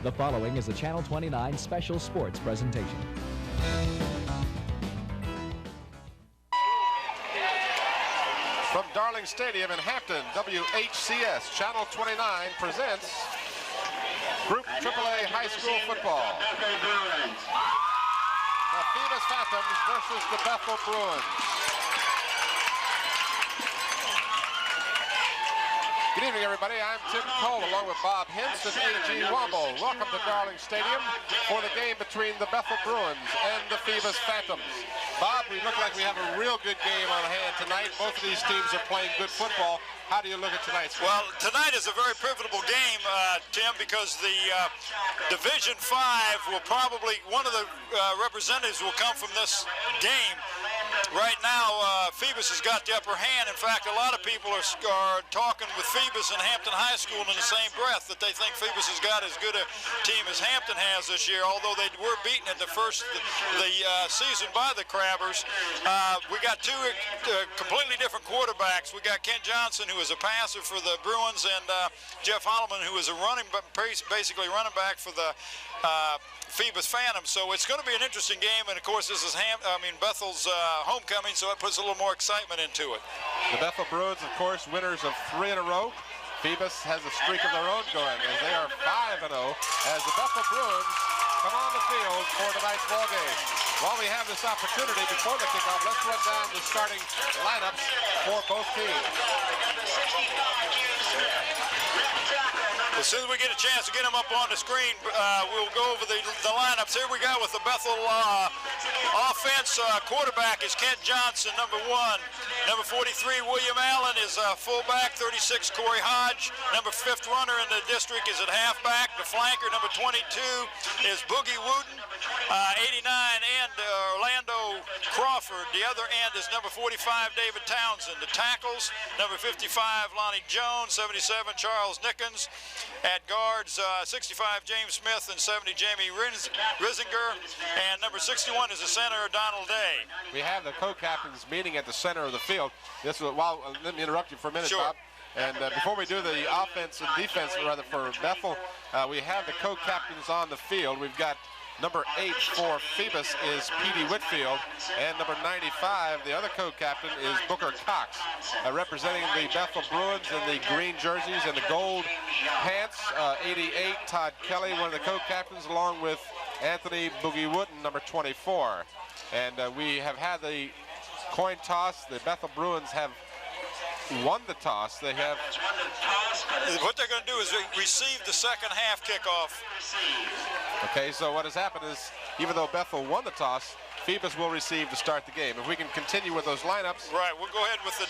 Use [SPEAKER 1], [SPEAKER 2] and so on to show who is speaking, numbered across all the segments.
[SPEAKER 1] The following is a Channel 29 special sports presentation.
[SPEAKER 2] From Darling Stadium in Hampton, WHCS Channel 29 presents Group AAA High School Football. The Phoebus Phantoms versus the Bethel Bruins. Good evening, everybody. I'm Tim Cole, along with Bob Hintz and A.G. Womble. Welcome to Darling Stadium for the game between the Bethel Bruins and the Phoebus Phantoms. Bob, we look like we have a real good game on hand tonight. Both of these teams are playing good football. How do you look at tonight's game?
[SPEAKER 3] Well, tonight is a very pivotal game, Tim, because the Division 5 will probably, one of the representatives will come from this game. Right now, Phoebus has got the upper hand. In fact, a lot of people are talking with Phoebus and Hampton High School in the same breath that they think Phoebus has got as good a team as Hampton has this year, although they were beaten at the first the season by the Crabbers. We got two completely different quarterbacks. We got Kent Johnson, who is a passer for the Bruins, and Jeff Holloman, who is a basically running back for the Phoebus Phantoms. So it's going to be an interesting game, and of course this is Bethel's homecoming, so it puts a little more excitement into it.
[SPEAKER 2] The Bethel Bruins, of course, winners of 3 in a row. Phoebus has a streak of their own going, as they are 5-0 as the Bethel Bruins come on the field for tonight's ball game. While we have this opportunity before the kickoff, let's run down the starting lineups for both teams.
[SPEAKER 3] As soon as we get a chance to get them up on the screen, we'll go over the lineups. Here we go with the Bethel offense. Quarterback is Kent Johnson, number 1. Number 43, William Allen, is fullback. 36, Corey Hodge. Number 5th runner in the district is at halfback. The flanker, number 22, is Boogie Wooten. 89, and Orlando Crawford. The other end is number 45, David Townsend. The tackles, number 55, Lonnie Jones. 77, Charles Nickens. At guards, 65, James Smith, and 70, Jamie Risinger. And number 61 is the center, Donald Day.
[SPEAKER 2] We have the co-captains meeting at the center of the field. This is, let me interrupt you for a minute,
[SPEAKER 3] sure.
[SPEAKER 2] Bob. And before we do the offense and defense, rather, for Bethel, we have the co-captains on the field. We've got number 8 for Phoebus is Petey Whitfield, and number 95, the other co-captain, is Booker Cox, representing the Bethel Bruins in the green jerseys and the gold pants. 88, Todd Kelly, one of the co-captains, along with Anthony Boogie Wooten, number 24. And we have had the coin toss. The Bethel Bruins have won the toss. They have.
[SPEAKER 3] What they're going to do is receive the second half kickoff.
[SPEAKER 2] Okay, so what has happened is, even though Bethel won the toss, Phoebus will receive to start the game. If we can continue with those lineups.
[SPEAKER 3] Right, we'll go ahead with the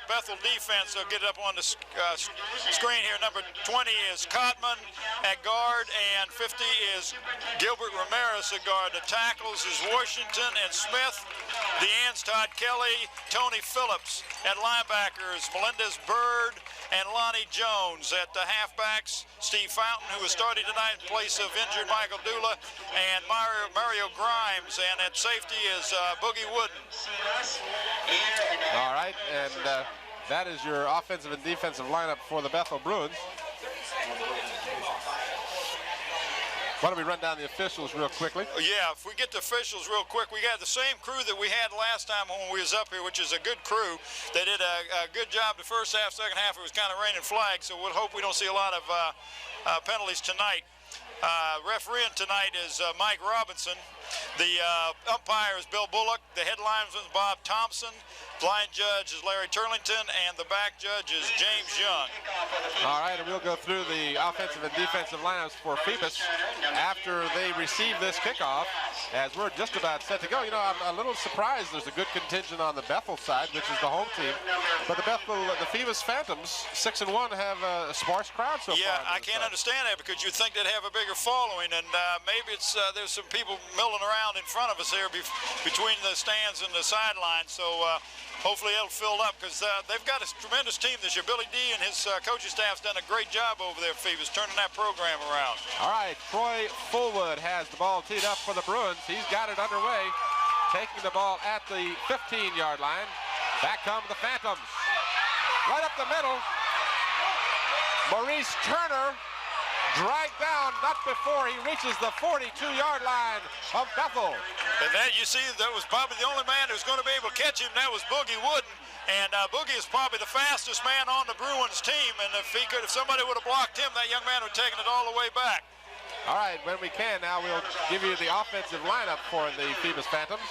[SPEAKER 3] Bethel defense. So get it up on the screen here. Number 20 is Cotman at guard, and 50 is Gilbert Ramirez at guard. The tackles is Washington and Smith. The ends, Todd Kelly, Tony Phillips. At linebackers, Melendez Bird and Lonnie Jones. At the halfbacks, Steve Fountain, who is starting tonight in place of injured Michael Dula, and Mario Grimes. And at safety is Boogie Wooden.
[SPEAKER 2] All right, and that is your offensive and defensive lineup for the Bethel Bruins. Why don't we run down the officials real quickly?
[SPEAKER 3] Yeah, if we get the officials real quick, we got the same crew that we had last time when we was up here, which is a good crew. They did a good job the first half, second half. It was kind of raining flags, so we'll hope we don't see a lot of penalties tonight. Refereeing tonight is Mike Robinson. The umpire is Bill Bullock. The head linesman is Bob Thompson. Blind judge is Larry Turlington, and the back judge is James Young.
[SPEAKER 2] All right, and we'll go through the offensive and defensive lineups for Phoebus after they receive this kickoff, as we're just about set to go. You know, I'm a little surprised there's a good contingent on the Bethel side, which is the home team, but the Phoebus Phantoms, 6-1, have a sparse crowd so far.
[SPEAKER 3] Yeah, I can't understand that, because you'd think they'd have a bigger following, and maybe it's there's some people milling around in front of us here between the stands and the sideline, so hopefully it'll fill up, because they've got a tremendous team this year. Billy D and his coaching staff's done a great job over there at Phoebus, turning that program around.
[SPEAKER 2] All right, Troy Fullwood has the ball teed up for the Bruins. He's got it underway, taking the ball at the 15-yard line. Back come the Phantoms. Right up the middle, Maurice Turner dragged down, not before he reaches the 42-yard line of Bethel.
[SPEAKER 3] And then you see that was probably the only man who's going to be able to catch him. That was Boogie Wooden. And Boogie is probably the fastest man on the Bruins team. And if somebody would have blocked him, that young man would have taken it all the way back.
[SPEAKER 2] All right, when we can now, we'll give you the offensive lineup for the Phoebus Phantoms.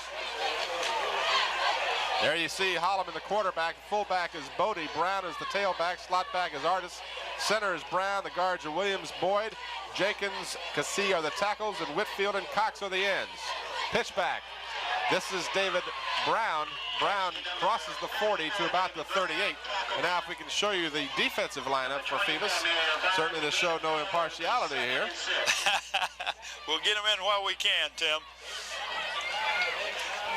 [SPEAKER 2] There you see Holloman, the quarterback. Fullback is Bodie. Brown is the tailback. Slot back is Artis. Center is Brown. The guards are Williams, Boyd, Jenkins, Cassie are the tackles, and Whitfield and Cox are the ends. Pitch back. This is David Brown. Brown crosses the 40 to about the 38. And now if we can show you the defensive lineup for Phoebus, certainly to show no impartiality here.
[SPEAKER 3] We'll get him in while we can, Tim.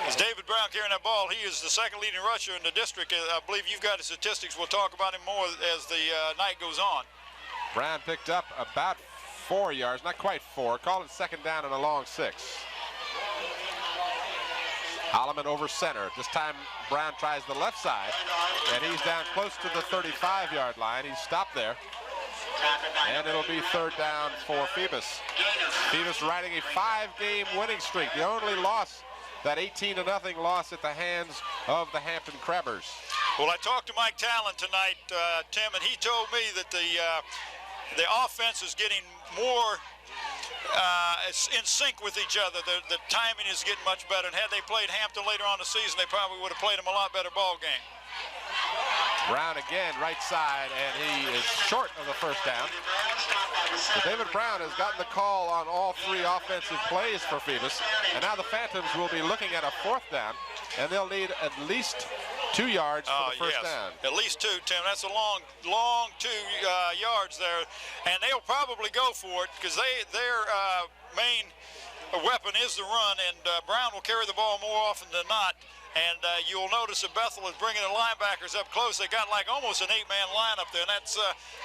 [SPEAKER 3] As David Brown carrying that ball, he is the second leading rusher in the district. I believe you've got the statistics. We'll talk about him more as the night goes on.
[SPEAKER 2] Brown picked up about 4 yards, not quite 4. Call it second down and a long 6. Holloman over center. This time Brown tries the left side, and he's down close to the 35-yard line. He's stopped there. And it'll be third down for Phoebus. Phoebus riding a 5-game winning streak. The only loss, that 18-0 loss at the hands of the Hampton Crabbers.
[SPEAKER 3] Well, I talked to Mike Talon tonight, Tim, and he told me that the offense is getting more in sync with each other. The timing is getting much better, and had they played Hampton later on in the season, they probably would have played them a lot better ball game.
[SPEAKER 2] Brown again, right side, and he is short of the first down. So David Brown has gotten the call on all 3 offensive plays for Phoebus, and now the Phantoms will be looking at a 4th down, and they'll need at least 2 yards for the first down.
[SPEAKER 3] At least 2, Tim. That's a long 2 yards there, and they'll probably go for it because their main weapon is the run, and Brown will carry the ball more often than not. And you'll notice that Bethel is bringing the linebackers up close. They got like almost an 8-man line up there, and that's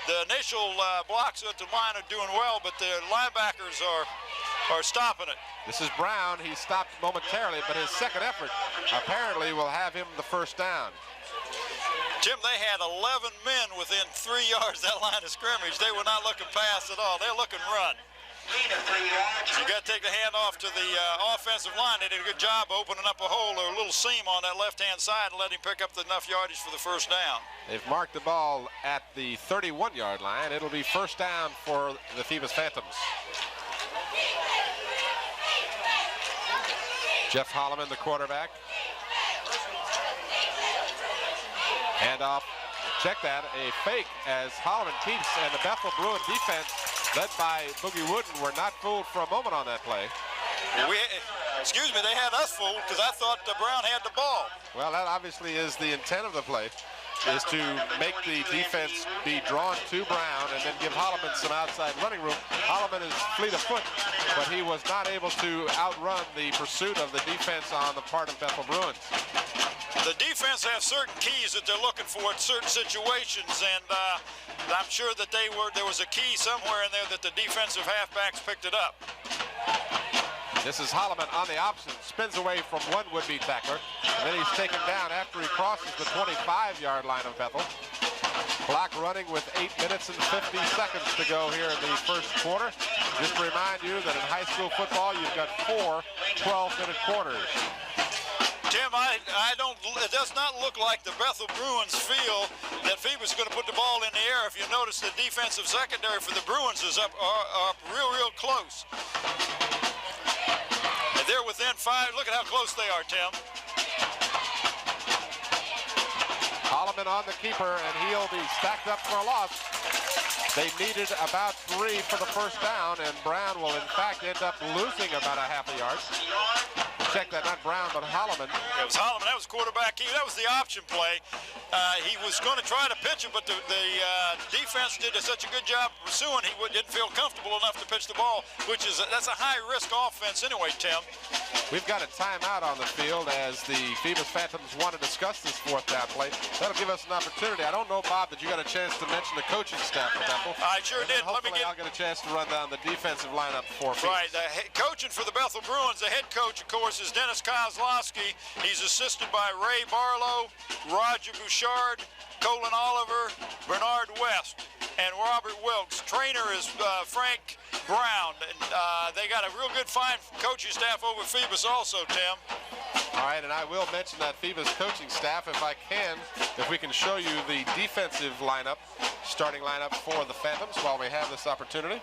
[SPEAKER 3] the initial blocks at the line are doing well, but the linebackers are stopping it.
[SPEAKER 2] This is Brown. He stopped momentarily, but his second effort apparently will have him the first down.
[SPEAKER 3] Jim, they had 11 men within 3 yards of that line of scrimmage. They were not looking pass at all. They're looking run. You got to take the hand off to the offensive line. They did a good job opening up a hole or a little seam on that left-hand side and let him pick up enough yardage for the first down. They've marked the ball at the 31-yard line. It'll be first down for the Phoebus Phantoms. Jeff Holloman, the quarterback. Handoff. Check that. A fake as Holloman keeps, and the Bethel Bruin defense, led by Boogie Wooden, were not fooled for a moment on that play. Excuse me, they had us fooled because I thought Brown had the ball. Well, that obviously is the intent of the play, is to make the defense be drawn to Brown and then give Holloman some outside running room. Holloman is fleet of foot, but he was not able to outrun the pursuit of the defense on the part of Bethel Bruins. The defense has certain keys that they're looking for in certain situations, and I'm sure that there was a key somewhere in there that the defensive halfbacks picked it up. This is Holloman on the option, spins away from one would-be tackler, and then he's taken down after he crosses the 25-yard line of Bethel. Clock running with 8 minutes and 50 seconds to go here in the first quarter. Just to remind you that in high school football, you've got 4 12-minute quarters. Tim, it does not look like the Bethel Bruins feel that Phoebus is going to put the ball in the air. If you notice, the defensive secondary for the Bruins is up real close. And they're within 5. Look at how close they are, Tim. Holloman on the keeper, and he'll be stacked up for a loss. They needed about 3 for the first down, and Brown will in fact end up losing about a half a yard. Check that, not Brown, but Holloman. It was Holloman. That was quarterback. That was the option play. He was going to try to pitch it, but the defense did such a good job pursuing. He didn't feel comfortable enough to pitch the ball, that's a high-risk offense anyway, Tim. We've got a timeout on the field as the Phoebus Phantoms want to discuss this 4th down play. That'll give us an opportunity. I don't know, Bob, that you got a chance to mention the coaching staff for Bethel. I sure did. Hopefully I'll get a chance to run down the defensive lineup for Phoebus. Right. Coaching for the Bethel Bruins, the head coach, of course, is Dennis Kozlowski. He's assisted by Ray Barlow, Roger Bouchard, Colin Oliver, Bernard West. and Robert Wilkes. Trainer is Frank Brown. And, they got a real good, fine coaching staff over at Phoebus also, Tim.
[SPEAKER 2] All right, and I will mention that Phoebus coaching staff, if I can, if we can show you the defensive lineup, starting lineup for the Phantoms while we have this opportunity.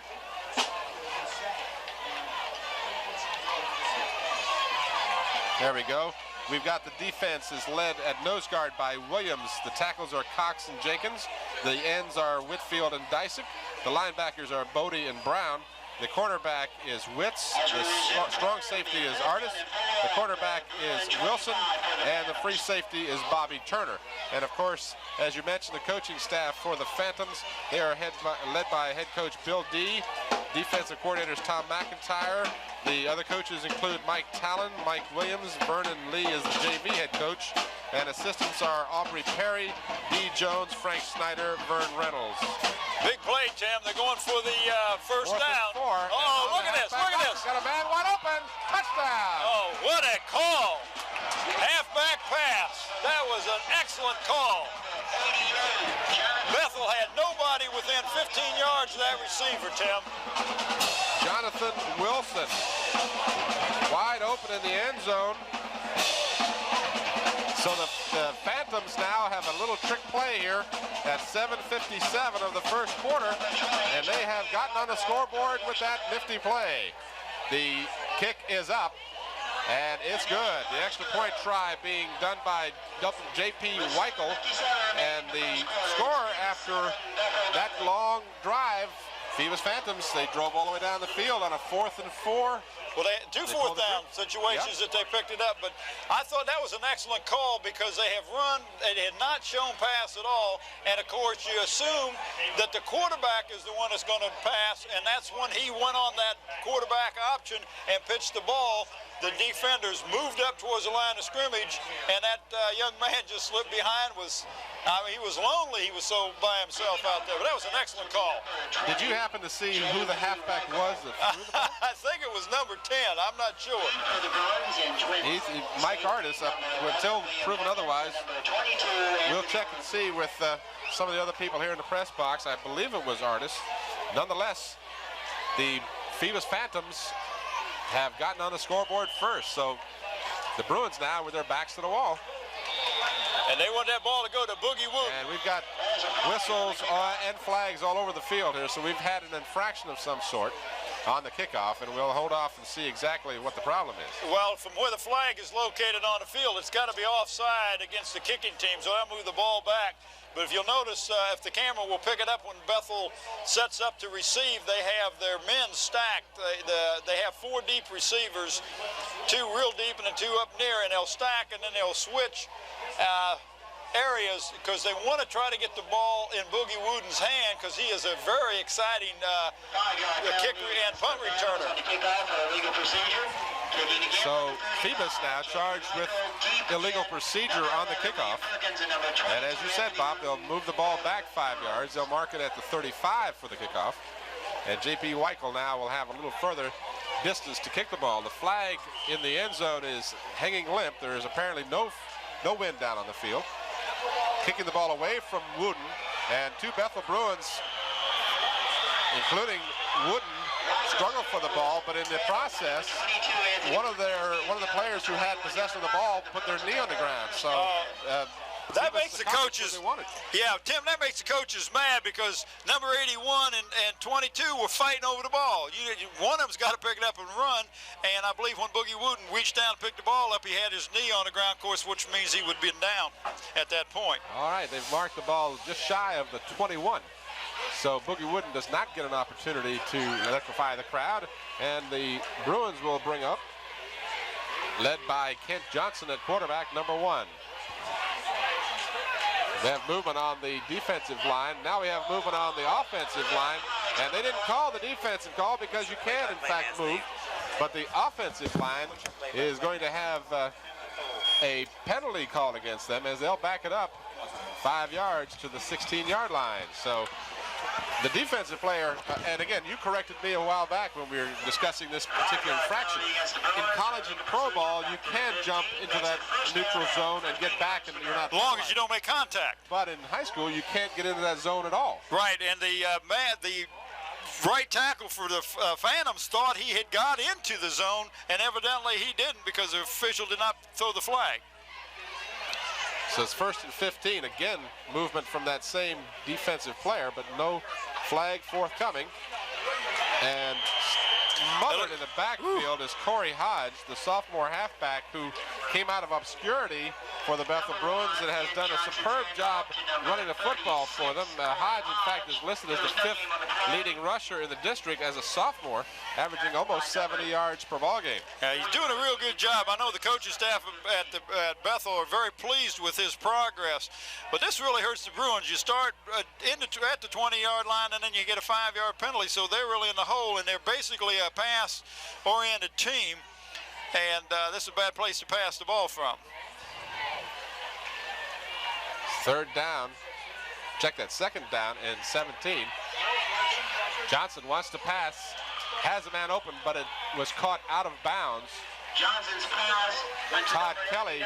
[SPEAKER 2] There we go. We've got the defense is led at nose guard by Williams. The tackles are Cox and Jenkins. The ends are Whitfield and Dysick. The linebackers are Bodie and Brown. The cornerback is Witz. The strong safety is Artis. The quarterback is Wilson. And the free safety is Bobby Turner. And of course, as you mentioned, the coaching staff for the Phantoms, they are led by head coach Bill D. Defensive coordinators Tom McIntyre. The other coaches include Mike Talon, Mike Williams, Vernon Lee is the JV head coach, and assistants are Aubrey Perry, D. Jones, Frank Snyder, Vern Reynolds.
[SPEAKER 3] Big play, Tim. They're going for the first down. Oh, look at this, look at this.
[SPEAKER 2] Got a man wide open, touchdown.
[SPEAKER 3] Oh, what a call. Halfback pass. That was an excellent call. Bethel had nobody within 15 yards of that receiver, Tim.
[SPEAKER 2] Jonathan Wilson, wide open in the end zone. So the Phantoms now have a little trick play here at 7:57 of the first quarter, and they have gotten on the scoreboard with that nifty play. The kick is up, and it's good. The extra point try being done by J.P. Weichel, and the score after that long drive, Phoebus Phantoms, they drove all the way down the field on a 4th and 4.
[SPEAKER 3] Well, two fourth down situations that they picked it up, but I thought that was an excellent call because they have run, they had not shown pass at all, and of course you assume that the quarterback is the one that's going to pass, and that's when he went on that quarterback option and pitched the ball. The defenders moved up towards the line of scrimmage, and that young man just slipped behind. He was lonely. He was so by himself out there, but that was an excellent call.
[SPEAKER 2] Did you happen to see who the halfback was that threw the ball?
[SPEAKER 3] I think it was number 10. I'm not sure.
[SPEAKER 2] He's Mike Artis, until proven otherwise. We'll check and see with some of the other people here in the press box. I believe it was Artis. Nonetheless, the Phoebus Phantoms have gotten on the scoreboard first, so the Bruins now with their backs to the wall.
[SPEAKER 3] And they want that ball to go to Boogie Wooten.
[SPEAKER 2] And we've got whistles and flags all over the field here, so we've had an infraction of some sort on the kickoff, and we'll hold off and see exactly what the problem is.
[SPEAKER 3] Well, from where the flag is located on the field, it's got to be offside against the kicking team, so they'll move the ball back. But if you'll notice, if the camera will pick it up when Bethel sets up to receive, they have their men stacked. They have 4 deep receivers, 2 real deep and then 2 up near, and they'll stack and then they'll switch areas because they want to try to get the ball in Boogie Wooten's hand because he is a very exciting kicker and punt returner.
[SPEAKER 2] So Phoebus now charged with illegal procedure on the kickoff. And as you said, Bob, they'll move the ball back 5 yards. They'll mark it at the 35 for the kickoff. And J.P. Weichel now will have a little further distance to kick the ball. The flag in the end zone is hanging limp. There is apparently no wind down on the field. Kicking the ball away from Wooten, and 2 Bethel Bruins, including Wooten, struggle for the ball, but in the process, one of the players who had possession of the ball put their knee on the ground. So
[SPEAKER 3] that makes the coaches, yeah, Tim, that makes the coaches mad because number 81 and 22 were fighting over the ball. One of them's got to pick it up and run, and I believe when Boogie Wooten reached down and picked the ball up, he had his knee on the ground, of course, which means he would be down at that point.
[SPEAKER 2] All right, they've marked the ball just shy of the 21. So Boogie Wooten does not get an opportunity to electrify the crowd, and the Bruins will bring up, led by Kent Johnson at quarterback, number 1. They have movement on the defensive line. Now we have movement on the offensive line. And they didn't call the defensive call because you can, in fact, move. But the offensive line is going to have a penalty called against them as they'll back it up 5 yards to the 16-yard line. So The defensive player, and again, you corrected me a while back when we were discussing this particular infraction. In college and pro ball, you can jump into that neutral zone and get back, and you're not.
[SPEAKER 3] As long as you don't make contact.
[SPEAKER 2] But in high school, you can't get into that zone at all.
[SPEAKER 3] Right, and the right tackle for the Phantoms thought he had got into the zone, and evidently he didn't because the official did not throw the flag.
[SPEAKER 2] So it's 1st and 15. Again, movement from that same defensive player, but no flag forthcoming. And smothered in the backfield is Corey Hodge, the sophomore halfback who came out of obscurity for the Bethel Bruins and has done a superb job running the football for them. Hodge, in fact, is listed as the 5th leading rusher in the district as a sophomore, averaging almost 70 yards per ball game.
[SPEAKER 3] He's doing a real good job. I know the coaching staff at Bethel are very pleased with his progress, but this really hurts the Bruins. You start at the 20-yard line, and then you get a 5-yard penalty, so they're really in the hole, and they're basically a pass-oriented team, and this is a bad place to pass the ball from.
[SPEAKER 2] 3rd down. Check that, 2nd down and 17. Johnson wants to pass, has a man open, but it was caught out of bounds. Todd Kelly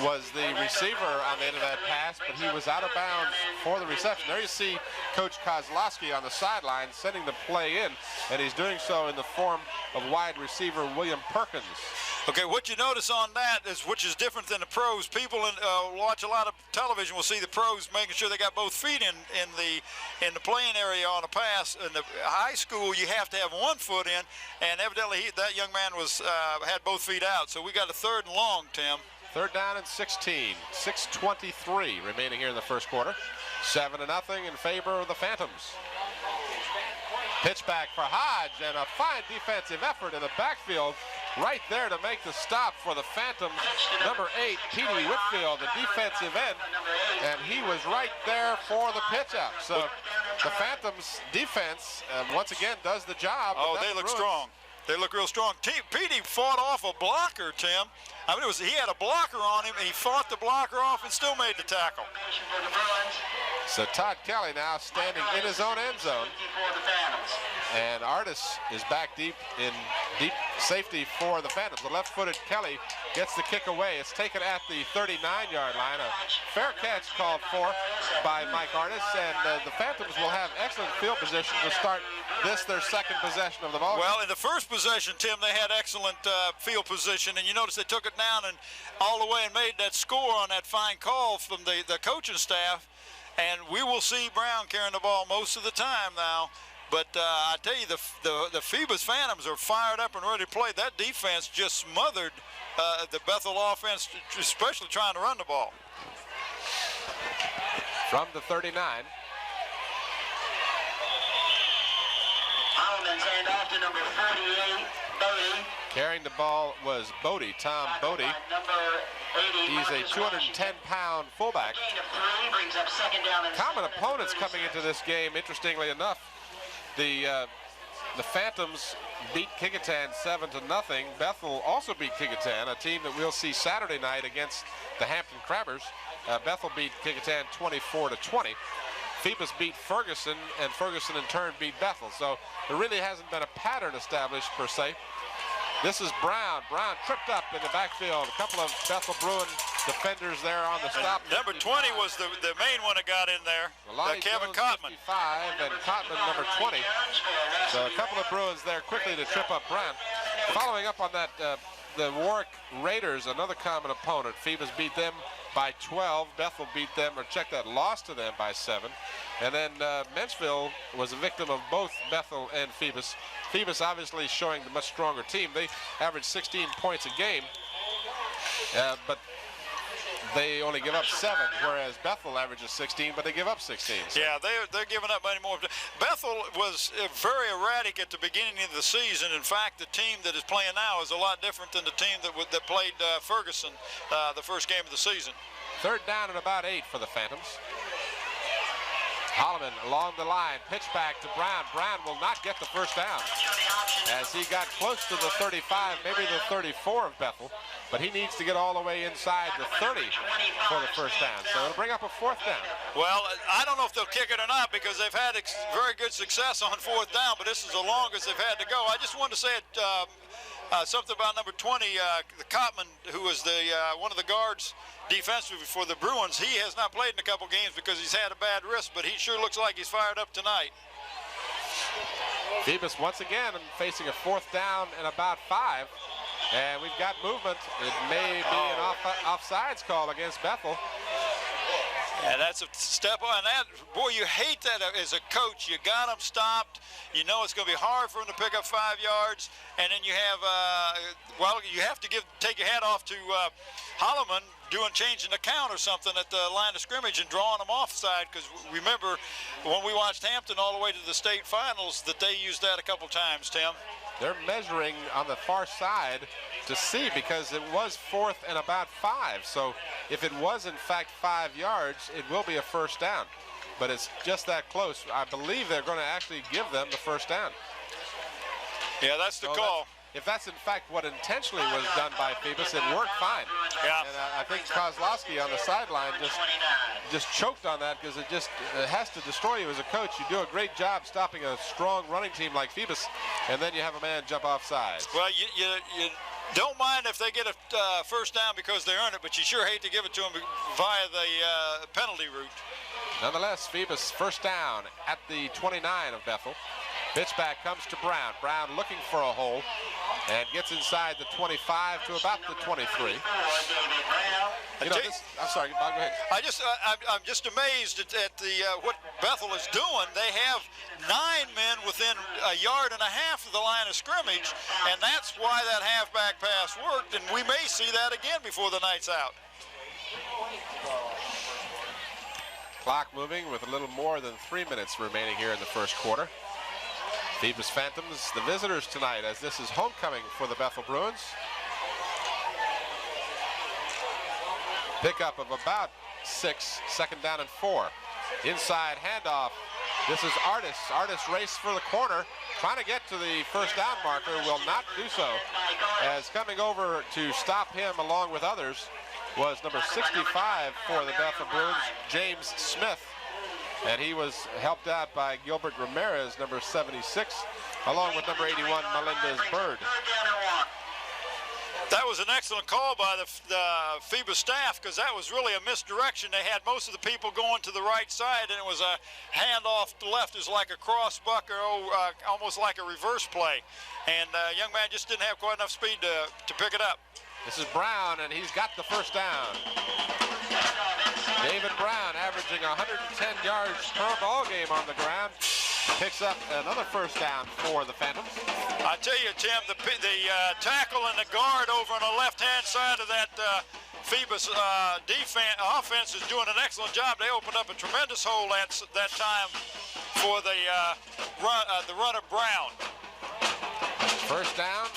[SPEAKER 2] was the receiver on the end of that pass, but he was out of bounds for the reception. There you see Coach Kozlowski on the sideline sending the play in, and he's doing so in the form of wide receiver William Perkins.
[SPEAKER 3] Okay, what you notice on that is, which is different than the pros, people watch a lot of television will see the pros making sure they got both feet in the playing area on a pass. In the high school, you have to have one foot in, and evidently that young man had both feet out. So we got a 3rd and long, Tim.
[SPEAKER 2] 3rd down and 16. 6:23 remaining here in the first quarter. 7-0 in favor of the Phantoms. Pitch back for Hodge, and a fine defensive effort in the backfield right there to make the stop for the Phantoms. Number 8, Petey Whitfield, the defensive end, and he was right there for the pitch out. So the Phantoms defense once again does the job.
[SPEAKER 3] Oh, they look strong. They look real strong. Petey fought off a blocker, Tim. I mean, he had a blocker on him, and he fought the blocker off and still made the tackle.
[SPEAKER 2] So Todd Kelly now standing in his own end zone. And Artis is back deep safety for the Phantoms. The left-footed Kelly gets the kick away. It's taken at the 39-yard line. A fair catch called for by Mike Artis, and the Phantoms will have excellent field position to start their 2nd possession of the ball.
[SPEAKER 3] Well, in the first possession, Tim, they had excellent field position, and you notice they took it down and all the way and made that score on that fine call from the coaching staff. And we will see Brown carrying the ball most of the time now. But I tell you, the Phoebus Phantoms are fired up and ready to play. That defense just smothered the Bethel offense, especially trying to run the ball.
[SPEAKER 2] From the 39.
[SPEAKER 4] Holloman's hand off to number 48, Bodie.
[SPEAKER 2] Carrying the ball was Bodie, Tom Bodie. He's a 210-pound fullback. Common opponents coming into this game, interestingly enough. The Phantoms beat Kecoughtan 7-0. Bethel also beat Kecoughtan, a team that we'll see Saturday night against the Hampton Crabbers. Bethel beat Kecoughtan 24-20. Phoebus beat Ferguson, and Ferguson in turn beat Bethel. So there really hasn't been a pattern established per se. This is Brown. Brown tripped up in the backfield. A couple of Bethel Bruin defenders there on the stop.
[SPEAKER 3] Number 20 was the main one that got in there. Kevin Cotman.
[SPEAKER 2] 55 and Cotman number 20. So a couple of Bruins there quickly to trip up Brown. Following up on that, the Warwick Raiders, another common opponent. Phoebus beat them by 12. Bethel beat them, or check that, lost to them by 7. And then Menchville was a victim of both Bethel and Phoebus. Phoebus obviously showing the much stronger team. They average 16 points a game, but they only give up 7, whereas Bethel averages 16, but they give up 16. So.
[SPEAKER 3] Yeah, they're giving up many more. Bethel was very erratic at the beginning of the season. In fact, the team that is playing now is a lot different than the team that played Ferguson the first game of the season.
[SPEAKER 2] 3rd down and about 8 for the Phantoms. Holloman along the line, pitch back to Brown. Brown will not get the first down as he got close to the 35, maybe the 34 of Bethel, but he needs to get all the way inside the 30 for the first down. So it'll bring up a fourth down.
[SPEAKER 3] Well, I don't know if they'll kick it or not because they've had very good success on fourth down, but this is the longest they've had to go. I just wanted to say something about number 20, the Cotman, who was one of the guards defensively for the Bruins. He has not played in a couple games because he's had a bad wrist, but he sure looks like he's fired up tonight.
[SPEAKER 2] Phoebus once again facing a fourth down and about 5, and we've got movement. It may be an offsides call against Bethel.
[SPEAKER 3] And that's a step on that. Boy, you hate that as a coach. You got them stopped. You know it's going to be hard for them to pick up 5 yards. And then you have, you have to take your hat off to Holloman changing the count or something at the line of scrimmage and drawing them offside. Because remember, when we watched Hampton all the way to the state finals, that they used that a couple times, Tim.
[SPEAKER 2] They're measuring on the far side to see because it was 4th and about 5. So if it was in fact 5 yards, it will be a first down. But it's just that close. I believe they're going to actually give them the first down.
[SPEAKER 3] Yeah, that's the call.
[SPEAKER 2] If that's in fact what intentionally was done by Phoebus, it worked fine.
[SPEAKER 3] Yeah.
[SPEAKER 2] And I think Kozlowski on the sideline just choked on that because it has to destroy you as a coach. You do a great job stopping a strong running team like Phoebus, and then you have a man jump offside.
[SPEAKER 3] Well, you don't mind if they get a first down because they earn it, but you sure hate to give it to them via the penalty route.
[SPEAKER 2] Nonetheless, Phoebus first down at the 29 of Bethel. Pitch back comes to Brown. Brown looking for a hole and gets inside the 25 to about the 23. I'm sorry, Bob, go ahead.
[SPEAKER 3] I'm just amazed at what Bethel is doing. They have 9 men within a yard and a half of the line of scrimmage, and that's why that halfback pass worked, and we may see that again before the night's out.
[SPEAKER 2] Clock moving with a little more than 3 minutes remaining here in the first quarter. Phoebus Phantoms, the visitors tonight, as this is homecoming for the Bethel Bruins. Pickup of about 6, second down and 4. Inside handoff. This is Artis. Artis race for the corner, trying to get to the first down marker, will not do so. As coming over to stop him along with others was number 65 for the Bethel Bruins, James Smith. And he was helped out by Gilbert Ramirez, number 76, along with number 81, Melendez Bird.
[SPEAKER 3] That was an excellent call by the Phoebus staff because that was really a misdirection. They had most of the people going to the right side, and it was a handoff to the left. It was like a cross buck or almost like a reverse play. And young man just didn't have quite enough speed to pick it up.
[SPEAKER 2] This is Brown, and he's got the first down. David Brown averaging 110 yards per ball game on the ground. Picks up another first down for the Phantoms.
[SPEAKER 3] I tell you, Tim, the tackle and the guard over on the left-hand side of that Phoebus offense is doing an excellent job. They opened up a tremendous hole at that time for the runner Brown.
[SPEAKER 2] First down.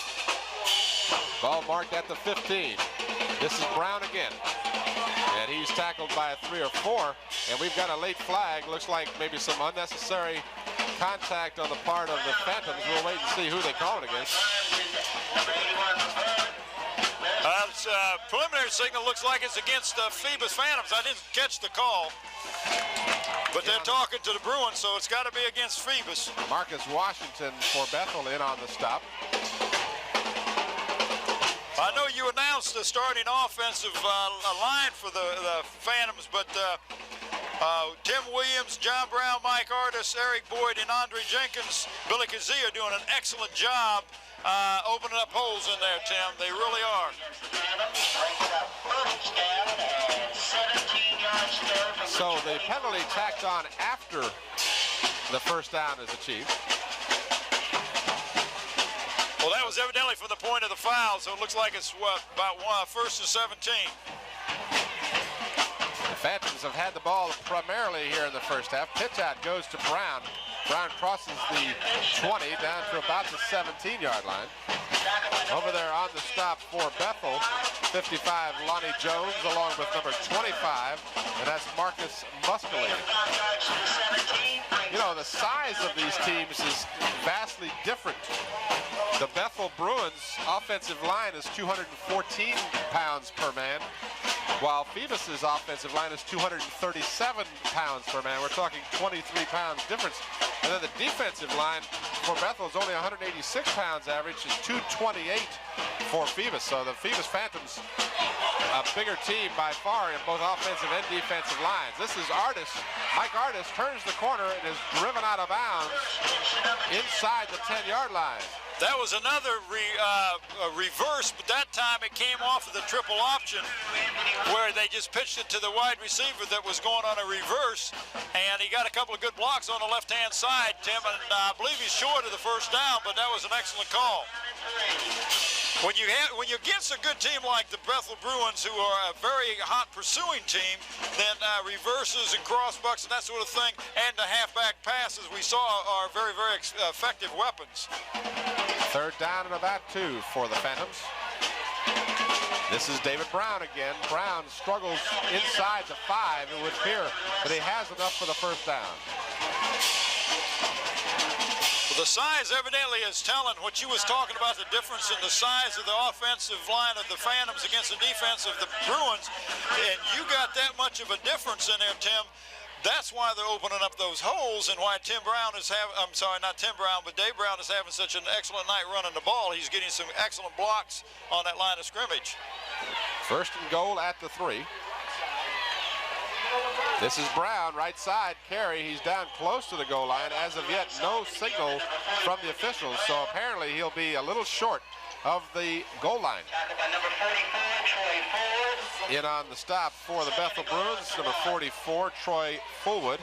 [SPEAKER 2] Ball marked at the 15. This is Brown again. And he's tackled by a 3 or 4. And we've got a late flag. Looks like maybe some unnecessary contact on the part of the Phantoms. We'll wait and see who they call it against.
[SPEAKER 3] Preliminary signal looks like it's against Phoebus Phantoms. I didn't catch the call. But they're talking to the Bruins, so it's got to be against Phoebus.
[SPEAKER 2] Marcus Washington for Bethel in on the stop.
[SPEAKER 3] I know you announced the starting offensive line for the Phantoms, but Tim Williams, John Brown, Mike Artis, Eric Boyd, and Andre Jenkins, Billy Kazee are doing an excellent job opening up holes in there, Tim. They really are.
[SPEAKER 2] So the penalty tacked on after the first down is achieved.
[SPEAKER 3] Well, that was evidently from the point of the foul, so it looks like it's about 1st and 17.
[SPEAKER 2] The Phantoms have had the ball primarily here in the first half. Pitch out goes to Brown. Brown crosses the 20 down to about the 17-yard line. Over there on the stop for Bethel, 55, Lonnie Jones, along with number 25, and that's Marcus Muscoli. You know, the size of these teams is vastly different. The Bethel Bruins offensive line is 214 pounds per man, while Phoebus's offensive line is 237 pounds per man. We're talking 23 pounds difference. And then the defensive line for Bethel is only 186 pounds average, is 228 for Phoebus. So the Phoebus Phantoms, a bigger team by far in both offensive and defensive lines. This is Artis. Mike Artis turns the corner and is driven out of bounds inside the 10-yard line.
[SPEAKER 3] That was another reverse, but that time it came off of the triple option where they just pitched it to the wide receiver that was going on a reverse, and he got a couple of good blocks on the left-hand side, Tim, and I believe he's short of the first down, but that was an excellent call. When you're against a good team like the Bethel Bruins, who are a very hot pursuing team, then reverses and crossbucks and that sort of thing, and the halfback passes we saw are very, very effective weapons.
[SPEAKER 2] Third down and about 2 for the Phantoms. This is David Brown again. Brown struggles inside the 5, it would appear, but he has enough for the first down.
[SPEAKER 3] The size evidently is telling what you was talking about, the difference in the size of the offensive line of the Phantoms against the defense of the Bruins, and you got that much of a difference in there, Tim. That's why they're opening up those holes, and why Tim Brown is having, I'm sorry, not Tim Brown, but Dave Brown is having such an excellent night running the ball. He's getting some excellent blocks on that line of scrimmage.
[SPEAKER 2] First and goal at the 3. This is Brown, right side carry. He's down close to the goal line. As of yet, no signal from the officials, so apparently he'll be a little short of the goal line. In on the stop for the Bethel Bruins, number 44, Troy Fullwood.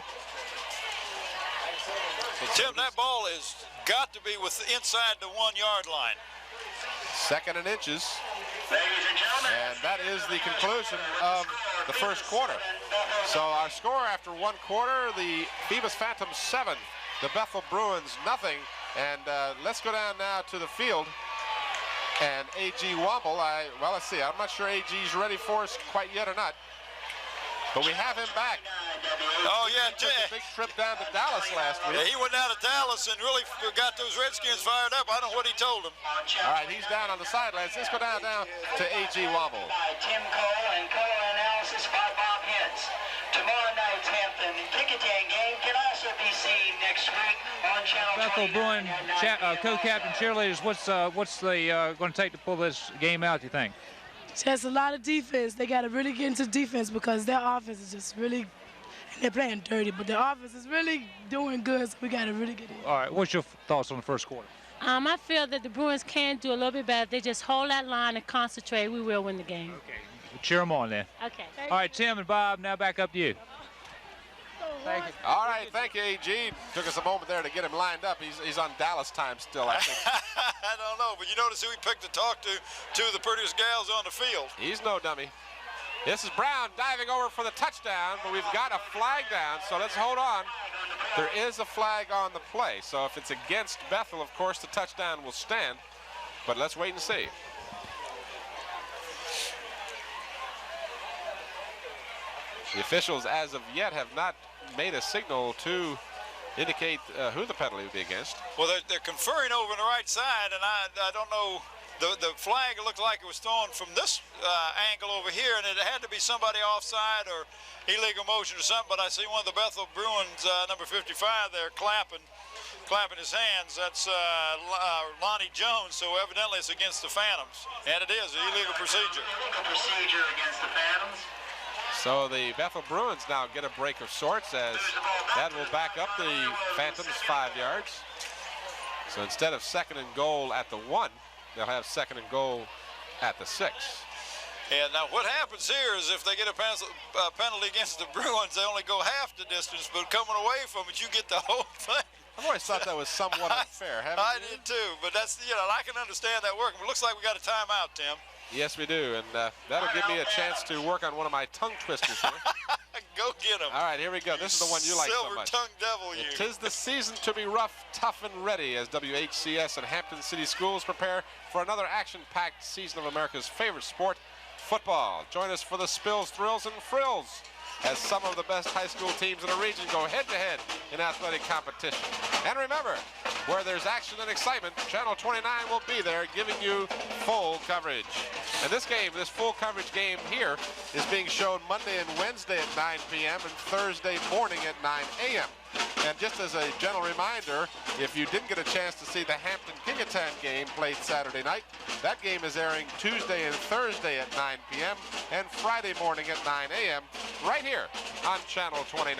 [SPEAKER 3] Tim, that ball has got to be inside the 1-yard line.
[SPEAKER 2] 2nd and inches. And that is the conclusion of the first quarter. So our score after 1 quarter, the Phoebus Phantoms 7, the Bethel Bruins nothing. And let's go down now to the field. And A.G. Womble, well, let's see. I'm not sure A.G.'s ready for us quite yet or not. But we have him back.
[SPEAKER 3] Oh, yeah.
[SPEAKER 2] He took a big trip down to Dallas last week.
[SPEAKER 3] Yeah, he went down to Dallas and really got those Redskins fired up. I don't know what he told them.
[SPEAKER 2] All right, he's down on the sidelines. Let's go down to A.G. Womble.
[SPEAKER 4] By Tim Cole and color analysis by Bob Hintz. Tomorrow night's Hampton Picketing game can also be seen next week on Channel 29.
[SPEAKER 5] Bethel Bruin co-captain cheerleaders, what's they going to take to pull this game out, you think?
[SPEAKER 6] Just a lot of defense. They got to really get into defense because their offense is just really, they're playing dirty, but their offense is really doing good, so we got to really get in.
[SPEAKER 5] All right, what's your thoughts on the first quarter?
[SPEAKER 7] I feel that the Bruins can do a little bit better. If they just hold that line and concentrate, we will win the game.
[SPEAKER 5] Okay, cheer them on then.
[SPEAKER 7] Okay.
[SPEAKER 5] All right, Tim and Bob, now back up to you.
[SPEAKER 2] Thank you. All right, thank you, A.G. Took us a moment there to get him lined up. He's on Dallas time still, I think.
[SPEAKER 3] I don't know, but you notice who he picked to talk to, two of the prettiest gals on the field.
[SPEAKER 2] He's no dummy. This is Brown diving over for the touchdown, but we've got a flag down, so let's hold on. There is a flag on the play, so if it's against Bethel, of course, the touchdown will stand, but let's wait and see. The officials, as of yet, have not made a signal to indicate who the penalty would be against.
[SPEAKER 3] Well, they're conferring over on the right side, and I don't know. The flag looked like it was thrown from this angle over here, and it had to be somebody offside or illegal motion or something. But I see one of the Bethel Bruins, number 55, there clapping his hands. That's Lonnie Jones. So evidently it's against the Phantoms, and it is an illegal procedure.
[SPEAKER 4] Illegal procedure against the Phantoms.
[SPEAKER 2] So the Bethel Bruins now get a break of sorts, as that will back up the Phantoms 5 yards. So instead of 2nd and goal at the 1, they'll have 2nd and goal at the 6.
[SPEAKER 3] And now what happens here is if they get a penalty against the Bruins, they only go half the distance, but coming away from it, you get the whole thing.
[SPEAKER 2] I've always thought that was somewhat unfair, haven't you?
[SPEAKER 3] I did too, but that's, I can understand that working. But it looks like we got a timeout, Tim.
[SPEAKER 2] Yes, we do, and that'll give me a chance to work on one of my tongue twisters here.
[SPEAKER 3] Go get him.
[SPEAKER 2] All right, here we go. This is the one you like so much.
[SPEAKER 3] Silver-tongued devil, you.
[SPEAKER 2] 'Tis the season to be rough, tough, and ready as WHCS and Hampton City Schools prepare for another action-packed season of America's favorite sport, football. Join us for the spills, thrills, and frills as some of the best high school teams in the region go head-to-head in athletic competition. And remember, where there's action and excitement, Channel 29 will be there giving you full coverage. And this game, this full coverage game here, is being shown Monday and Wednesday at 9 p.m. and Thursday morning at 9 a.m. And just as a gentle reminder, if you didn't get a chance to see the Hampton-Kecoughtan game played Saturday night, that game is airing Tuesday and Thursday at 9 p.m. and Friday morning at 9 a.m. right here on Channel 29.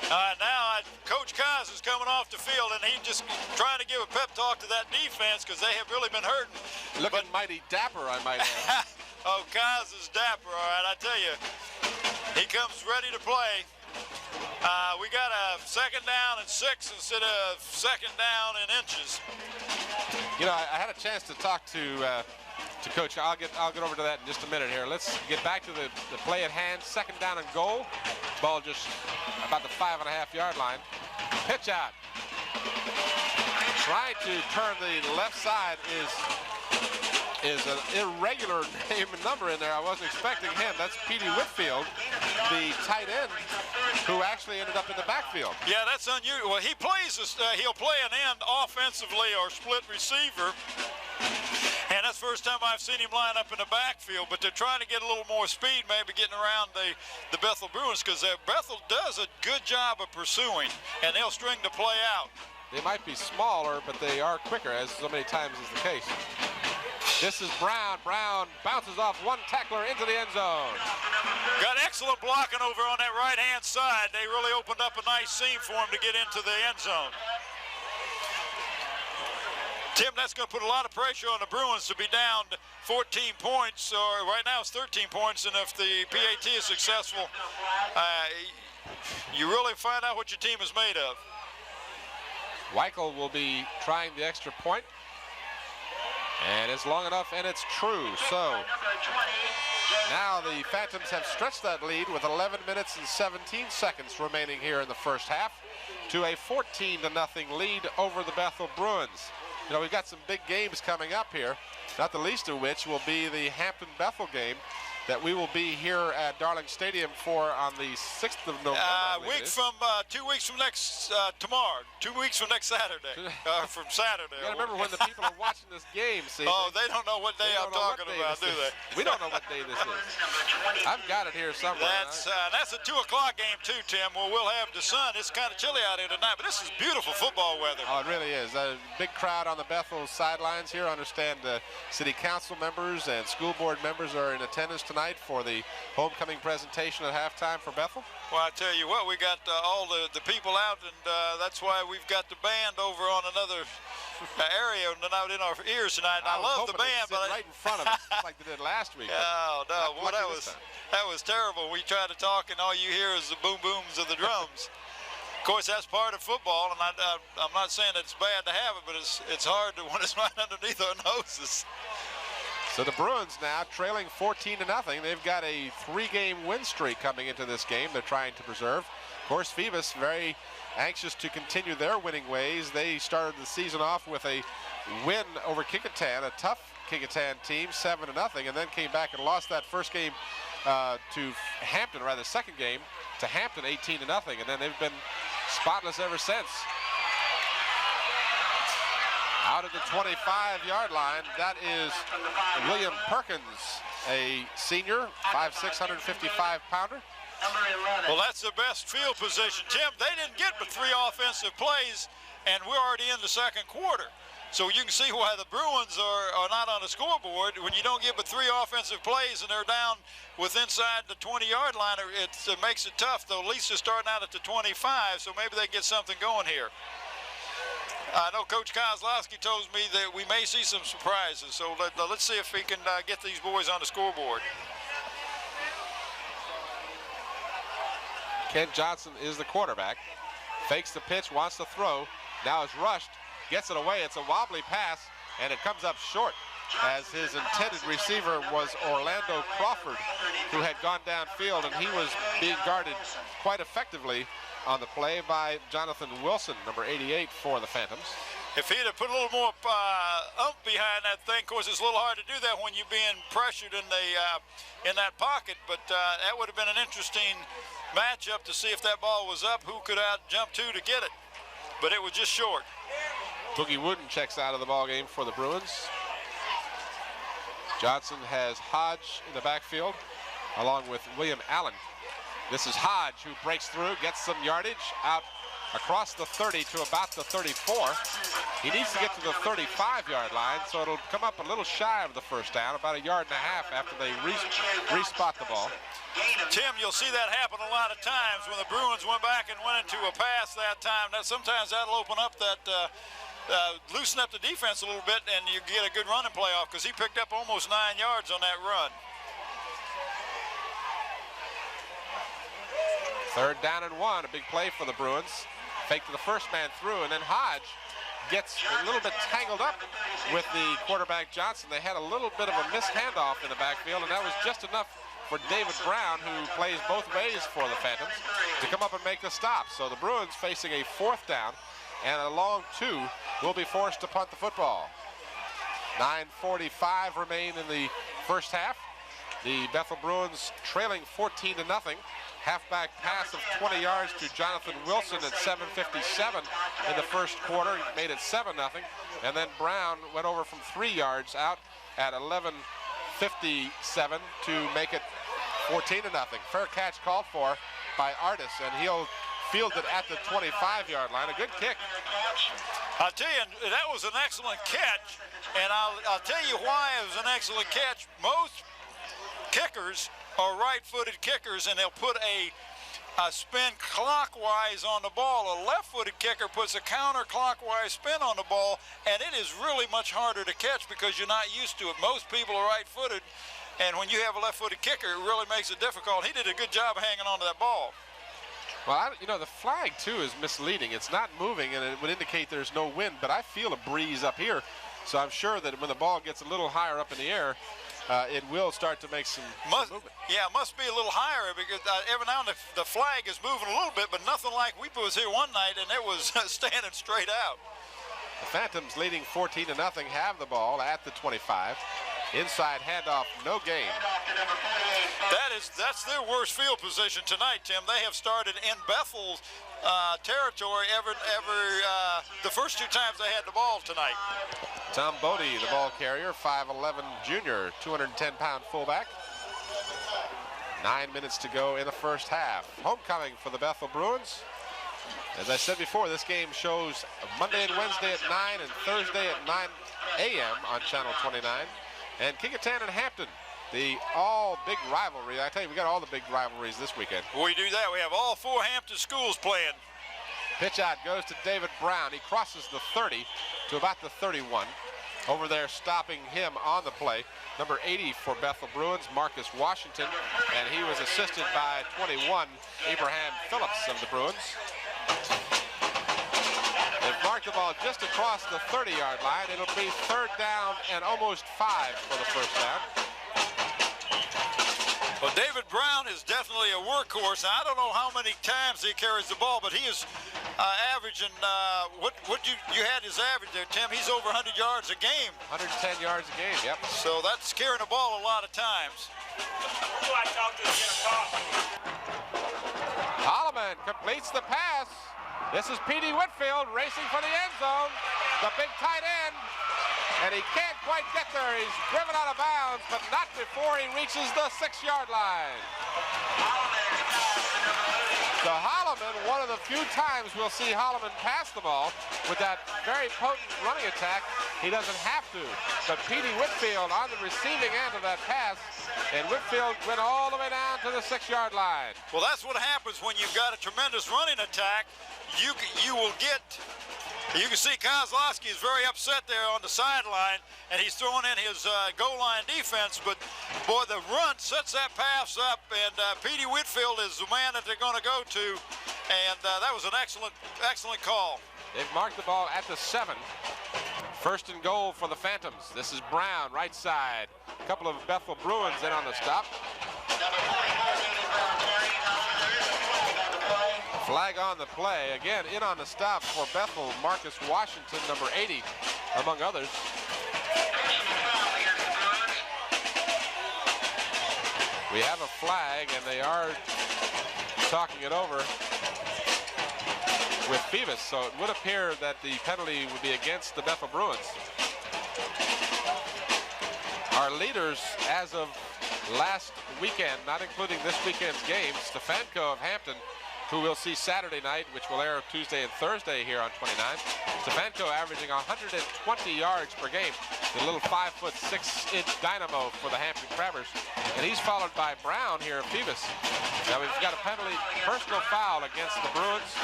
[SPEAKER 3] Now Coach Kaz is coming off the field, and he's just trying to give a pep talk to that defense because they have really been hurting.
[SPEAKER 2] Looking mighty dapper, I might add.
[SPEAKER 3] Oh, Kaz is dapper, all right, I tell you. He comes ready to play. We got a 2nd down and 6 instead of 2nd down in inches.
[SPEAKER 2] You know, I had a chance to talk to Coach. I'll get over to that in just a minute here. Let's get back to the play at hand. 2nd down and goal. Ball just about the 5.5-yard line. Pitch out. Trying to turn the left side is an irregular name and number in there. I wasn't expecting him. That's P.D. Whitfield, the tight end, who actually ended up in the backfield.
[SPEAKER 3] Yeah, that's unusual. Well, he plays this, he'll play an end offensively or split receiver. And that's the first time I've seen him line up in the backfield, but they're trying to get a little more speed, maybe getting around the Bethel Bruins, because Bethel does a good job of pursuing, and they'll string the play out.
[SPEAKER 2] They might be smaller, but they are quicker, as so many times is the case. This is Brown. Brown bounces off one tackler into the end zone.
[SPEAKER 3] Got excellent blocking over on that right-hand side. They really opened up a nice seam for him to get into the end zone. Tim, that's going to put a lot of pressure on the Bruins to be down 14 points, or right now it's 13 points, and if the PAT is successful, you really find out what your team is made of.
[SPEAKER 2] Weichel will be trying the extra point. And it's long enough, and it's true. So now the Phantoms have stretched that lead with 11 minutes and 17 seconds remaining here in the first half to a 14-0 lead over the Bethel Bruins. You know, we've got some big games coming up here, not the least of which will be the Hampton-Bethel game that we will be here at Darling Stadium for on the 6th of November.
[SPEAKER 3] 2 weeks from next tomorrow. 2 weeks from next Saturday. From Saturday.
[SPEAKER 2] You gotta remember when the people are watching this game, see?
[SPEAKER 3] Oh, they don't know what day I'm talking about, do they?
[SPEAKER 2] We don't know what day this is. I've got it here somewhere.
[SPEAKER 3] That's a 2 o'clock game too, Tim. Well, we'll have the sun. It's kind of chilly out here tonight, but this is beautiful football weather.
[SPEAKER 2] Oh, it really is. A big crowd on the Bethel sidelines here. I understand city council members and school board members are in attendance tonight for the homecoming presentation at halftime for Bethel.
[SPEAKER 3] Well, I tell you what, we got all the people out, and that's why we've got the band over on another area out in our ears tonight. And I love the band, but
[SPEAKER 2] right in front of us like they did last week.
[SPEAKER 3] Oh, no, well, that was terrible. We try to talk, and all you hear is the boom booms of the drums. Of course, that's part of football, and I'm not saying it's bad to have it, but it's hard when it's right underneath our noses.
[SPEAKER 2] So the Bruins now trailing 14-0. They've got a 3-game win streak coming into this game they're trying to preserve. Of course, Phoebus very anxious to continue their winning ways. They started the season off with a win over Kecoughtan, a tough Kecoughtan team, 7-0, and then came back and lost that first game to Hampton, or rather the second game to Hampton, 18-0, and then they've been spotless ever since. Out at the 25-yard line, that is William Perkins, a senior, 5'6", 155-pounder.
[SPEAKER 3] Well, that's the best field position. Tim, they didn't get but 3 offensive plays, and we're already in the second quarter. So you can see why the Bruins are not on the scoreboard. When you don't get but 3 offensive plays and they're down with inside the 20-yard line, it makes it tough, though. At least they're starting out at the 25, so maybe they get something going here. I know Coach Kozlowski told me that we may see some surprises, so let's see if we can get these boys on the scoreboard.
[SPEAKER 2] Ken Johnson is the quarterback. Fakes the pitch, wants to throw. Now is rushed, gets it away. It's a wobbly pass, and it comes up short. as his intended receiver was Orlando Crawford, who had gone downfield, and he was being guarded quite effectively on the play by Jonathan Wilson, number 88 for the Phantoms.
[SPEAKER 3] If he'd have put a little more oomph behind that thing, of course, it's a little hard to do that when you're being pressured in that pocket, but that would have been an interesting matchup to see if that ball was up, who could out-jump to get it, but it was just short.
[SPEAKER 2] Boogie Wooden checks out of the ball game for the Bruins. Johnson has Hodge in the backfield, along with William Allen. This is Hodge, who breaks through, gets some yardage out across the 30 to about the 34. He needs to get to the 35-yard line, so it'll come up a little shy of the first down, about 1.5 yards after they respot the ball.
[SPEAKER 3] Tim, you'll see that happen a lot of times when the Bruins went back and went into a pass that time. Sometimes that'll open up that, loosen up the defense a little bit, and you get a good running play off, because he picked up almost 9 yards on that run.
[SPEAKER 2] 3rd down and 1, a big play for the Bruins. Fake to the first man through, and then Hodge gets a little bit tangled up with the quarterback Johnson. They had a little bit of a missed handoff in the backfield, and that was just enough for David Brown, who plays both ways for the Phantoms, to come up and make the stop. So the Bruins, facing a 4th down and a long 2, will be forced to punt the football. 9:45 remain in the first half. The Bethel Bruins trailing 14-0. Halfback pass of 20 yards to Jonathan Wilson at 7:57 in the first quarter, made it 7-0. And then Brown went over from 3 yards out at 11:57 to make it 14-0. Fair catch called for by Artis, and he'll field it at the 25-yard line. A good kick.
[SPEAKER 3] I'll tell you, that was an excellent catch, and I'll tell you why it was an excellent catch. Most kickers are right-footed kickers, and they'll put a spin clockwise on the ball. A left-footed kicker puts a counterclockwise spin on the ball, and it is really much harder to catch because you're not used to it. Most people are right-footed, and when you have a left-footed kicker, it really makes it difficult. He did a good job hanging on to that ball.
[SPEAKER 2] Well, you know, the flag, too, is misleading. It's not moving, and it would indicate there's no wind, but I feel a breeze up here, so I'm sure that when the ball gets a little higher up in the air, it will start to make some movement.
[SPEAKER 3] Yeah, it must be a little higher, because every now and then the flag is moving a little bit, but nothing like we was here one night, and it was standing straight out.
[SPEAKER 2] The Phantoms, leading 14-0, have the ball at the 25. Inside handoff, no gain.
[SPEAKER 3] That's their worst field position tonight, Tim. They have started in Bethel's territory the first 2 times they had the ball tonight.
[SPEAKER 2] Tom Bodie, the ball carrier, 5'11" junior, 210-pound fullback. 9 minutes to go in the first half. Homecoming for the Bethel Bruins. As I said before, this game shows Monday and Wednesday at 9 and Thursday at 9 a.m. on Channel 29. And Kecoughtan and Hampton, the all-big rivalry. I tell you, we got all the big rivalries this weekend.
[SPEAKER 3] We do that. We have all 4 Hampton schools playing.
[SPEAKER 2] Pitch out goes to David Brown. He crosses the 30 to about the 31. Over there stopping him on the play, number 80 for Bethel Bruins, Marcus Washington, and he was assisted by 21, Abraham Phillips of the Bruins. They've marked the ball just across the 30-yard line. It'll be 3rd down and almost 5 for the first down.
[SPEAKER 3] Well, David Brown is definitely a workhorse. I don't know how many times he carries the ball, but he is averaging, what you had his average there, Tim. He's over 100 yards a game.
[SPEAKER 2] 110 yards a game, yep.
[SPEAKER 3] So that's carrying the ball a lot of times.
[SPEAKER 2] Holloman completes the pass. This is P.D. Whitfield racing for the end zone. The big tight end. And he can't quite get there. He's driven out of bounds, but not before he reaches the 6-yard line. So Holloman, one of the few times we'll see Holloman pass the ball with that very potent running attack. He doesn't have to. But P.D. Whitfield on the receiving end of that pass, and Whitfield went all the way down to the 6-yard line.
[SPEAKER 3] Well, that's what happens when you've got a tremendous running attack. You will get... You can see Kozlowski is very upset there on the sideline, and he's throwing in his goal line defense. But, boy, the run sets that pass up, and P.D. Whitfield is the man that they're going to go to. And that was an excellent call.
[SPEAKER 2] They've marked the ball at the 7. First and goal for the Phantoms. This is Brown, right side. A couple of Bethel Bruins in on the stop. Flag on the play. Again, in on the stop for Bethel, Marcus Washington, number 80, among others. We have a flag, and they are talking it over with Phoebus, so it would appear that the penalty would be against the Bethel Bruins. Our leaders as of last weekend, not including this weekend's game, Stefanko of Hampton, who we'll see Saturday night, which will air Tuesday and Thursday here on 29. Stefanko averaging 120 yards per game. The little 5'6" dynamo for the Hampton Crabbers. And he's followed by Brown here of Phoebus. Now we've got a penalty, personal foul against the Bruins,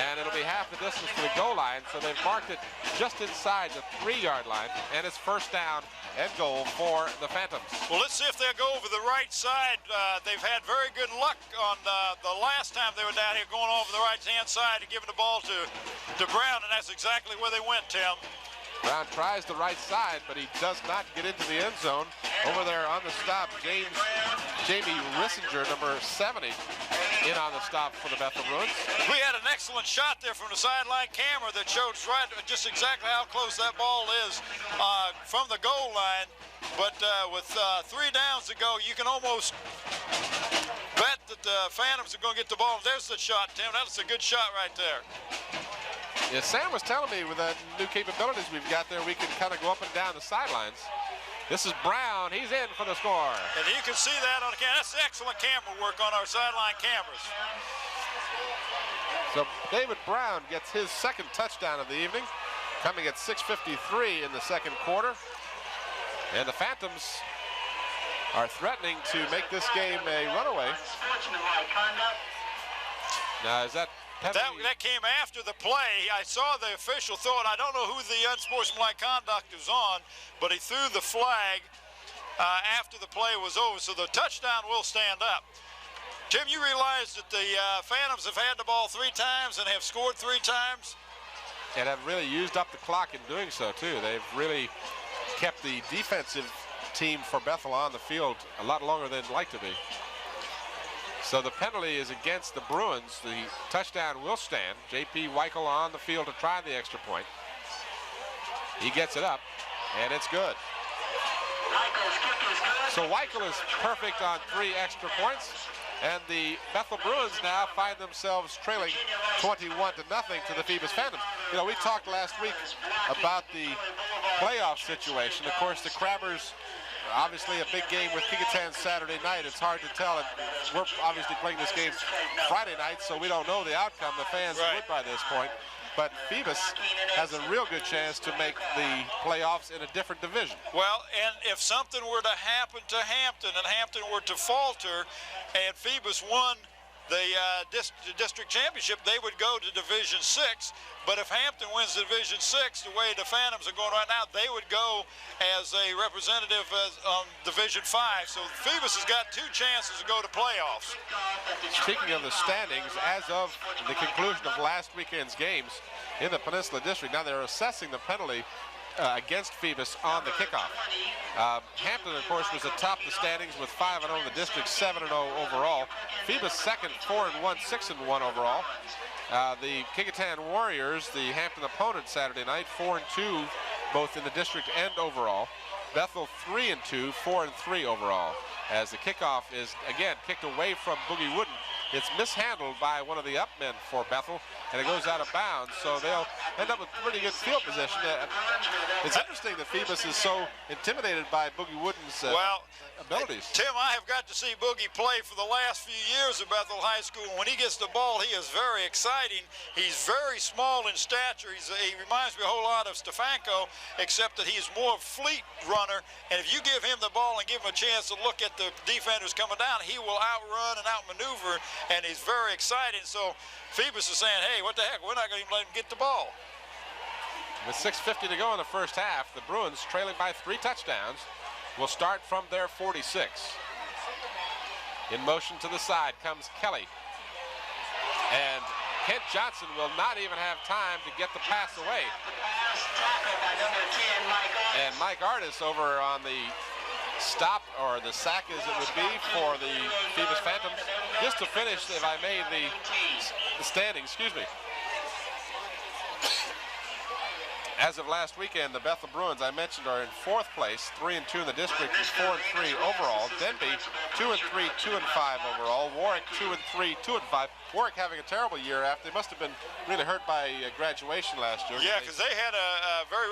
[SPEAKER 2] and it'll be half the distance to the goal line. So they've marked it just inside the 3-yard line, and it's first down and goal for the Phantoms.
[SPEAKER 3] Well, let's see if they'll go over the right side. They've had very good luck on the last time they were down here, going over the right-hand side and giving the ball to Brown, and that's exactly where they went, Tim.
[SPEAKER 2] Brown tries the right side, but he does not get into the end zone. Over there on the stop, Jamie Rissinger, number 70, in on the stop for the Bethel Bruins.
[SPEAKER 3] We had an excellent shot there from the sideline camera that showed just exactly how close that ball is from the goal line. But with 3 downs to go, you can almost bet that the Phantoms are going to get the ball. There's the shot, Tim. That's a good shot right there.
[SPEAKER 2] Yeah, Sam was telling me with the new capabilities we've got there, we can kind of go up and down the sidelines. This is Brown. He's in for the score.
[SPEAKER 3] And you can see that on the camera. That's excellent camera work on our sideline cameras.
[SPEAKER 2] So David Brown gets his second touchdown of the evening, coming at 6:53 in the second quarter. And the Phantoms are threatening to make this game a runaway. Now, is that penalty?
[SPEAKER 3] That came after the play. I saw the official throw it. I don't know who the unsportsmanlike conduct is on, but he threw the flag after the play was over. So the touchdown will stand up. Tim, you realize that the Phantoms have had the ball 3 times and have scored 3 times?
[SPEAKER 2] And have really used up the clock in doing so, too. They've really kept the defensive team for Bethel on the field a lot longer than they'd like to be. So the penalty is against the Bruins. The touchdown will stand. J.P. Weichel on the field to try the extra point. He gets it up, and it's good. So Weichel is perfect on 3 extra points, and the Bethel Bruins now find themselves trailing 21-0 to the Phoebus Phantoms. You know, we talked last week about the playoff situation. Of course, the Crabbers, obviously a big game with Kecoughtan Saturday night. It's hard to tell, and we're obviously playing this game Friday night, so we don't know the outcome. The fans would by this point. But Phoebus has a real good chance to make the playoffs in a different division.
[SPEAKER 3] Well, and if something were to happen to Hampton and Hampton were to falter and Phoebus won the district championship, they would go to Division 6. But if Hampton wins Division 6, the way the Phantoms are going right now, they would go as a representative on Division 5. So Phoebus has got 2 chances to go to playoffs.
[SPEAKER 2] Speaking of the standings, as of the conclusion of last weekend's games in the Peninsula District, now they're assessing the penalty against Phoebus on the kickoff. Hampton, of course, was atop the standings with 5-0 in the district, 7-0 overall. Phoebus second, 4-1, 6-1 overall. The Kecoughtan Warriors, the Hampton opponent Saturday night, 4-2, both in the district and overall. Bethel 3-2, 4-3 overall. As the kickoff is, again, kicked away from Boogie Wooden. It's mishandled by one of the up men for Bethel, and it goes out of bounds, so they'll end up with pretty good field position. It's interesting that Phoebus is so intimidated by Boogie Wooden's abilities.
[SPEAKER 3] Tim, I have got to see Boogie play for the last few years at Bethel High School. When he gets the ball, he is very exciting. He's very small in stature. He reminds me a whole lot of Stefanko, except that he's more fleet runner, and if you give him the ball and give him a chance to look at the defenders coming down, he will outrun and outmaneuver, and he's very exciting. So Phoebus is saying, hey, what the heck, we're not going to even let him get the ball.
[SPEAKER 2] With 6:50 to go in the first half, the Bruins, trailing by 3 touchdowns, will start from their 46. In motion to the side comes Kelly. And Kent Johnson will not even have time to get the pass away. Mike Artis over on the stop, or the sack as it would be, for the Phoebus Phantoms. Just to finish, if I may, the standings, excuse me. As of last weekend, the Bethel Bruins, I mentioned, are in 4th place, 3-2 in the district, and 4-3 overall. Denby, 2-3, 2-5 overall. Warwick, 2-3, 2-5. Warwick having a terrible year after they must have been really hurt by graduation last year.
[SPEAKER 3] Yeah, because they had a very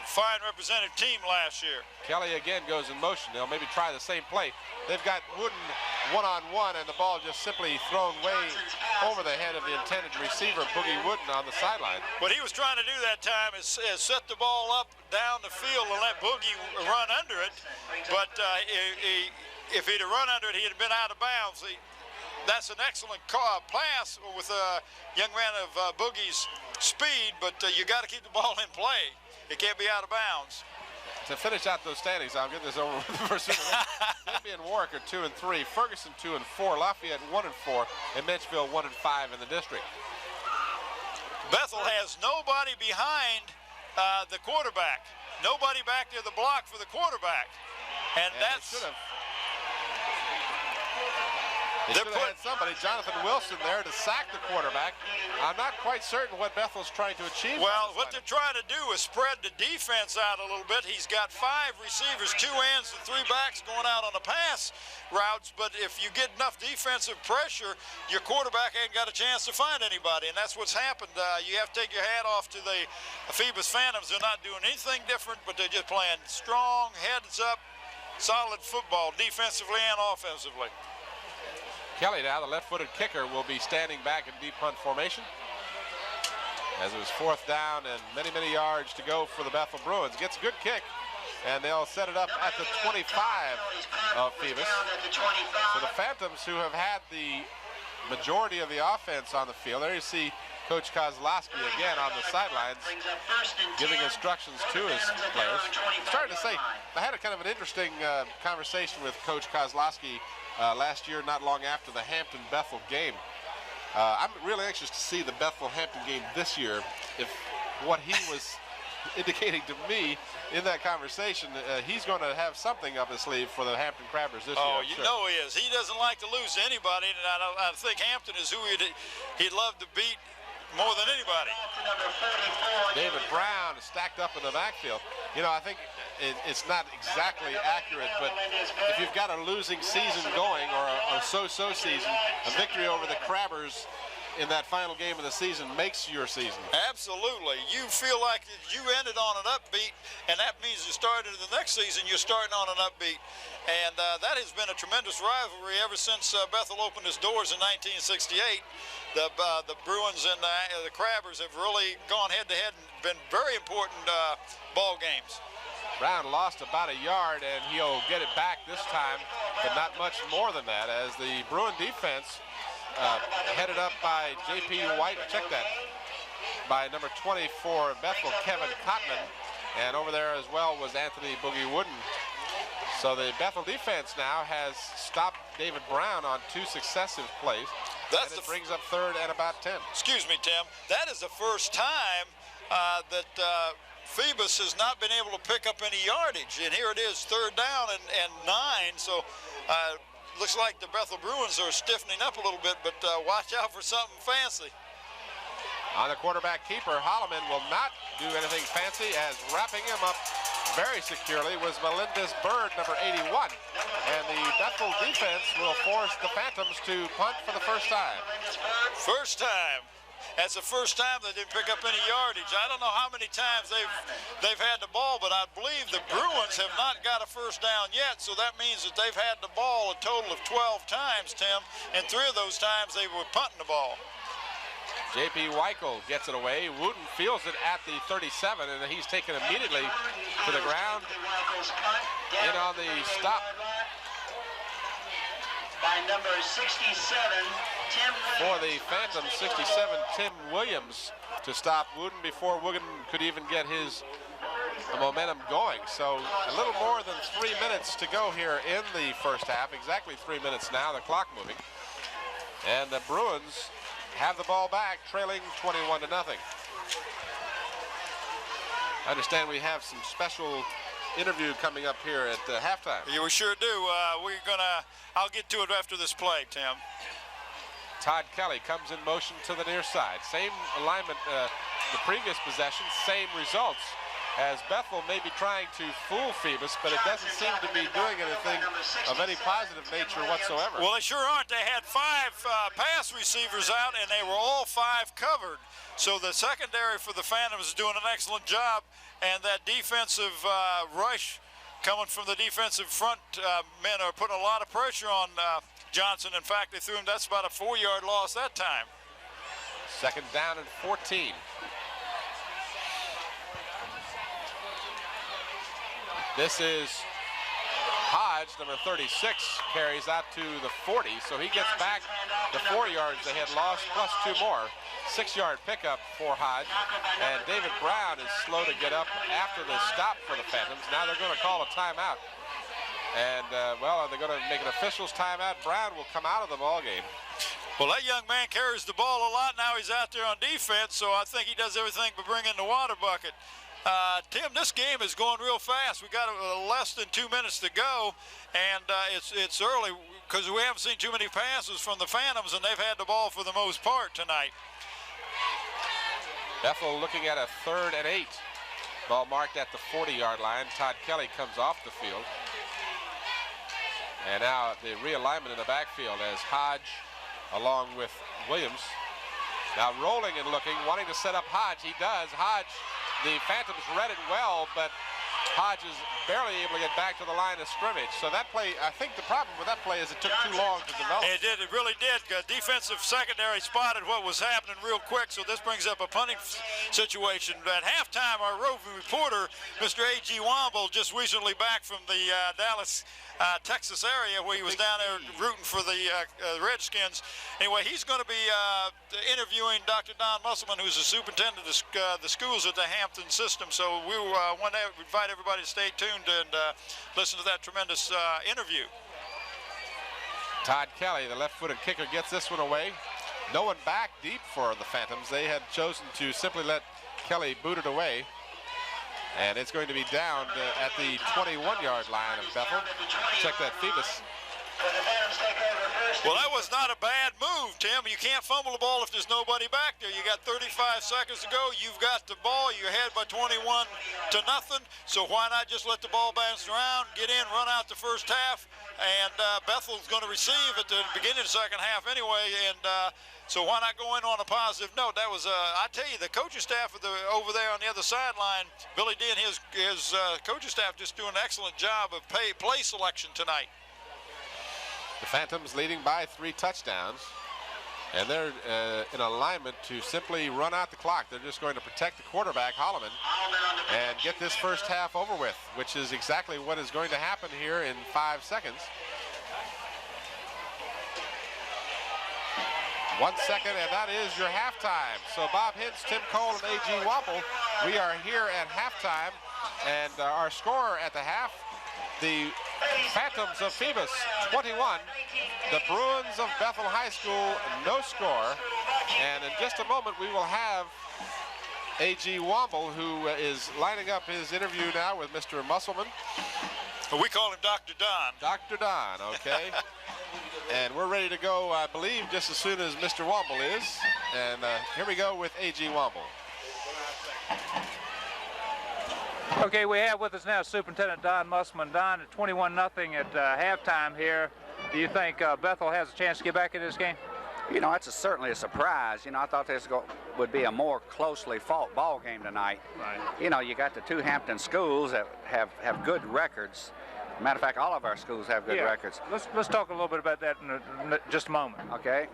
[SPEAKER 3] fine representative team last year.
[SPEAKER 2] Kelly again goes in motion. They'll maybe try the same play. They've got Wooden one-on-one, and the ball just simply thrown way over the head of the intended receiver, Boogie Wooden, on the sideline.
[SPEAKER 3] What he was trying to do that time is set the ball up down the field and let Boogie run under it. But if he'd have run under it, he'd have been out of bounds. That's an excellent pass with a young man of Boogie's speed, but you got to keep the ball in play. It can't be out of bounds.
[SPEAKER 2] To finish out those standings, I'll get this over with the first. Denby and Warwick are 2-3, Ferguson 2-4, Lafayette 1-4, and Menchville 1-5 in the district.
[SPEAKER 3] Bethel has nobody behind the quarterback. Nobody back near the block for the quarterback. And that's... They should have had somebody, Jonathan Wilson, there to sack the quarterback. I'm not quite certain what Bethel's trying to achieve. Well, what they're trying to do is spread the defense out a little bit. He's got 5 receivers, 2 ends and 3 backs going out on the pass routes, but if you get enough defensive pressure, your quarterback ain't got a chance to find anybody, and that's what's happened. You have to take your hat off to the Phoebus Phantoms. They're not doing anything different, but they're just playing strong, heads up, solid football, defensively and offensively.
[SPEAKER 2] Kelly now, the left-footed kicker, will be standing back in deep punt formation, as it was 4th down and many, many yards to go for the Bethel Bruins. Gets a good kick, and they'll set it up at the 25 of Phoebus. So the Phantoms, who have had the majority of the offense on the field, there you see Coach Kozlowski again on the sidelines giving instructions to his players. Starting to say, I had a kind of an interesting conversation with Coach Kozlowski last year, not long after the Hampton-Bethel game. I'm really anxious to see the Bethel-Hampton game this year. If what he was indicating to me in that conversation, he's going to have something up his sleeve for the Hampton Crabbers this year.
[SPEAKER 3] Oh, you know he is. He doesn't like to lose to anybody, and I think Hampton is who he'd love to beat more than anybody.
[SPEAKER 2] David Brown stacked up in the backfield. You know, I think it's not exactly accurate, but if you've got a losing season going, or a so-so season, a victory over the Crabbers in that final game of the season makes your season.
[SPEAKER 3] Absolutely. You feel like you ended on an upbeat, and that means you started the next season, you're starting on an upbeat. And that has been a tremendous rivalry ever since Bethel opened its doors in 1968. The Bruins and the Crabbers have really gone head-to-head and been very important ball games.
[SPEAKER 2] Brown lost about a yard, and he'll get it back this time, but not much more than that, as the Bruin defense headed up by J.P. White, check that, by number 24 Bethel, Kevin Cotman, and over there as well was Anthony Boogie Wooden. So the Bethel defense now has stopped David Brown on 2 successive plays. It brings up 3rd and about 10.
[SPEAKER 3] Excuse me, Tim. That is the first time that Phoebus has not been able to pick up any yardage, and here it is, 3rd down and 9. So looks like the Bethel Bruins are stiffening up a little bit, but watch out for something fancy.
[SPEAKER 2] On the quarterback keeper, Holloman will not do anything fancy, as wrapping him up very securely was Melendez Bird, number 81. And the Bethel defense will force the Phantoms to punt for the first time.
[SPEAKER 3] First time. That's the first time they didn't pick up any yardage. I don't know how many times they've had the ball, but I believe the Bruins have not got a first down yet, so that means that they've had the ball a total of 12 times, Tim, and 3 of those times they were punting the ball.
[SPEAKER 2] J.P. Weichel gets it away. Wooten feels it at the 37, and he's taken immediately to the ground. In on the stop.
[SPEAKER 4] By number 67, Tim Williams.
[SPEAKER 2] For the Phantoms, 67, Tim Williams to stop Wooten before Wooten could even get his momentum going. So a little more than 3 minutes to go here in the first half. Exactly 3 minutes now, the clock moving. And the Bruins have the ball back, trailing 21-0. I understand we have some special interview coming up here at halftime.
[SPEAKER 3] Yeah, we sure do. I'll get to it after this play, Tim.
[SPEAKER 2] Todd Kelly comes in motion to the near side. Same alignment the previous possession, same results, as Bethel may be trying to fool Phoebus, but it doesn't seem to be doing anything of any positive nature whatsoever.
[SPEAKER 3] Well, they sure aren't. They had 5 pass receivers out, and they were all 5 covered. So the secondary for the Phantoms is doing an excellent job, and that defensive rush coming from the defensive front men are putting a lot of pressure on Johnson. In fact, they threw him. That's about a 4-yard loss that time.
[SPEAKER 2] Second down and 14. This is Hodge, number 36, carries out to the 40, so he gets back the 4 yards they had lost, plus 2 more. 6-yard pickup for Hodge, and David Brown is slow to get up after the stop for the Phantoms. Now they're going to call a timeout. And, well, are they going to make an official's timeout? Brown will come out of the ball game.
[SPEAKER 3] Well, that young man carries the ball a lot. Now he's out there on defense, so I think he does everything but bring in the water bucket. Tim, this game is going real fast. We got less than 2 minutes to go, and it's early because we haven't seen too many passes from the Phantoms, and they've had the ball for the most part tonight.
[SPEAKER 2] Bethel looking at a 3rd and 8. Ball marked at the 40-yard line. Todd Kelly comes off the field. And now the realignment in the backfield as Hodge along with Williams. Now rolling and looking, wanting to set up Hodge. He does. Hodge, the Phantoms read it well, but Hodge is barely able to get back to the line of scrimmage. So that play, I think the problem with that play is it took too long to develop.
[SPEAKER 3] It did, it really did. Defensive secondary spotted what was happening real quick, so this brings up a punting situation. At halftime, our roving reporter, Mr. A.G. Womble, just recently back from the Dallas, Texas area where he was down there rooting for the Redskins. Anyway, he's going to be interviewing Dr. Don Musselman, who's the superintendent of the schools at the Hampton system. So we want to invite everybody to stay tuned and listen to that tremendous interview.
[SPEAKER 2] Todd Kelly, the left-footed kicker, gets this one away. No one back deep for the Phantoms. They had chosen to simply let Kelly boot it away. And it's going to be down at the 21-yard line of Bethel. Check that, Phoebus.
[SPEAKER 3] Well, that was not a bad move, Tim. You can't fumble the ball if there's nobody back there. You got 35 seconds to go. You've got the ball. You're ahead by 21-0. So why not just let the ball bounce around, get in, run out the first half, and Bethel's going to receive at the beginning of the second half anyway. And so why not go in on a positive note? That was, I tell you, the coaching staff over there on the other sideline, Billy D and his coaching staff just doing an excellent job of play selection tonight.
[SPEAKER 2] The Phantoms leading by 3 touchdowns, and they're in alignment to simply run out the clock. They're just going to protect the quarterback, Holloman, and get this first half over with, which is exactly what is going to happen here in 5 seconds. 1 second, and that is your halftime. So Bob Hintz, Tim Cole, and A.G. Womble, we are here at halftime, and our score at the half, the Phantoms of Phoebus, 21. The Bruins of Bethel High School, no score. And in just a moment, we will have A.G. Womble, who is lining up his interview now with Mr. Musselman.
[SPEAKER 3] We call him Dr. Don.
[SPEAKER 2] Dr. Don, okay. And we're ready to go, I believe, just as soon as Mr. Womble is. And here we go with A.G. Womble.
[SPEAKER 5] Okay, we have with us now Superintendent Don Musselman. Don, at 21-0 at halftime here. Do you think Bethel has a chance to get back in this game?
[SPEAKER 8] You know, it's certainly a surprise. You know, I thought this would be a more closely fought ball game tonight.
[SPEAKER 5] Right.
[SPEAKER 8] You know, you got the 2 Hampton schools that have good records. Matter of fact, all of our schools have good records.
[SPEAKER 5] Let's talk a little bit about that in just a moment.
[SPEAKER 8] Okay,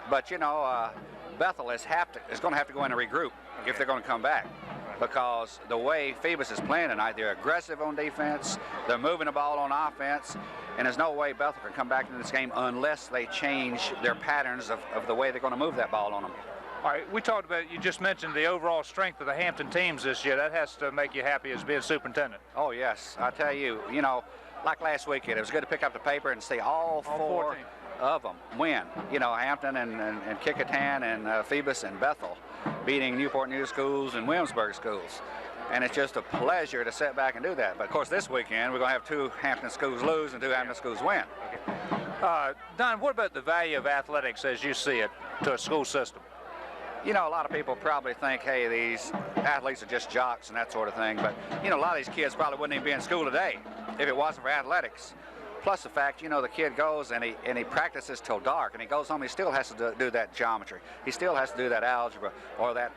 [SPEAKER 8] but you know, Bethel is going to have to go in and regroup if they're going to come back. Because the way Phoebus is playing tonight, they're aggressive on defense, they're moving the ball on offense, and there's no way Bethel can come back into this game unless they change their patterns of the way they're going to move that ball on them.
[SPEAKER 5] All right, we talked about, you just mentioned the overall strength of the Hampton teams this year. That has to make you happy as being superintendent.
[SPEAKER 8] Oh, yes. I tell you, you know, like last weekend, it was good to pick up the paper and see all four of them win. You know, Hampton and Kickingham and Phoebus and Bethel beating Newport News schools and Williamsburg schools. and it's just a pleasure to sit back and do that. But of course, this weekend we're going to have 2 Hampton schools lose and 2 Hampton schools win.
[SPEAKER 5] Don, what about the value of athletics as you see it to a school system?
[SPEAKER 8] You know, a lot of people probably think, hey, these athletes are just jocks and that sort of thing. But, you know, a lot of these kids probably wouldn't even be in school today if it wasn't for athletics. Plus the fact, you know, the kid goes and he practices till dark, and he goes home, he still has to do that geometry. He still has to do that algebra or that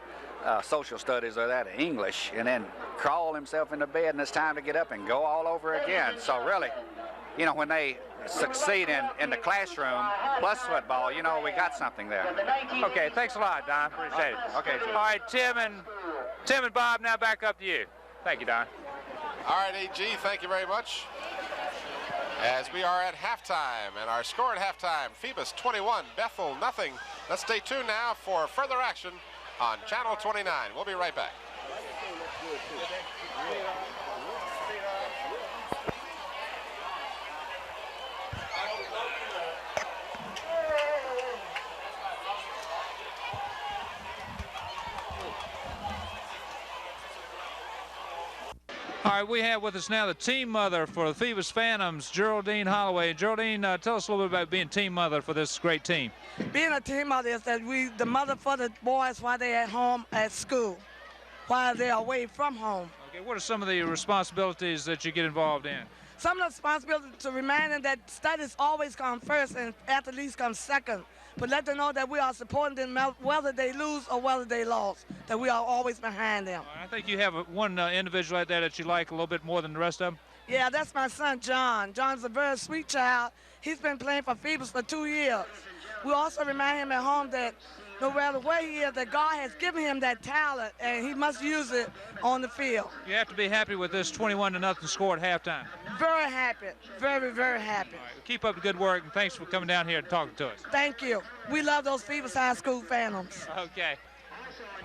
[SPEAKER 8] social studies or that English, and then crawl himself into bed, and it's time to get up and go all over again. So really, you know, when they succeed in the classroom plus football, you know, we got something there.
[SPEAKER 5] Okay, thanks a lot, Don. Appreciate it.
[SPEAKER 8] Okay.
[SPEAKER 5] All right, Tim and Bob, now back up to you. Thank you, Don.
[SPEAKER 2] All right, AG, thank you very much. As we are at halftime, and our score at halftime, Phoebus 21, Bethel nothing. Let's stay tuned now for further action on Channel 29. We'll be right back.
[SPEAKER 5] All right, we have with us now the team mother for the Phoebus Phantoms, Geraldine Holloway. Geraldine, tell us a little bit about being team mother for this great team.
[SPEAKER 9] Being a team mother is that the mother for the boys while they're at home at school, while they're away from home.
[SPEAKER 5] Okay, what are some of the responsibilities that you get involved in?
[SPEAKER 9] Some of the responsibilities to remind them that studies always come first and athletes come second. But let them know that we are supporting them whether they lose or whether they lost, that we are always behind them.
[SPEAKER 5] I think you have one individual like that you like a little bit more than the rest of them.
[SPEAKER 9] Yeah, that's my son, John. John's a very sweet child. He's been playing for Phoebus for 2 years. We also remind him at home that no matter where he is, that God has given him that talent, and he must use it on the field.
[SPEAKER 5] You have to be happy with this 21-0 score at halftime.
[SPEAKER 9] Very happy. Very, very happy.
[SPEAKER 5] All right, keep up the good work, and thanks for coming down here and talking to us.
[SPEAKER 9] Thank you. We love those Phoebus High School Phantoms.
[SPEAKER 5] Okay.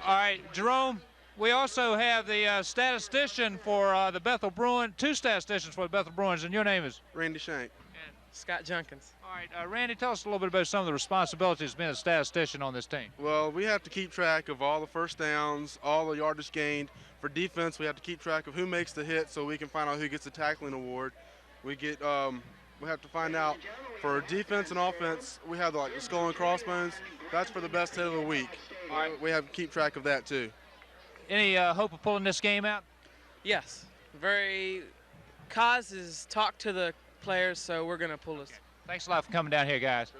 [SPEAKER 5] All right, Jerome, we also have the statistician for the Bethel Bruins, 2 statisticians for the Bethel Bruins, and your name is?
[SPEAKER 10] Randy Shank.
[SPEAKER 5] And
[SPEAKER 10] Scott Junkins.
[SPEAKER 5] All right, Randy, tell us a little bit about some of the responsibilities of being a statistician on this team.
[SPEAKER 10] Well, we have to keep track of all the first downs, all the yardage gained. For defense, we have to keep track of who makes the hit so we can find out who gets the tackling award. We have to find out for defense and offense, we have the skull and crossbones. That's for the best hit of the week.
[SPEAKER 5] All right.
[SPEAKER 10] We have to keep track of that too.
[SPEAKER 5] Any hope of pulling this game out?
[SPEAKER 11] Yes. Kaz has talked to the players, so we're going to pull this.
[SPEAKER 5] Okay. Thanks a lot for coming down here, guys.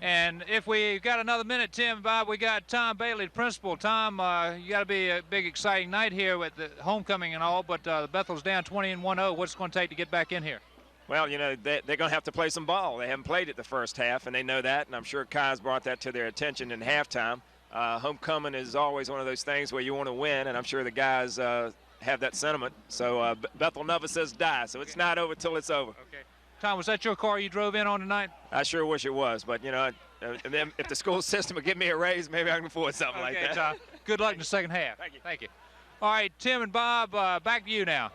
[SPEAKER 5] And if we got another minute, Tim, Bob, we got Tom Bailey, the principal. Tom, you got to be a big, exciting night here with the homecoming and all, but Bethel's down 20-1-0. What's it going to take to get back in here?
[SPEAKER 12] Well, you know, they're going to have to play some ball. They haven't played it the first half, and they know that, and I'm sure Kai's brought that to their attention in halftime. Homecoming is always one of those things where you want to win, and I'm sure the guys have that sentiment. So Bethel never says die, so it's not over till it's over.
[SPEAKER 5] Okay. Tom, was that your car you drove in on tonight?
[SPEAKER 12] I sure wish it was, but, you know, if the school system would give me a raise, maybe I can afford something like that.
[SPEAKER 5] Tom. Good luck in the second half.
[SPEAKER 12] Thank you.
[SPEAKER 5] Thank you. All right, Tim and Bob, back to you now.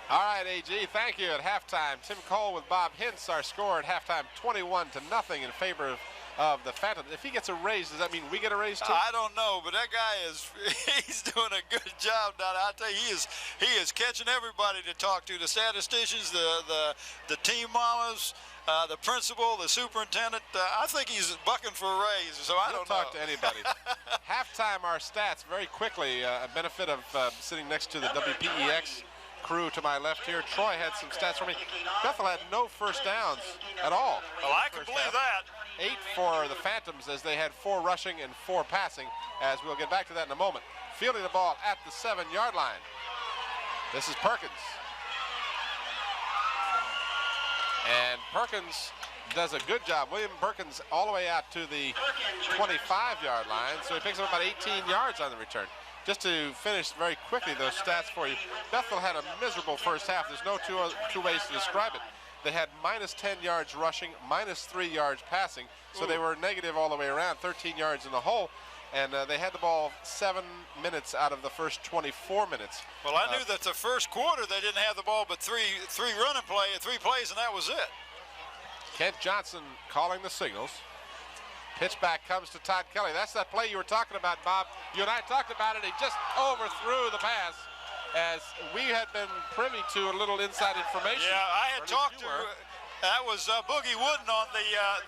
[SPEAKER 2] All right, AG, thank you. At halftime, Tim Cole with Bob Hintz, our score at halftime, 21-0 in favor of the Phantoms. If he gets a raise, does that mean we get a raise too?
[SPEAKER 3] I don't know, but that guy he's doing a good job down there. I tell you, he is catching everybody to talk to, the statisticians, the team mamas, the principal, the superintendent. I think he's bucking for a raise, so I don't
[SPEAKER 2] talk to anybody. Halftime, our stats very quickly, a benefit of sitting next to the WPEX crew to my left here. Troy had some stats for me. Bethel had no first downs at all.
[SPEAKER 3] Well, I can believe that.
[SPEAKER 2] 8 for the Phantoms as they had 4 rushing and 4 passing, as we'll get back to that in a moment. Fielding the ball at the 7-yard line. This is Perkins. And Perkins does a good job. William Perkins all the way out to the 25-yard line, so he picks up about 18 yards on the return. Just to finish very quickly those stats for you, Bethel had a miserable first half. There's no two ways to describe it. They had minus 10 yards rushing, minus 3 yards passing, so they were negative all the way around, 13 yards in the hole, and they had the ball 7 minutes out of the first 24 minutes.
[SPEAKER 3] Well, I knew that the first quarter they didn't have the ball but three plays, and that was it.
[SPEAKER 2] Kent Johnson calling the signals. Pitch back comes to Todd Kelly. That's that play you were talking about, Bob. You and I talked about it. He just overthrew the pass, as we had been privy to a little inside information.
[SPEAKER 3] Yeah, I had talked to, that was Boogie Wooden on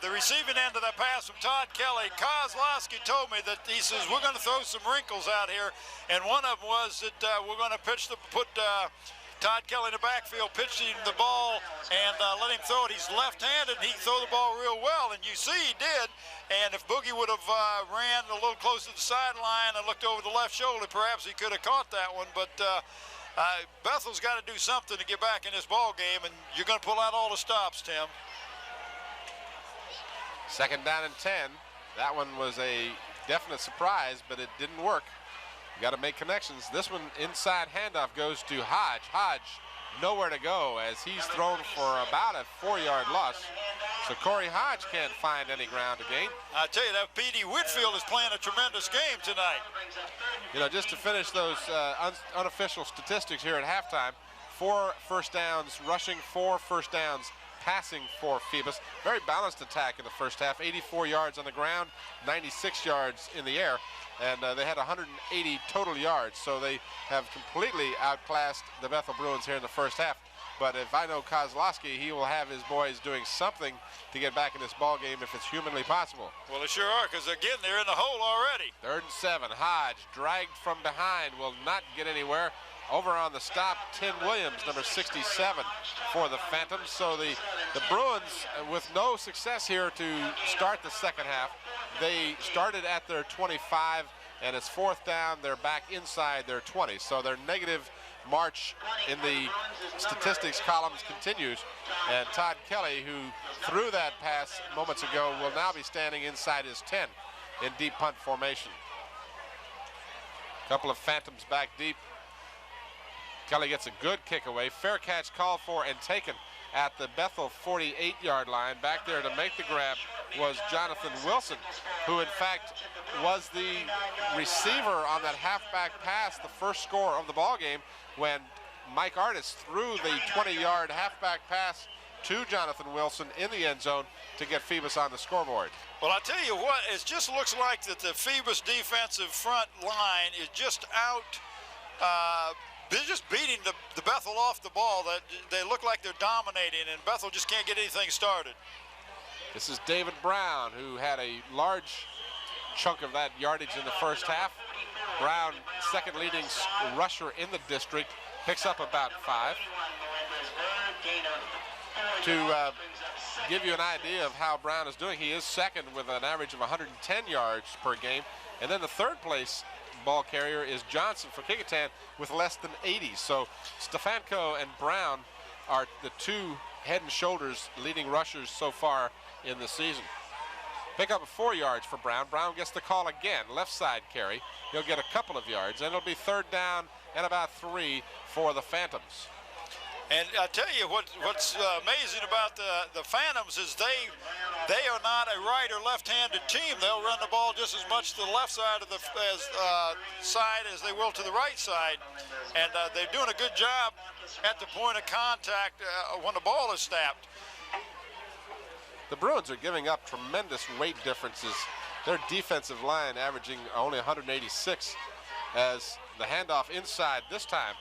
[SPEAKER 3] the receiving end of that pass from Todd Kelly. Kozlowski told me that he says, we're going to throw some wrinkles out here, and one of them was that we're going to put Todd Kelly in the backfield, pitch him the ball, and let him throw it. He's left-handed, and he can throw the ball real well, and you see he did. And if Boogie would have ran a little closer to the sideline and looked over the left shoulder, perhaps he could have caught that one. But Bethel's got to do something to get back in this ball game, and you're going to pull out all the stops, Tim.
[SPEAKER 2] Second down and 10. That one was a definite surprise, but it didn't work. You got to make connections. This one, inside handoff, goes to Hodge. Hodge, nowhere to go, as he's thrown for about a 4-yard loss. So Corey Hodge can't find any ground to gain.
[SPEAKER 3] I tell you, that P.D. Whitfield is playing a tremendous game tonight.
[SPEAKER 2] You know, just to finish those unofficial statistics here at halftime, 4 first downs rushing, 4 first downs passing for Phoebus. Very balanced attack in the first half. 84 yards on the ground, 96 yards in the air. And they had 180 total yards, so they have completely outclassed the Bethel Bruins here in the first half. But if I know Kozlowski, he will have his boys doing something to get back in this ball game if it's humanly possible.
[SPEAKER 3] Well, they sure are, because again, they're in the hole already.
[SPEAKER 2] 3rd and 7. Hodge, dragged from behind, will not get anywhere. Over on the stop, Tim Williams, number 67 for the Phantoms. So the Bruins, with no success here to start the second half, they started at their 25, and it's 4th down. They're back inside their 20. So their negative march in the statistics columns continues. And Todd Kelly, who threw that pass moments ago, will now be standing inside his 10 in deep punt formation. Couple of Phantoms back deep. Kelly gets a good kick away. Fair catch called for and taken at the Bethel 48-yard line. Back there to make the grab was Jonathan Wilson, who in fact was the receiver on that halfback pass, the first score of the ball game, when Mike Artis threw the 20-yard halfback pass to Jonathan Wilson in the end zone to get Phoebus on the scoreboard.
[SPEAKER 3] Well, I tell you what, it just looks like that the Phoebus defensive front line is just out. They're just beating the Bethel off the ball. They look like they're dominating, and Bethel just can't get anything started.
[SPEAKER 2] This is David Brown, who had a large chunk of that yardage in the first half. Brown, second leading rusher in the district, picks up about 5. To give you an idea of how Brown is doing, he is second with an average of 110 yards per game. And then the 3rd place ball carrier is Johnson for Kecoughtan with less than 80. So Stefanko and Brown are the 2 head and shoulders leading rushers so far in the season. Pick up 4 yards for Brown. Brown gets the call again, left side carry. He'll get a couple of yards, and it'll be 3rd down and about 3 for the Phantoms.
[SPEAKER 3] And I tell you what's amazing about the Phantoms is they are not a right or left-handed team. They'll run the ball just as much to the left side of the side as they will to the right side, and they're doing a good job at the point of contact when the ball is snapped.
[SPEAKER 2] The Bruins are giving up tremendous weight differences. Their defensive line averaging only 186, as the handoff inside this time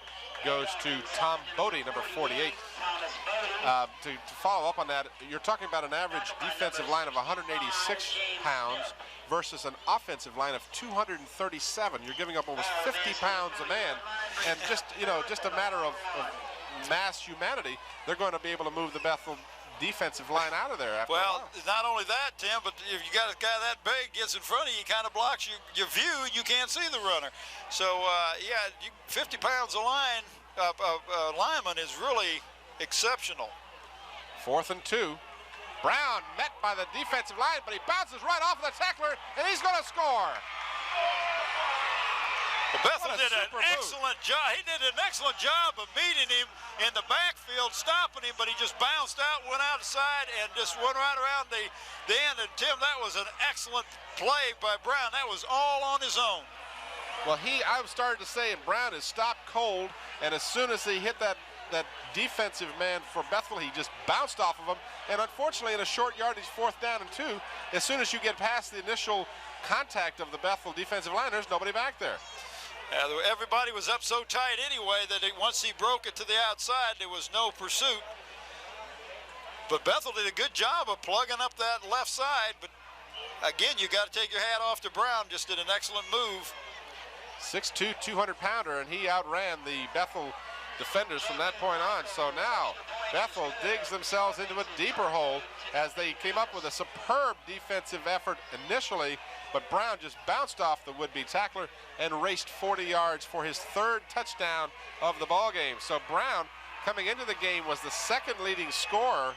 [SPEAKER 2] goes to Tom Bodie, number 48. To follow up on that, you're talking about an average defensive line of 186 pounds versus an offensive line of 237. You're giving up almost 50 pounds a man, and just a matter of mass humanity, they're going to be able to move the Bethel defensive line out of there after a while.
[SPEAKER 3] Not only that, Tim, but if you got a guy that big gets in front of you, he kind of blocks your view, and you can't see the runner. So, yeah, 50 pounds a lineman is really exceptional.
[SPEAKER 2] 4th and 2. Brown met by the defensive line, but he bounces right off of the tackler, and he's going to score.
[SPEAKER 3] Bethel did an excellent job. He did an excellent job of meeting him in the backfield, stopping him, but he just bounced out, went outside, and just went right around the end. And, Tim, that was an excellent play by Brown. That was all on his own.
[SPEAKER 2] Well, I started to say, and Brown is stopped cold, and as soon as he hit that that defensive man for Bethel. He just bounced off of him. And unfortunately, in a short yardage 4th down and 2, as soon as you get past the initial contact of the Bethel defensive line, there's nobody back there.
[SPEAKER 3] Everybody was up so tight anyway that once he broke it to the outside, there was no pursuit. But Bethel did a good job of plugging up that left side. But again, you got to take your hat off to Brown. Just did an excellent move.
[SPEAKER 2] 6'2", 200-pounder, and he outran the Bethel defenders from that point on. So now Bethel digs themselves into a deeper hole as they came up with a superb defensive effort initially, but Brown just bounced off the would-be tackler and raced 40 yards for his 3rd touchdown of the ball game. So Brown, coming into the game, was the 2nd leading scorer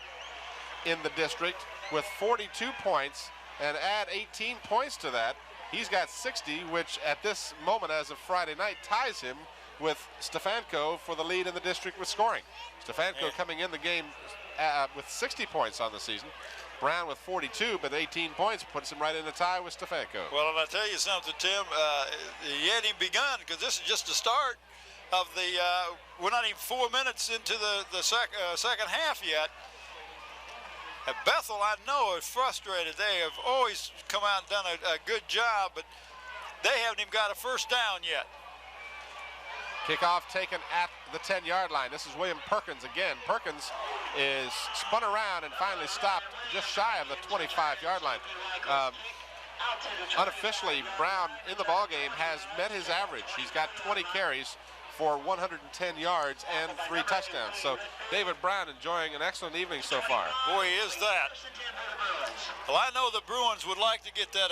[SPEAKER 2] in the district with 42 points, and add 18 points to that, he's got 60, which at this moment as of Friday night ties him with Stefanko for the lead in the district with scoring. Stefanko coming in the game with 60 points on the season. Brown with 42, but 18 points puts him right in the tie with Stefanko.
[SPEAKER 3] Well, and I'll tell you something, Tim, he hadn't even begun, because this is just the start of the, we're not even 4 minutes into the second half yet. At Bethel, I know, is frustrated. They have always come out and done a good job, but they haven't even got a first down yet.
[SPEAKER 2] Kickoff taken at the 10-yard line. This is William Perkins again. Perkins is spun around and finally stopped just shy of the 25-yard line. Unofficially, Brown in the ballgame has met his average. He's got 20 carries for 110 yards and 3 touchdowns. So David Brown enjoying an excellent evening so far.
[SPEAKER 3] Boy, is that. Well, I know the Bruins would like to get that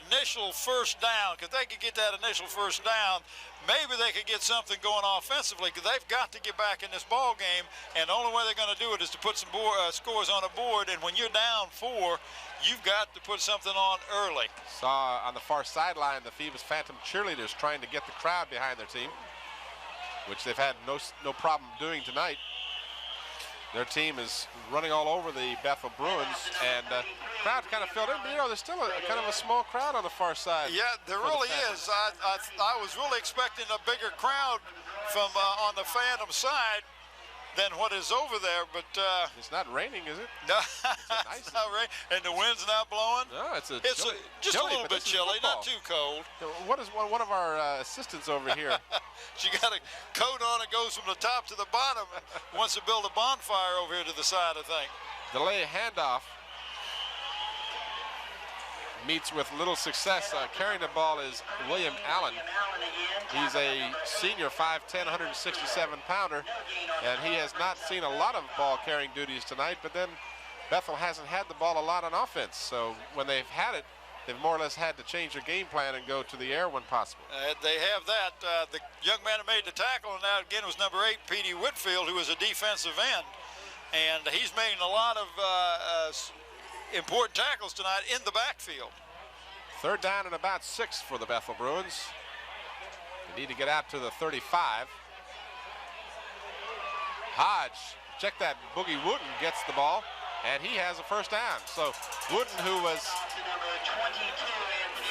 [SPEAKER 3] initial first down. If they could get that initial first down, maybe they could get something going offensively, because they've got to get back in this ball game, and the only way they're going to do it is to put some scores on the board. And when you're down 4, you've got to put something on early.
[SPEAKER 2] Saw on the far sideline the Phoebus Phantom cheerleaders trying to get the crowd behind their team, which they've had no problem doing tonight. Their team is running all over the Bethel Bruins, and crowd kind of filled in, but you know, there's still kind of a small crowd on the far side.
[SPEAKER 3] Yeah, there really is. I was really expecting a bigger crowd from on the Phantom side than what is over there, but
[SPEAKER 2] it's not raining, is it?
[SPEAKER 3] No, it's not raining, and the wind's not blowing.
[SPEAKER 2] No, it's
[SPEAKER 3] just a little bit chilly, not too cold.
[SPEAKER 2] What is one of our assistants over here?
[SPEAKER 3] She got a coat on that goes from the top to the bottom. Wants to build a bonfire over here to the side, I think.
[SPEAKER 2] Delay handoff meets with little success. Carrying the ball is William Allen. He's a senior, 5'10", 167-pounder, and he has not seen a lot of ball carrying duties tonight, but then Bethel hasn't had the ball a lot on offense, so when they've had it, they've more or less had to change their game plan and go to the air when possible.
[SPEAKER 3] They have that. The young man who made the tackle, and that again was number 8, Petey Whitfield, who was a defensive end, and he's making a lot of important tackles tonight in the backfield.
[SPEAKER 2] 3rd down and about 6 for the Bethel Bruins. They need to get out to the 35. Hodge, check that, Boogie Wooten gets the ball, and he has a first down. So Wooten, who was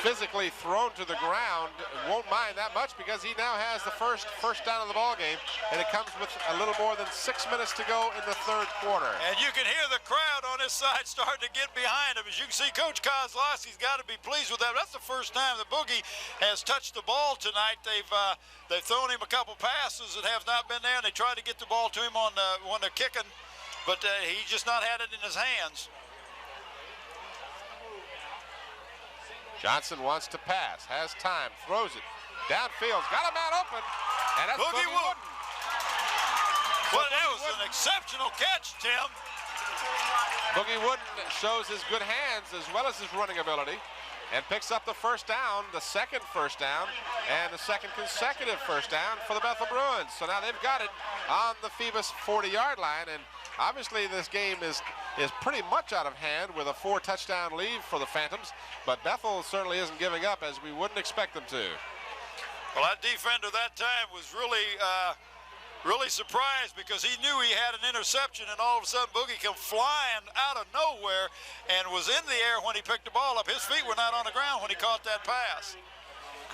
[SPEAKER 2] physically thrown to the ground, won't mind that much, because he now has the first down of the ball game, and it comes with a little more than 6 minutes to go in the 3rd quarter.
[SPEAKER 3] And you can hear the crowd on this side starting to get behind him. As you can see, Coach Kozlowski's got to be pleased with that. That's the first time the Boogie has touched the ball tonight. They've thrown him a couple passes that have not been there, and they tried to get the ball to him when they're kicking, but he's just not had it in his hands.
[SPEAKER 2] Johnson wants to pass, has time, throws it downfield, got a man open, and that's Boogie Wooten.
[SPEAKER 3] Well, that was an exceptional catch, Tim.
[SPEAKER 2] Boogie Wooten shows his good hands as well as his running ability, and picks up the first down, the 2nd first down, and the 2nd consecutive first down for the Bethel Bruins. So now they've got it on the Phoebus 40-yard line, and obviously this game is pretty much out of hand with a 4-touchdown lead for the Phantoms, but Bethel certainly isn't giving up, as we wouldn't expect them to.
[SPEAKER 3] Well, that defender that time was really surprised, because he knew he had an interception, and all of a sudden Boogie came flying out of nowhere and was in the air when he picked the ball up. His feet were not on the ground when he caught that pass.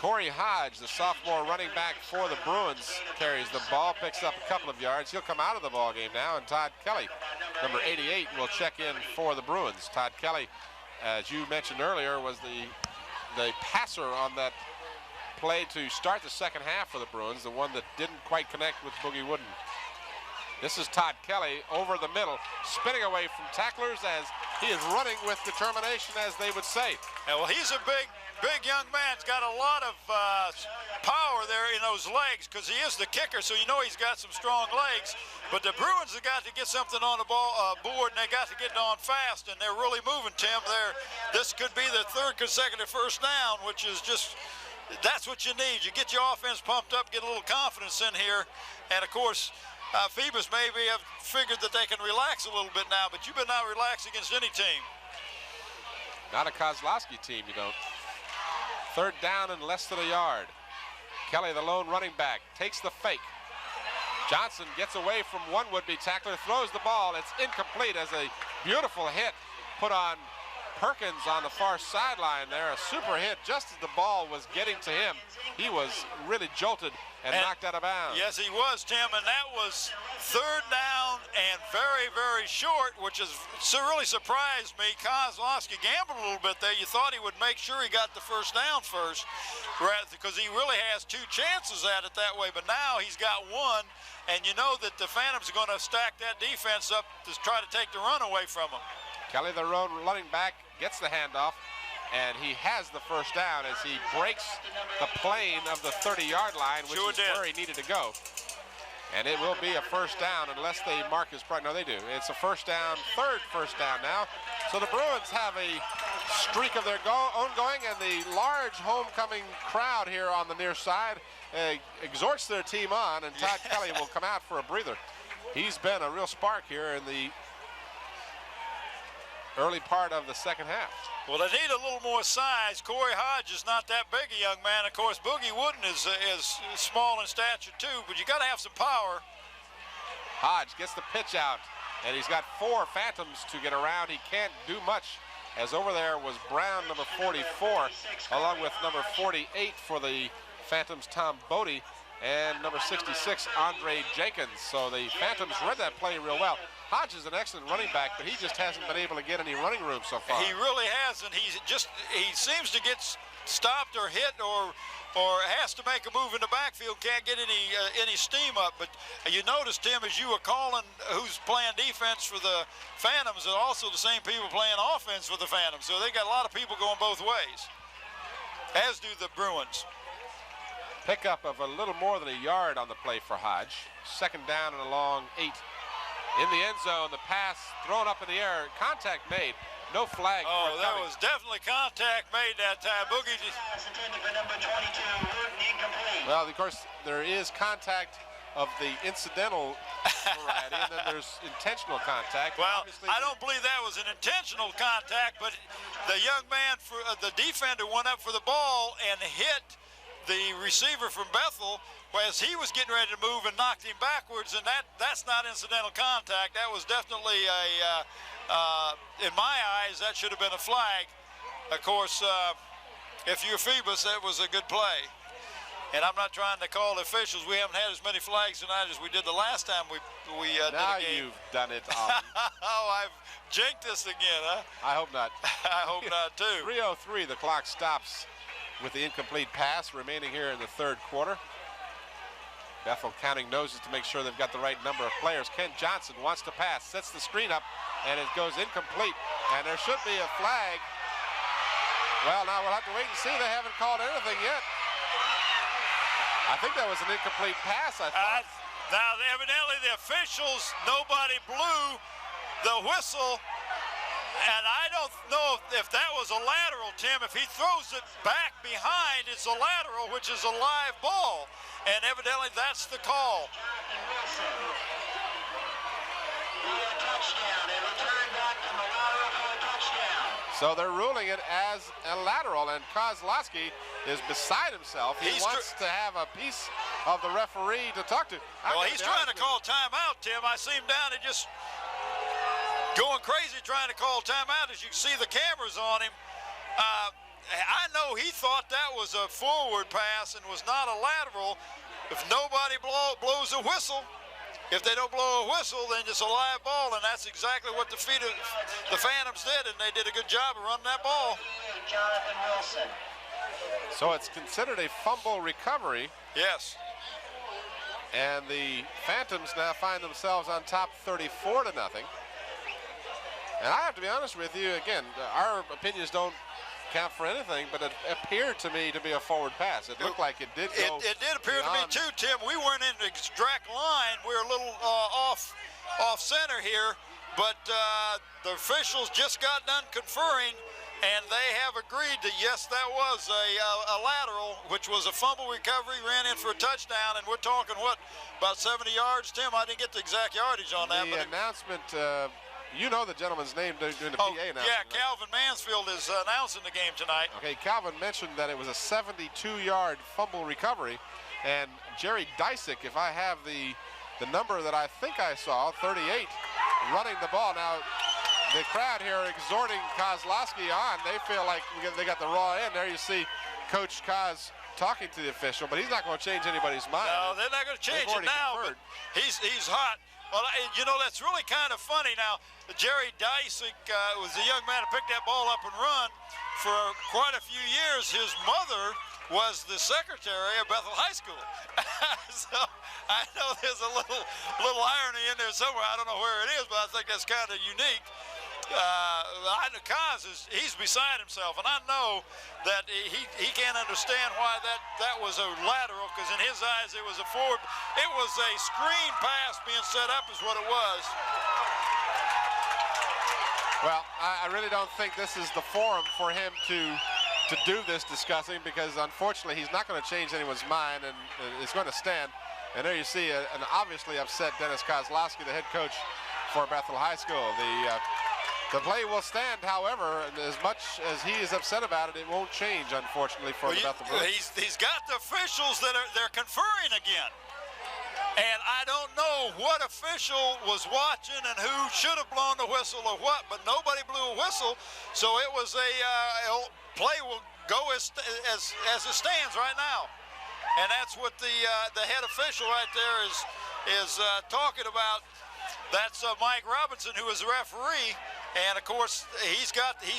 [SPEAKER 2] Corey Hodge, the sophomore running back for the Bruins, carries the ball, picks up a couple of yards. He'll come out of the ball game now, and Todd Kelly, number 88, will check in for the Bruins. Todd Kelly, as you mentioned earlier, was the passer on that play to start the second half for the Bruins, the one that didn't quite connect with Boogie Wooden. This is Todd Kelly over the middle, spinning away from tacklers as he is running with determination, as they would say.
[SPEAKER 3] Yeah, well, he's a big young man. He's got a lot of power there in those legs because he is the kicker, so you know he's got some strong legs. But the Bruins have got to get something on the board, and they got to get it on fast, and they're really moving, Tim. This could be their third consecutive first down, which is just, that's what you need. You get your offense pumped up, get a little confidence in here, and of course, Phoebus maybe have figured that they can relax a little bit now, but you better not relax against any team.
[SPEAKER 2] Not a Kozlowski team, you don't. Third down and less than a yard. Kelly, the lone running back, takes the fake. Johnson gets away from one would-be tackler, throws the ball. It's incomplete as a beautiful hit put on Perkins on the far sideline there. A super hit just as the ball was getting to him. He was really jolted and knocked out of bounds.
[SPEAKER 3] Yes, he was, Tim, and that was third down and very, very short, which really surprised me. Kozlowski gambled a little bit there. You thought he would make sure he got the first down first, because he really has two chances at it that way, but now he's got one, and you know that the Phantoms are going to stack that defense up to try to take the run away from him.
[SPEAKER 2] Kelly, the running back, gets the handoff, and he has the first down as he breaks the plane of the 30-yard line, which is where he needed to go. And it will be a first down unless they mark his price. No, they do. It's a first down, third first down now. So the Bruins have a streak of their own going, and the large homecoming crowd here on the near side exhorts their team on, and Todd Kelly will come out for a breather. He's been a real spark here in the early part of the second half.
[SPEAKER 3] Well, they need a little more size. Corey Hodge is not that big a young man. Of course, Boogie Wooden is small in stature too, but you got to have some power.
[SPEAKER 2] Hodge gets the pitch out, and he's got 4 Phantoms to get around. He can't do much, as over there was Brown, number 44, along with number 48 for the Phantoms, Tom Bodie, and number 66, Andre Jenkins. So the Phantoms read that play real well. Hodge is an excellent running back, but he just hasn't been able to get any running room so far.
[SPEAKER 3] He really hasn't. He seems to get stopped or hit or has to make a move in the backfield, can't get any steam up. But you notice, Tim, as you were calling who's playing defense for the Phantoms, and also the same people playing offense for the Phantoms. So they got a lot of people going both ways, as do the Bruins.
[SPEAKER 2] Pickup of a little more than a yard on the play for Hodge. Second down and a long 8. In the end zone, the pass thrown up in the air, contact made, no flag.
[SPEAKER 3] Oh, there was definitely contact made that time. Boogie
[SPEAKER 2] Well, of course, there is contact of the incidental variety, and then there's intentional contact.
[SPEAKER 3] Well, I don't believe that was an intentional contact, but the young man, the defender went up for the ball and hit the receiver from Bethel as he was getting ready to move and knocked him backwards, and that's not incidental contact. That was definitely in my eyes, that should have been a flag. Of course, if you're Phoebus, that was a good play. And I'm not trying to call the officials. We haven't had as many flags tonight as we did the last time we did a game.
[SPEAKER 2] Now you've done it, Ollie.
[SPEAKER 3] Oh, I've jinked this again, huh?
[SPEAKER 2] I hope not.
[SPEAKER 3] I hope not, too.
[SPEAKER 2] 3:03, the clock stops with the incomplete pass remaining here in the third quarter. Bethel counting noses to make sure they've got the right number of players. Ken Johnson wants to pass, sets the screen up, and it goes incomplete. And there should be a flag. Well, now we'll have to wait and see. They haven't called anything yet. I think that was an incomplete pass, I thought.
[SPEAKER 3] Now, evidently, the officials, nobody blew the whistle. And I don't know if that was a lateral, Tim. If he throws it back behind, it's a lateral, which is a live ball. And evidently, that's the call.
[SPEAKER 2] So they're ruling it as a lateral, and Kozlowski is beside himself. He wants to have a piece of the referee to talk to.
[SPEAKER 3] Well, he's trying to call timeout, Tim. I see him down and just going crazy trying to call timeout. As you can see the cameras on him. I know he thought that was a forward pass and was not a lateral. If nobody blows a whistle, if they don't blow a whistle, then it's a live ball, and that's exactly what the Phantoms did, and they did a good job of running that ball.
[SPEAKER 4] Jonathan Wilson.
[SPEAKER 2] So it's considered a fumble recovery.
[SPEAKER 3] Yes.
[SPEAKER 2] And the Phantoms now find themselves on top 34-0. And I have to be honest with you, again, our opinions don't count for anything, but it appeared to me to be a forward pass. It looked like it did go
[SPEAKER 3] It did appear
[SPEAKER 2] beyond.
[SPEAKER 3] to me too, Tim. We weren't in the exact line. We were a little off center here, but the officials just got done conferring, and they have agreed that yes, that was a lateral, which was a fumble recovery, ran in for a touchdown, and we're talking what, about 70 yards, Tim? I didn't get the exact yardage on that.
[SPEAKER 2] The announcement. You know the gentleman's name during the PA announcement.
[SPEAKER 3] Yeah, Calvin Mansfield is announcing the game tonight.
[SPEAKER 2] Okay, Calvin mentioned that it was a 72-yard fumble recovery, and Jerry Dysick, if I have the number that I think I saw, 38, running the ball. Now, the crowd here exhorting Kozlowski on. They feel like they got the raw end. There you see Coach Koz talking to the official, but he's not going to change anybody's mind.
[SPEAKER 3] No, they're not going to change it now, but he's hot. Well, you know, that's really kind of funny. Now, Jerry Dysick was a young man who picked that ball up and run for quite a few years. His mother was the secretary of Bethel High School. So I know there's a little irony in there somewhere. I don't know where it is, but I think that's kind of unique. I know Kaz he's beside himself, and I know that he can't understand why that was a lateral, because in his eyes it was a forward. It was a screen pass being set up is what it was.
[SPEAKER 2] Well, I really don't think this is the forum for him to do this discussing, because unfortunately he's not going to change anyone's mind, and it's going to stand. And there you see an obviously upset Dennis Kozlowski, the head coach for Bethel High School. The play will stand, however, and as much as he is upset about it, it won't change, unfortunately, for the Bethel Bruins.
[SPEAKER 3] He's got the officials that they're conferring again. And I don't know what official was watching and who should have blown the whistle or what, but nobody blew a whistle. So it was a play will go as it stands right now. And that's what the head official right there is talking about. That's Mike Robinson, who is the referee. And of course, he's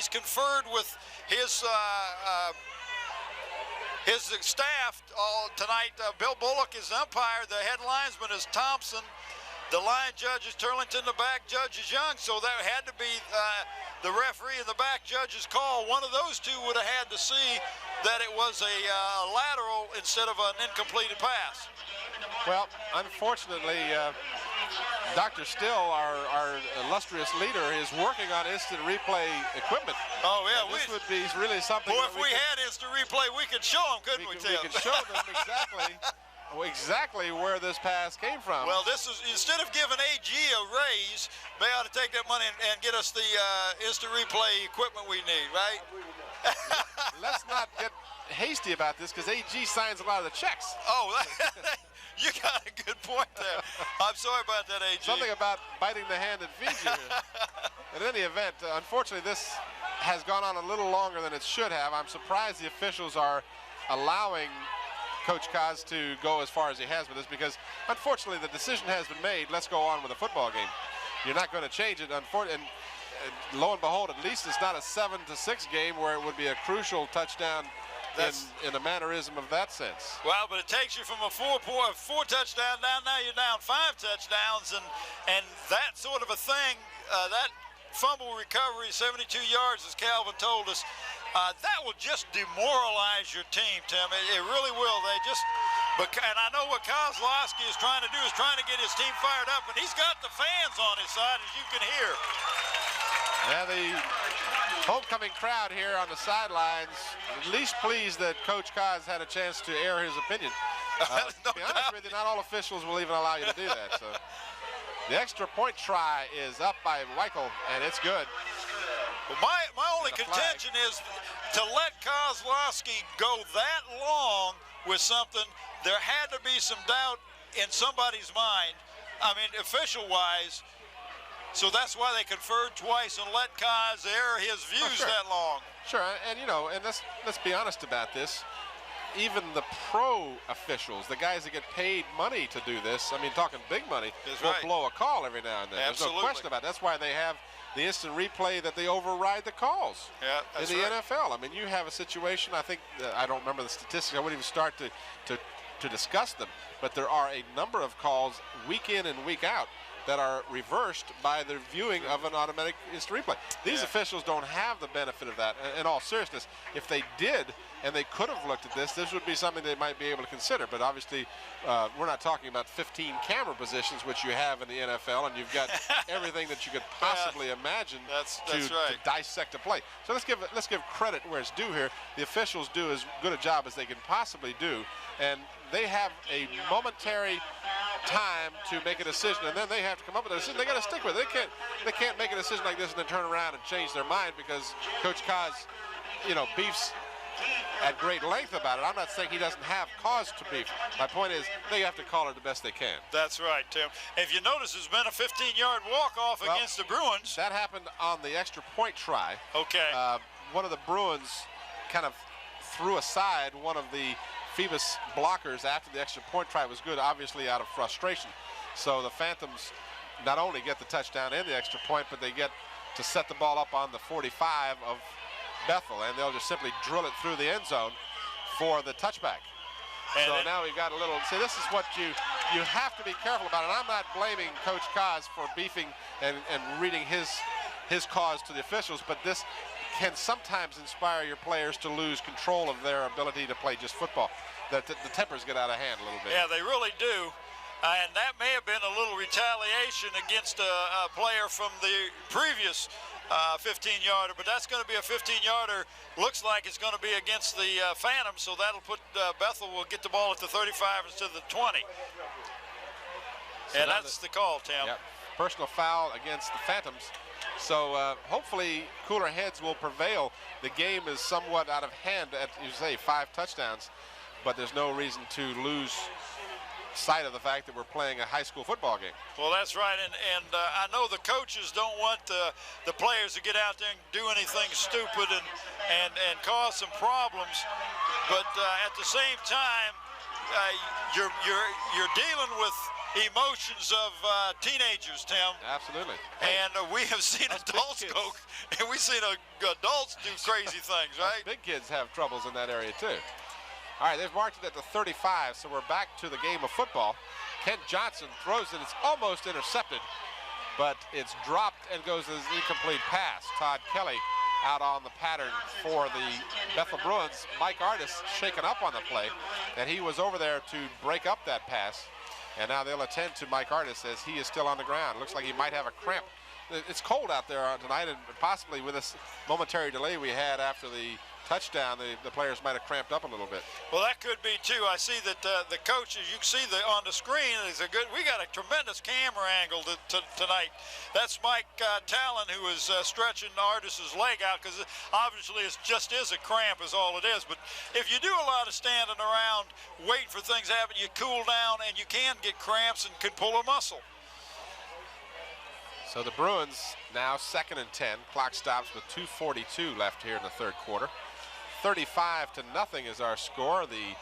[SPEAKER 3] conferred with his staff tonight. Bill Bullock is umpire. The head linesman is Thompson. The line judge is Turlington. The back judge is Young. So that had to be the referee and the back judge's call. One of those two would have had to see that it was a lateral instead of an incompleted pass.
[SPEAKER 2] Well, unfortunately, Dr. Still, our illustrious leader, is working on instant replay equipment.
[SPEAKER 3] Oh, yeah.
[SPEAKER 2] This would be really something.
[SPEAKER 3] Boy, if we had instant replay, we could show them, couldn't we, Tim?
[SPEAKER 2] We could show them exactly where this pass came from.
[SPEAKER 3] Well, this is, instead of giving AG a raise, they ought to take that money and get us the instant replay equipment we need, right?
[SPEAKER 2] Let's not get hasty about this, because AG signs a lot of the checks.
[SPEAKER 3] Oh, you got a good point there. I'm sorry about that, AG.
[SPEAKER 2] Something about biting the hand that feeds you. In any event, unfortunately, this has gone on a little longer than it should have. I'm surprised the officials are allowing Coach Koz to go as far as he has with this, because unfortunately the decision has been made. Let's go on with the football game. You're not going to change it. And lo and behold, at least it's not a 7-6 game where it would be a crucial touchdown in a mannerism of that sense.
[SPEAKER 3] Well, but it takes you from a four touchdown down. Now you're down 5 touchdowns, and that sort of a thing. That fumble recovery, 72 yards, as Calvin told us, that will just demoralize your team, Tim. It really will. And I know what Kozlowski is trying to do is trying to get his team fired up, and he's got the fans on his side, as you can hear.
[SPEAKER 2] Yeah, the homecoming crowd here on the sidelines, at least pleased that Coach Koz had a chance to air his opinion. To be honest with you, not all officials will even allow you to do that. So the extra point try is up by Weichel, and it's good.
[SPEAKER 3] Well, my only contention is to let Kozlowski go that long with something. There had to be some doubt in somebody's mind, I mean, official-wise. So that's why they conferred twice and let Koz air his views that long.
[SPEAKER 2] Sure, and you know, and let's be honest about this. Even the pro officials, the guys that get paid money to do this, I mean, talking big money, will blow a call every now and then.
[SPEAKER 3] Absolutely.
[SPEAKER 2] There's no question about it. That's why they have the instant replay that they override the calls in the NFL. I mean, you have a situation, I think, I don't remember the statistics. I wouldn't even start to discuss them. But there are a number of calls week in and week out that are reversed by the viewing of an automatic instant replay. These officials don't have the benefit of that. In all seriousness, if they did and they could have looked at this would be something they might be able to consider. But obviously, we're not talking about 15 camera positions, which you have in the NFL, and you've got everything that you could possibly imagine to dissect a play. So let's give credit where it's due here. The officials do as good a job as they can possibly do, and they have a momentary time to make a decision, and then they have to come up with a decision. They got to stick with it. They can't make a decision like this and then turn around and change their mind because Coach Kaz, you know, beefs at great length about it. I'm not saying he doesn't have cause to beef. My point is they have to call it the best they can.
[SPEAKER 3] That's right, Tim. If you notice, there's been a 15-yard walk-off against the Bruins.
[SPEAKER 2] That happened on the extra point try.
[SPEAKER 3] Okay.
[SPEAKER 2] One of the Bruins kind of threw aside one of the Phoebus blockers after the extra point try was good, obviously out of frustration. So the Phantoms not only get the touchdown and the extra point, but they get to set the ball up on the 45 of Bethel, and they'll just simply drill it through the end zone for the touchback. And so now we've got a little, see, this is what you have to be careful about, and I'm not blaming Coach Kaz for beefing and reading his cause to the officials, but this can sometimes inspire your players to lose control of their ability to play just football. The tempers get out of hand a little bit.
[SPEAKER 3] Yeah, they really do. And that may have been a little retaliation against a player from the previous 15-yarder, but that's going to be a 15-yarder. Looks like it's going to be against the Phantom, so that'll put Bethel will get the ball at the 35 instead of the 20. So and that's the call, Tim.
[SPEAKER 2] Yep. Personal foul against the Phantoms. So hopefully cooler heads will prevail. The game is somewhat out of hand at, you say, 5 touchdowns, but there's no reason to lose sight of the fact that we're playing a high school football game.
[SPEAKER 3] Well, that's right, and I know the coaches don't want the players to get out there and do anything stupid and cause some problems, but at the same time, you're dealing with emotions of teenagers, Tim.
[SPEAKER 2] Absolutely.
[SPEAKER 3] And we have seen adults go, and we've seen adults do crazy things, right?
[SPEAKER 2] Big kids have troubles in that area too. All right, they've marked it at the 35, so we're back to the game of football. Kent Johnson throws it. It's almost intercepted, but it's dropped and goes as an incomplete pass. Todd Kelly out on the pattern for the Bethel Bruins. Mike Artis shaken up on the play, and he was over there to break up that pass. And now they'll attend to Mike Artis as he is still on the ground. Looks like he might have a cramp. It's cold out there tonight, and possibly with this momentary delay we had after the touchdown, the players might have cramped up a little bit.
[SPEAKER 3] Well, that could be too. I see that the coaches, you can see on the screen, we got a tremendous camera angle tonight. That's Mike Talon, who is stretching Artis's leg out, because obviously it just is a cramp is all it is. But if you do a lot of standing around waiting for things to happen, you cool down and you can get cramps and can pull a muscle.
[SPEAKER 2] So the Bruins now 2nd and 10. Clock stops with 2:42 left here in the third quarter. 35-0 is our score. The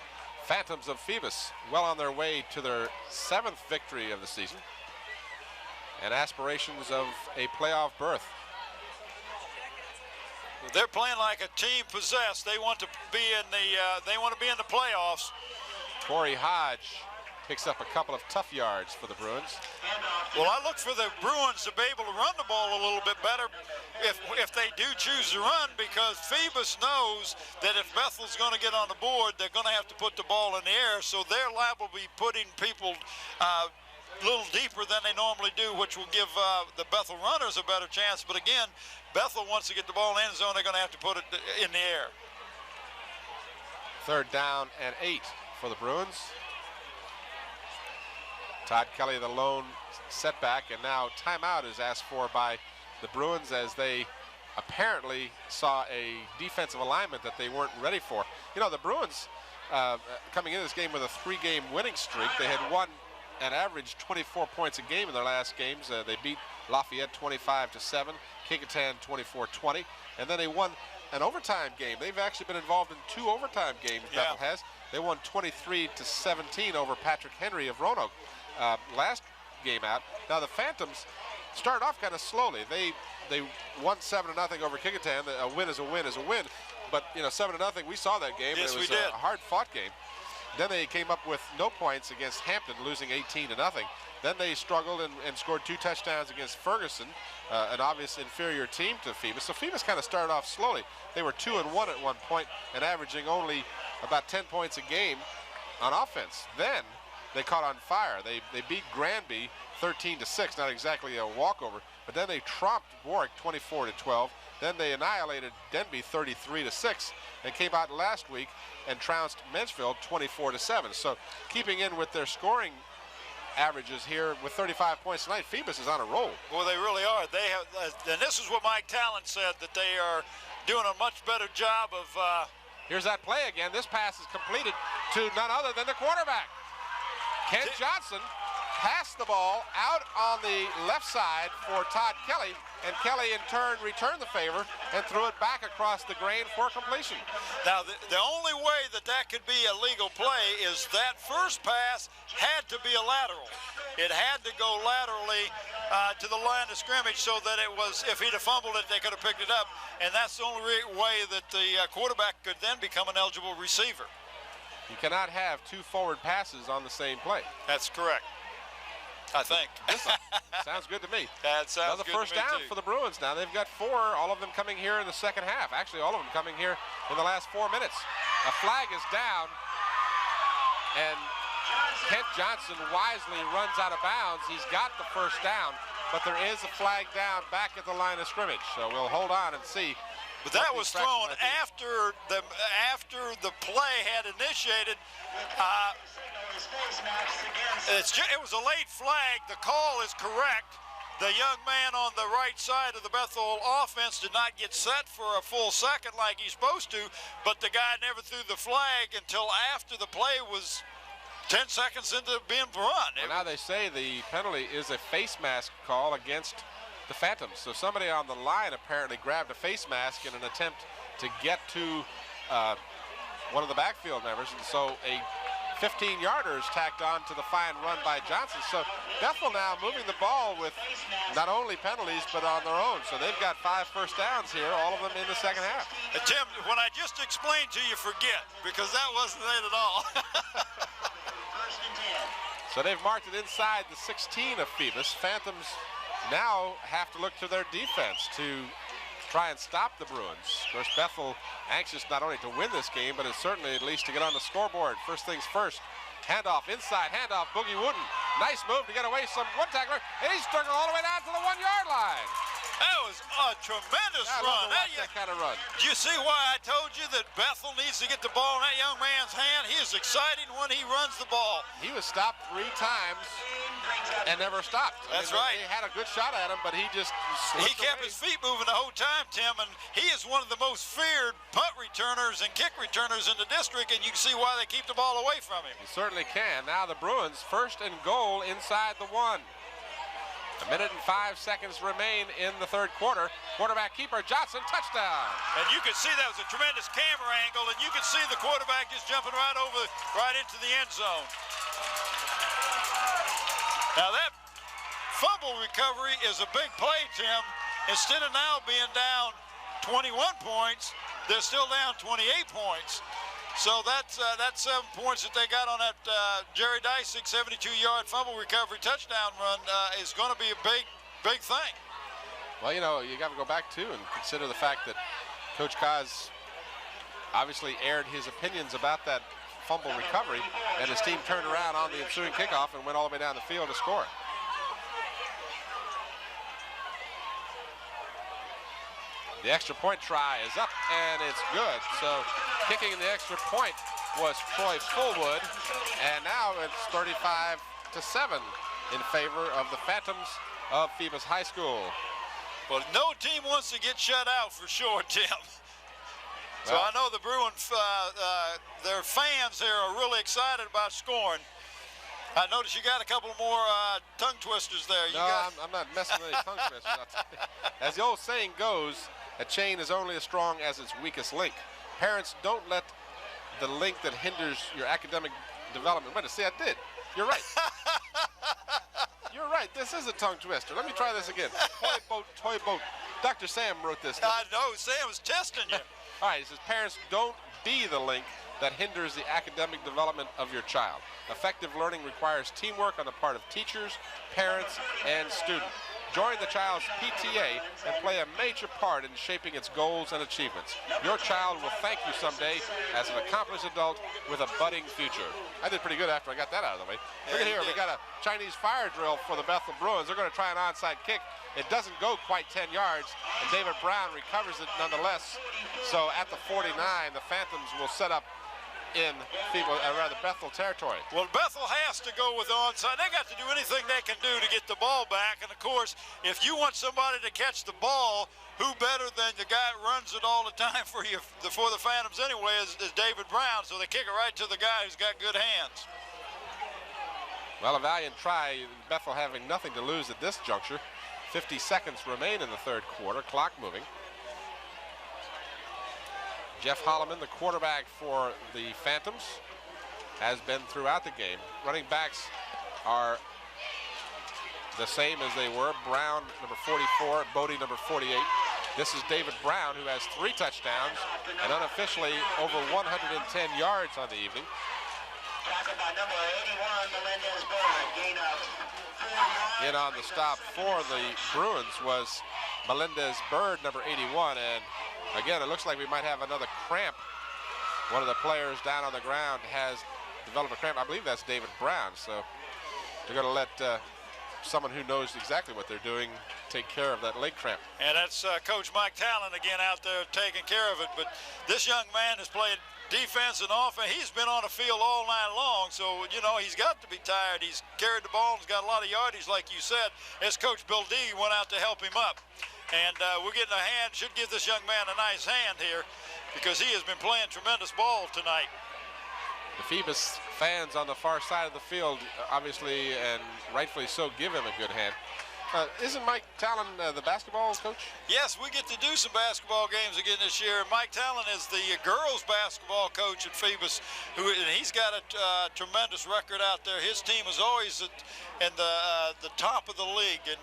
[SPEAKER 2] Phantoms of Phoebus well on their way to their 7th victory of the season and aspirations of a playoff berth.
[SPEAKER 3] They're playing like a team possessed. They want to be in the playoffs.
[SPEAKER 2] Torrey Hodge picks up a couple of tough yards for the Bruins.
[SPEAKER 3] Well, I look for the Bruins to be able to run the ball a little bit better if they do choose to run, because Phoebus knows that if Bethel's going to get on the board, they're going to have to put the ball in the air, so they're liable to be putting people a little deeper than they normally do, which will give the Bethel runners a better chance. But again, Bethel wants to get the ball in the end zone, they're going to have to put it in the air.
[SPEAKER 2] 3rd down and 8 for the Bruins. Todd Kelly, the lone setback, and now timeout is asked for by the Bruins as they apparently saw a defensive alignment that they weren't ready for. You know, the Bruins coming into this game with a 3-game winning streak. They had won an average 24 points a game in their last games. They beat Lafayette 25-7, Kecoughtan 24-20, and then they won an overtime game. They've actually been involved in 2 overtime games, Bethel has. They won 23-17 over Patrick Henry of Roanoke last game out. Now the Phantoms started off kind of slowly. They won 7-0 over Kickingham. A win is a win is a win. But, you know, 7-0, we saw that game.
[SPEAKER 3] Yes,
[SPEAKER 2] it was
[SPEAKER 3] we did.
[SPEAKER 2] A hard-fought game. Then they came up with no points against Hampton, losing 18-0. Then they struggled and scored 2 touchdowns against Ferguson, an obvious inferior team to Phoebus. So Phoebus kind of started off slowly. They were 2-1 at one point and averaging only about 10 points a game on offense. Then they caught on fire. They beat Granby 13-6, not exactly a walkover, but then they tromped Warwick 24-12. Then they annihilated Denby 33-6 and came out last week and trounced Menchville 24-7. So keeping in with their scoring averages here with 35 points tonight, Phoebus is on a roll.
[SPEAKER 3] Well, they really are. They have, and this is what Mike Talent said, that they are doing a much better job of.
[SPEAKER 2] Here's that play again. This pass is completed to none other than the quarterback. Kent Johnson passed the ball out on the left side for Todd Kelly, and Kelly in turn returned the favor and threw it back across the grain for completion.
[SPEAKER 3] Now, the only way that could be a legal play is that first pass had to be a lateral. It had to go laterally to the line of scrimmage so that it was, if he'd have fumbled it, they could have picked it up. And that's the only way that the quarterback could then become an eligible receiver.
[SPEAKER 2] You cannot have 2 forward passes on the same play.
[SPEAKER 3] That's correct. I think.
[SPEAKER 2] Sounds good to me.
[SPEAKER 3] That sounds
[SPEAKER 2] Another
[SPEAKER 3] good
[SPEAKER 2] first
[SPEAKER 3] to me
[SPEAKER 2] down
[SPEAKER 3] too.
[SPEAKER 2] for the Bruins now. They've got 4, all of them coming here in the second half. Actually, all of them coming here in the last 4 minutes. A flag is down, and Kent Johnson wisely runs out of bounds. He's got the first down, but there is a flag down back at the line of scrimmage. So we'll hold on and see.
[SPEAKER 3] But that was thrown after the play had initiated. It was a late flag. The call is correct. The young man on the right side of the Bethel offense did not get set for a full second like he's supposed to, but the guy never threw the flag until after the play was 10 seconds into being run.
[SPEAKER 2] Well, now they say the penalty is a face mask call against the Phantoms. So somebody on the line apparently grabbed a face mask in an attempt to get to one of the backfield members, and so a 15-yarder is tacked on to the fine run by Johnson. So Bethel now moving the ball with not only penalties but on their own. So they've got 5 first downs here, all of them in the second half.
[SPEAKER 3] Tim, when I just explained to you, forget, because that wasn't it at all.
[SPEAKER 2] So they've marked it inside the 16 of Phoebus. Phantoms now have to look to their defense to try and stop the Bruins. Of course, Bethel anxious not only to win this game, but certainly at least to get on the scoreboard. First things first. Handoff, inside, handoff, Boogie Wooten. Nice move to get away some one tackler, and he's struggling all the way down to the 1-yard line.
[SPEAKER 3] That was a tremendous run.
[SPEAKER 2] That kind of run.
[SPEAKER 3] Do you see why I told you that Bethel needs to get the ball in that young man's hand? He is excited when he runs the ball.
[SPEAKER 2] He was stopped 3 times and never stopped.
[SPEAKER 3] That's right.
[SPEAKER 2] They had a good shot at him, but he just
[SPEAKER 3] He kept his feet moving the whole time, Tim, and he is one of the most feared punt returners and kick returners in the district, and you can see why they keep the ball away from him.
[SPEAKER 2] He certainly can. Now the Bruins first and goal inside the 1. 1 minute and 5 seconds remain in the third quarter. Quarterback keeper Johnson, touchdown.
[SPEAKER 3] And you can see that was a tremendous camera angle, and you can see the quarterback just jumping right into the end zone. Now that fumble recovery is a big play, Tim. Instead of now being down 21 points, they're still down 28 points. So that's 7 points that they got on that Jerry Dysick 72-yard fumble recovery touchdown run is going to be a big thing.
[SPEAKER 2] Well, you know, you got to go back to and consider the fact that Coach Kaz obviously aired his opinions about that fumble recovery, and his team turned around on the ensuing kickoff and went all the way down the field to score. The extra point try is up, and it's good. So kicking the extra point was Troy Fullwood, and now it's 35-7 in favor of the Phantoms of Phoebus High School.
[SPEAKER 3] Well, no team wants to get shut out for sure, Tim. So I know the Bruins, their fans here are really excited about scoring. I noticed you got a couple more tongue twisters there.
[SPEAKER 2] I'm not messing with any tongue twisters. As the old saying goes, A chain is only as strong as its weakest link. Parents, don't let the link that hinders your academic development. Wait, see, I did. You're right. You're right. This is a tongue twister. Let me try this again. Toy boat. Dr. Sam wrote this.
[SPEAKER 3] I know. Sam was testing you.
[SPEAKER 2] All right, it says, parents, don't be the link that hinders the academic development of your child. Effective learning requires teamwork on the part of teachers, parents, and students. Join the child's PTA and play a major part in shaping its goals and achievements. Your child will thank you someday as an accomplished adult with a budding future. I did pretty good after I got that out of the way. Look at here, we got a Chinese fire drill for the Bethel Bruins. They're going to try an onside kick. It doesn't go quite 10 yards, and David Brown recovers it nonetheless. So at the 49, the Phantoms will set up in Bethel territory.
[SPEAKER 3] Well, Bethel has to go with onside. They got to do anything they can do to get the ball back. And of course, if you want somebody to catch the ball, who better than the guy that runs it all the time for you, for the Phantoms anyway, is David Brown. So they kick it right to the guy who's got good hands.
[SPEAKER 2] Well, a valiant try. Bethel having nothing to lose at this juncture. 50 seconds remain in the third quarter. Clock moving. Jeff Holloman, the quarterback for the Phantoms, has been throughout the game. Running backs are the same as they were. Brown, number 44, Bodie, number 48. This is David Brown, who has 3 touchdowns and unofficially over 110 yards on the evening. In on the stop for the Bruins was Melendez Bird, number 81, and again, it looks like we might have another cramp. One of the players down on the ground has developed a cramp. I believe that's David Brown, so they're going to let someone who knows exactly what they're doing take care of that leg cramp.
[SPEAKER 3] And that's Coach Mike Talon again out there taking care of it. But this young man has played defense and offense. He's been on the field all night long, so, you know, he's got to be tired. He's carried the ball and he's got a lot of yardage, like you said, as Coach Bill D went out to help him up. And we're getting a hand, should give this young man a nice hand here because he has been playing tremendous ball tonight.
[SPEAKER 2] The Phoebus fans on the far side of the field, obviously, and rightfully so, give him a good hand. Isn't Mike Talon the basketball coach?
[SPEAKER 3] Yes, we get to do some basketball games again this year. Mike Talon is the girls basketball coach at Phoebus, and he's got a tremendous record out there. His team is always in the top of the league, and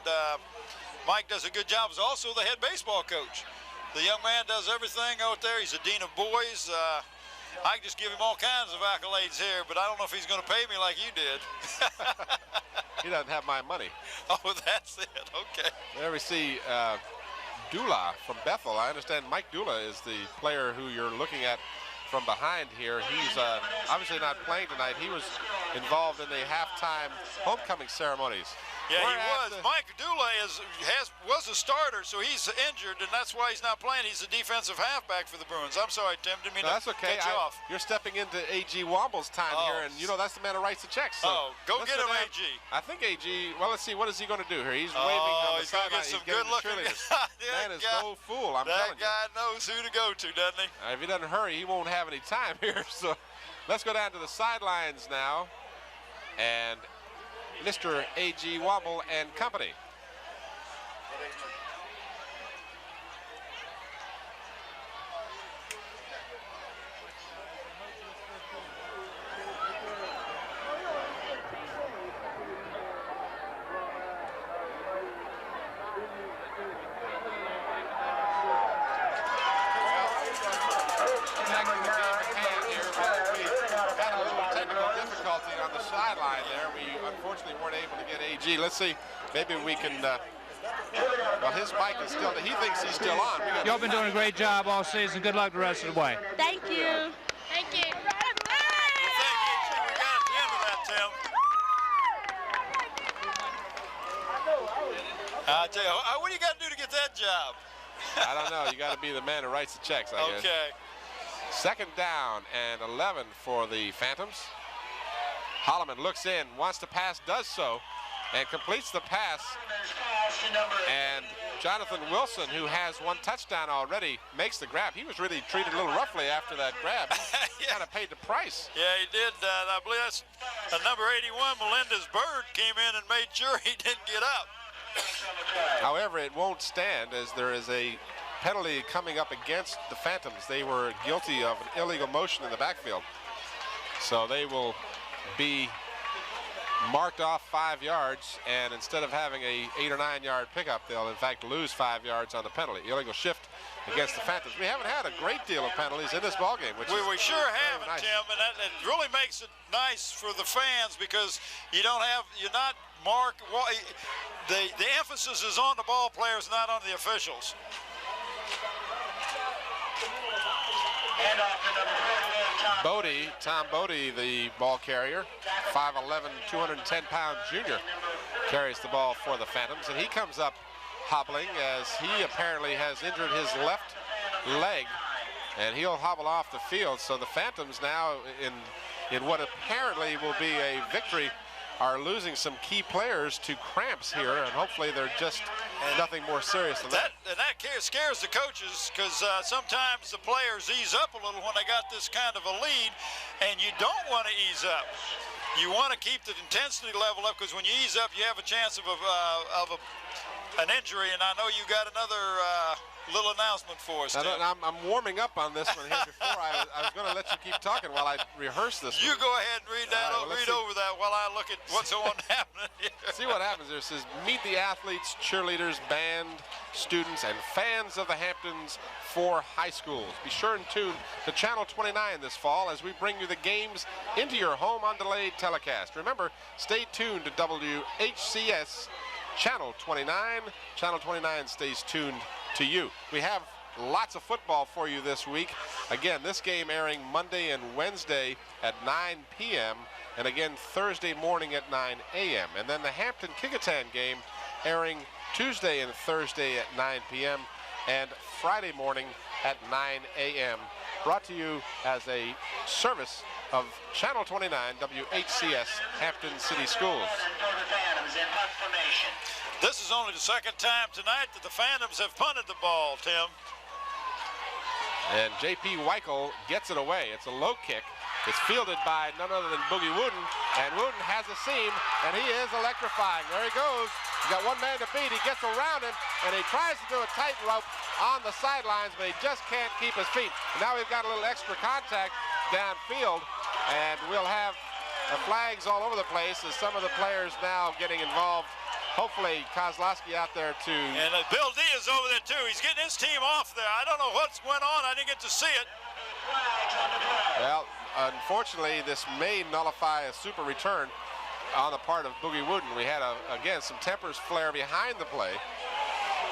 [SPEAKER 3] Mike does a good job. He's also the head baseball coach. The young man does everything out there. He's a dean of boys. I can just give him all kinds of accolades here, but I don't know if he's going to pay me like you did.
[SPEAKER 2] He doesn't have my money.
[SPEAKER 3] Oh, that's it. Okay.
[SPEAKER 2] There we see Dula from Bethel. I understand Mike Dula is the player who you're looking at from behind here. He's obviously not playing tonight. He was involved in the halftime homecoming ceremonies.
[SPEAKER 3] Yeah, he was. Mike Dula was a starter, so he's injured, and that's why he's not playing. He's a defensive halfback for the Bruins. I'm sorry, Tim. Didn't mean to
[SPEAKER 2] that's okay.
[SPEAKER 3] cut you off.
[SPEAKER 2] You're stepping into A.G. Womble's time here, and you know that's the man who writes the checks. So
[SPEAKER 3] go get him, A.G.
[SPEAKER 2] I think A.G., well, let's see. What is he going to do here? He's waving on the sideline.
[SPEAKER 3] He's going to get some good-looking
[SPEAKER 2] Man is no fool, I'm telling you.
[SPEAKER 3] That guy knows who to go to, doesn't he?
[SPEAKER 2] If he doesn't hurry, he won't have any time here. So let's go down to the sidelines now. And Mr. A.G. Wobble and company. Let's see, maybe we can, well, his mic is still, he thinks he's still on.
[SPEAKER 5] Y'all been doing a great job all season. Good luck the rest of the way.
[SPEAKER 7] Thank you. Thank you.
[SPEAKER 3] We got at the end of that, Tim. I'll tell you, what do you got to do to get that job?
[SPEAKER 2] I don't know. You got to be the man who writes the checks, I guess.
[SPEAKER 3] Okay.
[SPEAKER 2] Second down and 11 for the Phantoms. Holloman looks in, wants to pass, does so, and completes the pass. And Jonathan Wilson, who has one touchdown already, makes the grab. He was really treated a little roughly after that grab. He kind of paid the price.
[SPEAKER 3] Yeah, he did. I believe that's number 81, Melendez Bird, came in and made sure he didn't get up.
[SPEAKER 2] However, it won't stand as there is a penalty coming up against the Phantoms. They were guilty of an illegal motion in the backfield. So they will be marked off 5 yards, and instead of having a 8 or 9 yard pickup, they'll in fact lose 5 yards on the penalty. Illegal shift against the Phantoms. We haven't had a great deal of penalties in this ballgame, which
[SPEAKER 3] we sure haven't,
[SPEAKER 2] nice.
[SPEAKER 3] Tim, and it really makes it nice for the fans because you're not marked. Well, the emphasis is on the ball players, not on the officials.
[SPEAKER 2] Tom Bodie, the ball carrier, 5'11", 210-pound junior, carries the ball for the Phantoms, and he comes up hobbling as he apparently has injured his left leg, and he'll hobble off the field. So the Phantoms now, in what apparently will be a victory, are losing some key players to cramps here, and hopefully they're just nothing more serious than that.
[SPEAKER 3] And that scares the coaches because sometimes the players ease up a little when they got this kind of a lead, and you don't want to ease up. You want to keep the intensity level up because when you ease up, you have a chance of an injury, and I know you got another little announcement for us.
[SPEAKER 2] I'm warming up on this one here before I was going to let you keep talking while I rehearse this.
[SPEAKER 3] You go ahead and read that. Read over that while I look at what's on happening here.
[SPEAKER 2] See what happens there. It says, meet the athletes, cheerleaders, band, students, and fans of the Hamptons 4 high schools. Be sure and tune to Channel 29 this fall as we bring you the games into your home on delayed telecast. Remember, stay tuned to WHCS Channel 29. Channel 29 stays tuned to you. We have lots of football for you this week. Again, this game airing Monday and Wednesday at 9 p.m. and again Thursday morning at 9 a.m. And then the Hampton-Kecoughtan game airing Tuesday and Thursday at 9 p.m. and Friday morning at 9 a.m. Brought to you as a service of Channel 29 WHCS Hampton City Schools.
[SPEAKER 3] This is only the second time tonight that the Phantoms have punted the ball, Tim.
[SPEAKER 2] And J.P. Weichel gets it away. It's a low kick. It's fielded by none other than Boogie Wooden, and Wooden has a seam, and he is electrifying. There he goes. He's got one man to beat. He gets around him, and he tries to do a tightrope on the sidelines, but he just can't keep his feet. And now we've got a little extra contact downfield, and we'll have flags all over the place as some of the players now getting involved. Hopefully Kozlowski out there too.
[SPEAKER 3] And Bill D is over there too. He's getting his team off there. I don't know what's went on. I didn't get to see it.
[SPEAKER 2] Well, unfortunately, this may nullify a super return on the part of Boogie Wooden. We had, again, some tempers flare behind the play,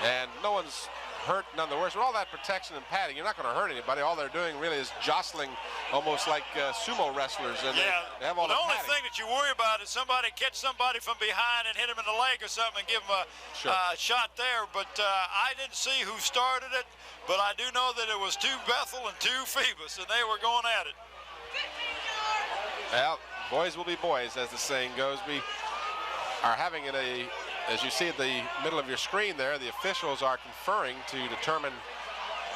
[SPEAKER 2] and no one's hurt none the worse. With all that protection and padding, you're not going to hurt anybody. All they're doing really is jostling almost like sumo wrestlers. And
[SPEAKER 3] yeah,
[SPEAKER 2] they have all
[SPEAKER 3] the only
[SPEAKER 2] padding.
[SPEAKER 3] thing that you worry about is somebody catch somebody from behind and hit him in the leg or something and give him a shot there. But I didn't see who started it, but I do know that it was 2 Bethel and 2 Phoebus, and they were going at it.
[SPEAKER 2] Well, boys will be boys, as the saying goes. We are having as you see at the middle of your screen there, the officials are conferring to determine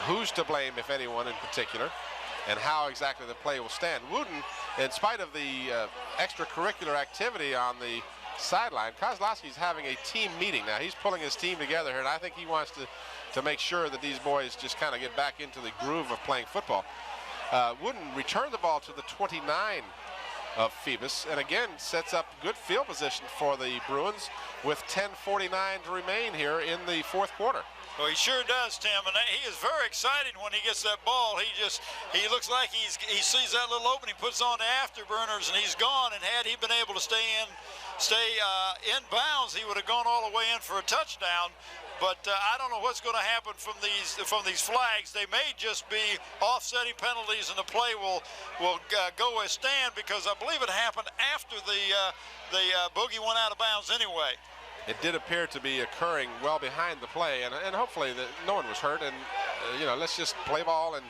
[SPEAKER 2] who's to blame, if anyone in particular, and how exactly the play will stand. Wooden, in spite of the extracurricular activity on the sideline, Kozlowski's having a team meeting. Now, he's pulling his team together here, and I think he wants to make sure that these boys just kind of get back into the groove of playing football. Wooden returned the ball to the 29 of Phoebus, and again sets up good field position for the Bruins with 10:49 to remain here in the 4th quarter.
[SPEAKER 3] Well, he sure does, Tim, and he is very excited when he gets that ball. He looks like he sees that little opening, puts on the afterburners, and he's gone. And had he been able to stay in bounds, he would have gone all the way in for a touchdown. But I don't know what's going to happen from these flags. They may just be offsetting penalties, and the play will go as stand, because I believe it happened after the boogie went out of bounds anyway.
[SPEAKER 2] It did appear to be occurring well behind the play, and hopefully no one was hurt. And let's just play ball and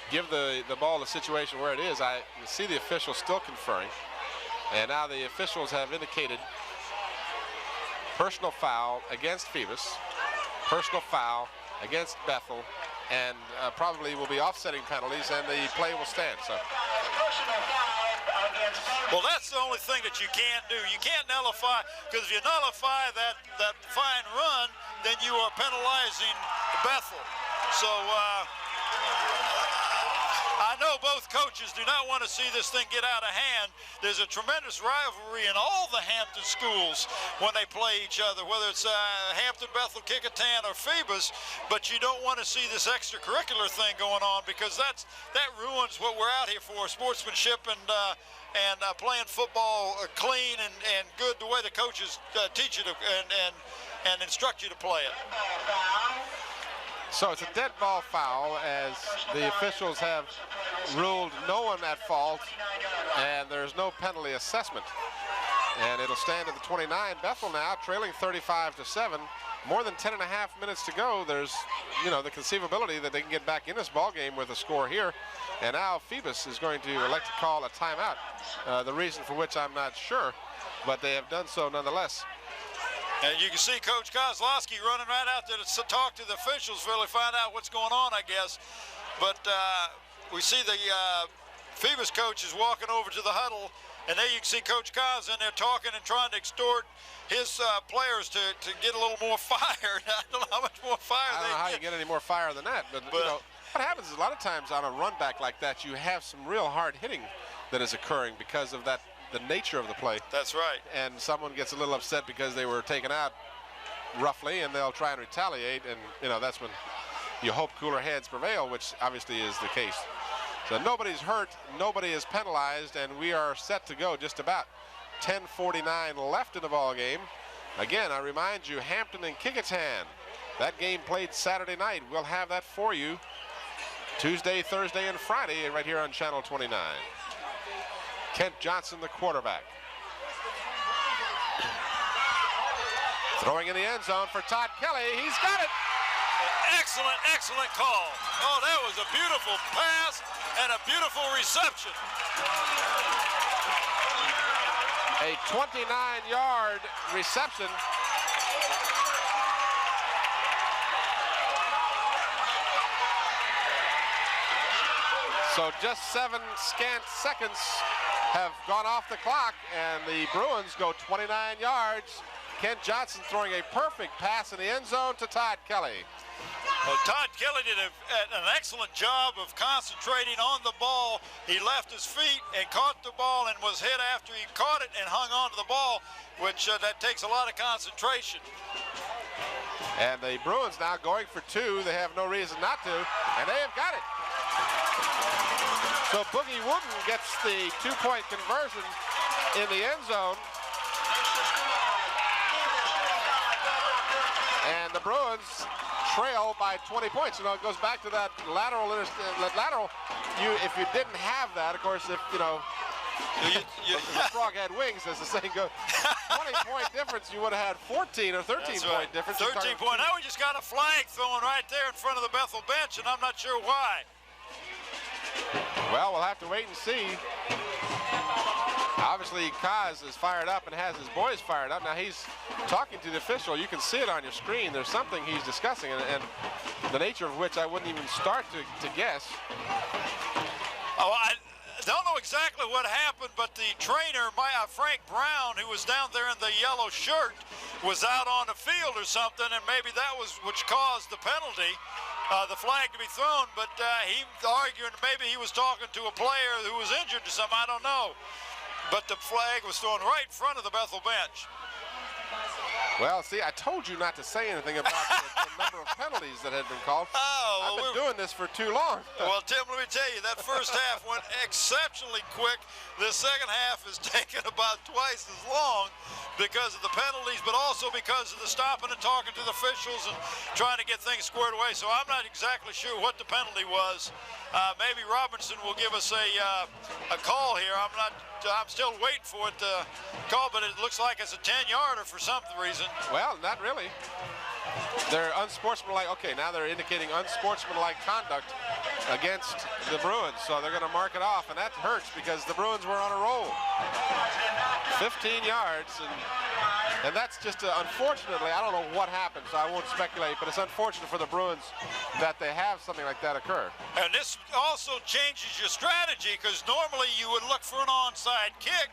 [SPEAKER 2] give the ball the situation where it is. I see the officials still conferring, and now the officials have indicated personal foul against Phoebus, personal foul against Bethel, and probably will be offsetting penalties, and the play will stand. So.
[SPEAKER 3] Well, that's the only thing that you can't do. You can't nullify, because if you nullify that fine run, then you are penalizing Bethel. So I know both coaches do not want to see this thing get out of hand. There's a tremendous rivalry in all the Hampton schools when they play each other, whether it's Hampton, Bethel, Kecoughtan, or Phoebus, but you don't want to see this extracurricular thing going on, because that ruins what we're out here for, sportsmanship and playing football clean and good, the way the coaches teach you to and instruct you to play it.
[SPEAKER 2] So it's a dead ball foul, as the officials have ruled no one at fault, and there's no penalty assessment. And it'll stand at the 29. Bethel now trailing 35-7. More than 10.5 minutes to go. There's, the conceivability that they can get back in this ball game with a score here. And now Phoebus is going to elect to call a timeout. The reason for which I'm not sure, but they have done so nonetheless.
[SPEAKER 3] And you can see Coach Kozlowski running right out there to talk to the officials, really find out what's going on, I guess. But we see the Phoebus coach is walking over to the huddle, and there you can see Coach Koz in there talking and trying to extort his players to get a little more fire. I don't know how much more fire
[SPEAKER 2] I don't know how you get any more fire than that, but what happens is a lot of times on a run back like that, you have some real hard hitting that is occurring because of the nature of the play.
[SPEAKER 3] That's right.
[SPEAKER 2] And someone gets a little upset because they were taken out roughly, and they'll try and retaliate, and that's when you hope cooler heads prevail, which obviously is the case. So nobody's hurt, nobody is penalized, and we are set to go. Just about 10:49 left in the ball game. Again, I remind you, Hampton and Kecoughtan. That game played Saturday night. We'll have that for you Tuesday, Thursday, and Friday right here on Channel 29. Kent Johnson, the quarterback. Throwing in the end zone for Todd Kelly. He's got it.
[SPEAKER 3] Excellent, excellent call. Oh, that was a beautiful pass and a beautiful reception.
[SPEAKER 2] A 29-yard reception. So just 7 scant seconds have gone off the clock, and the Bruins go 29 yards. Kent Johnson throwing a perfect pass in the end zone to Todd Kelly.
[SPEAKER 3] Well, Todd Kelly did an excellent job of concentrating on the ball. He left his feet and caught the ball and was hit after he caught it and hung on to the ball, which that takes a lot of concentration.
[SPEAKER 2] And the Bruins now going for 2. They have no reason not to, and they have got it. So Boogie Wooden gets the 2-point conversion in the end zone. And the Bruins trail by 20 points. It goes back to that lateral. If you didn't have that, of course, if the frog had wings, as the saying goes, 20-point difference, you would have had 14 or 13-point difference.
[SPEAKER 3] 13 point. Now we just got a flag thrown right there in front of the Bethel bench, and I'm not sure why.
[SPEAKER 2] Well, we'll have to wait and see. Obviously, Kaz is fired up and has his boys fired up. Now he's talking to the official. You can see it on your screen. There's something he's discussing, and the nature of which I wouldn't even start to guess.
[SPEAKER 3] Oh, I don't know exactly what happened, but the trainer, Frank Brown, who was down there in the yellow shirt, was out on the field or something, and maybe that was which caused the penalty. The flag to be thrown, but he arguing maybe he was talking to a player who was injured or something, I don't know. But the flag was thrown right in front of the Bethel bench.
[SPEAKER 2] Well, see, I told you not to say anything about the number of penalties that had been called. I've been doing this for too long.
[SPEAKER 3] Well, Tim, let me tell you, that first half went exceptionally quick. The second half has taken about twice as long because of the penalties, but also because of the stopping and talking to the officials and trying to get things squared away. So I'm not exactly sure what the penalty was. Maybe Robinson will give us a call here. I'm still waiting for it to call, but it looks like it's a 10-yarder for some reason.
[SPEAKER 2] Well, not really. They're unsportsmanlike. Okay, now they're indicating unsportsmanlike conduct against the Bruins, so they're going to mark it off, and that hurts because the Bruins were on a roll. 15 yards, and And that's just, unfortunately, I don't know what happened, so I won't speculate, but it's unfortunate for the Bruins that they have something like that occur.
[SPEAKER 3] And this also changes your strategy, because normally you would look for an onside kick.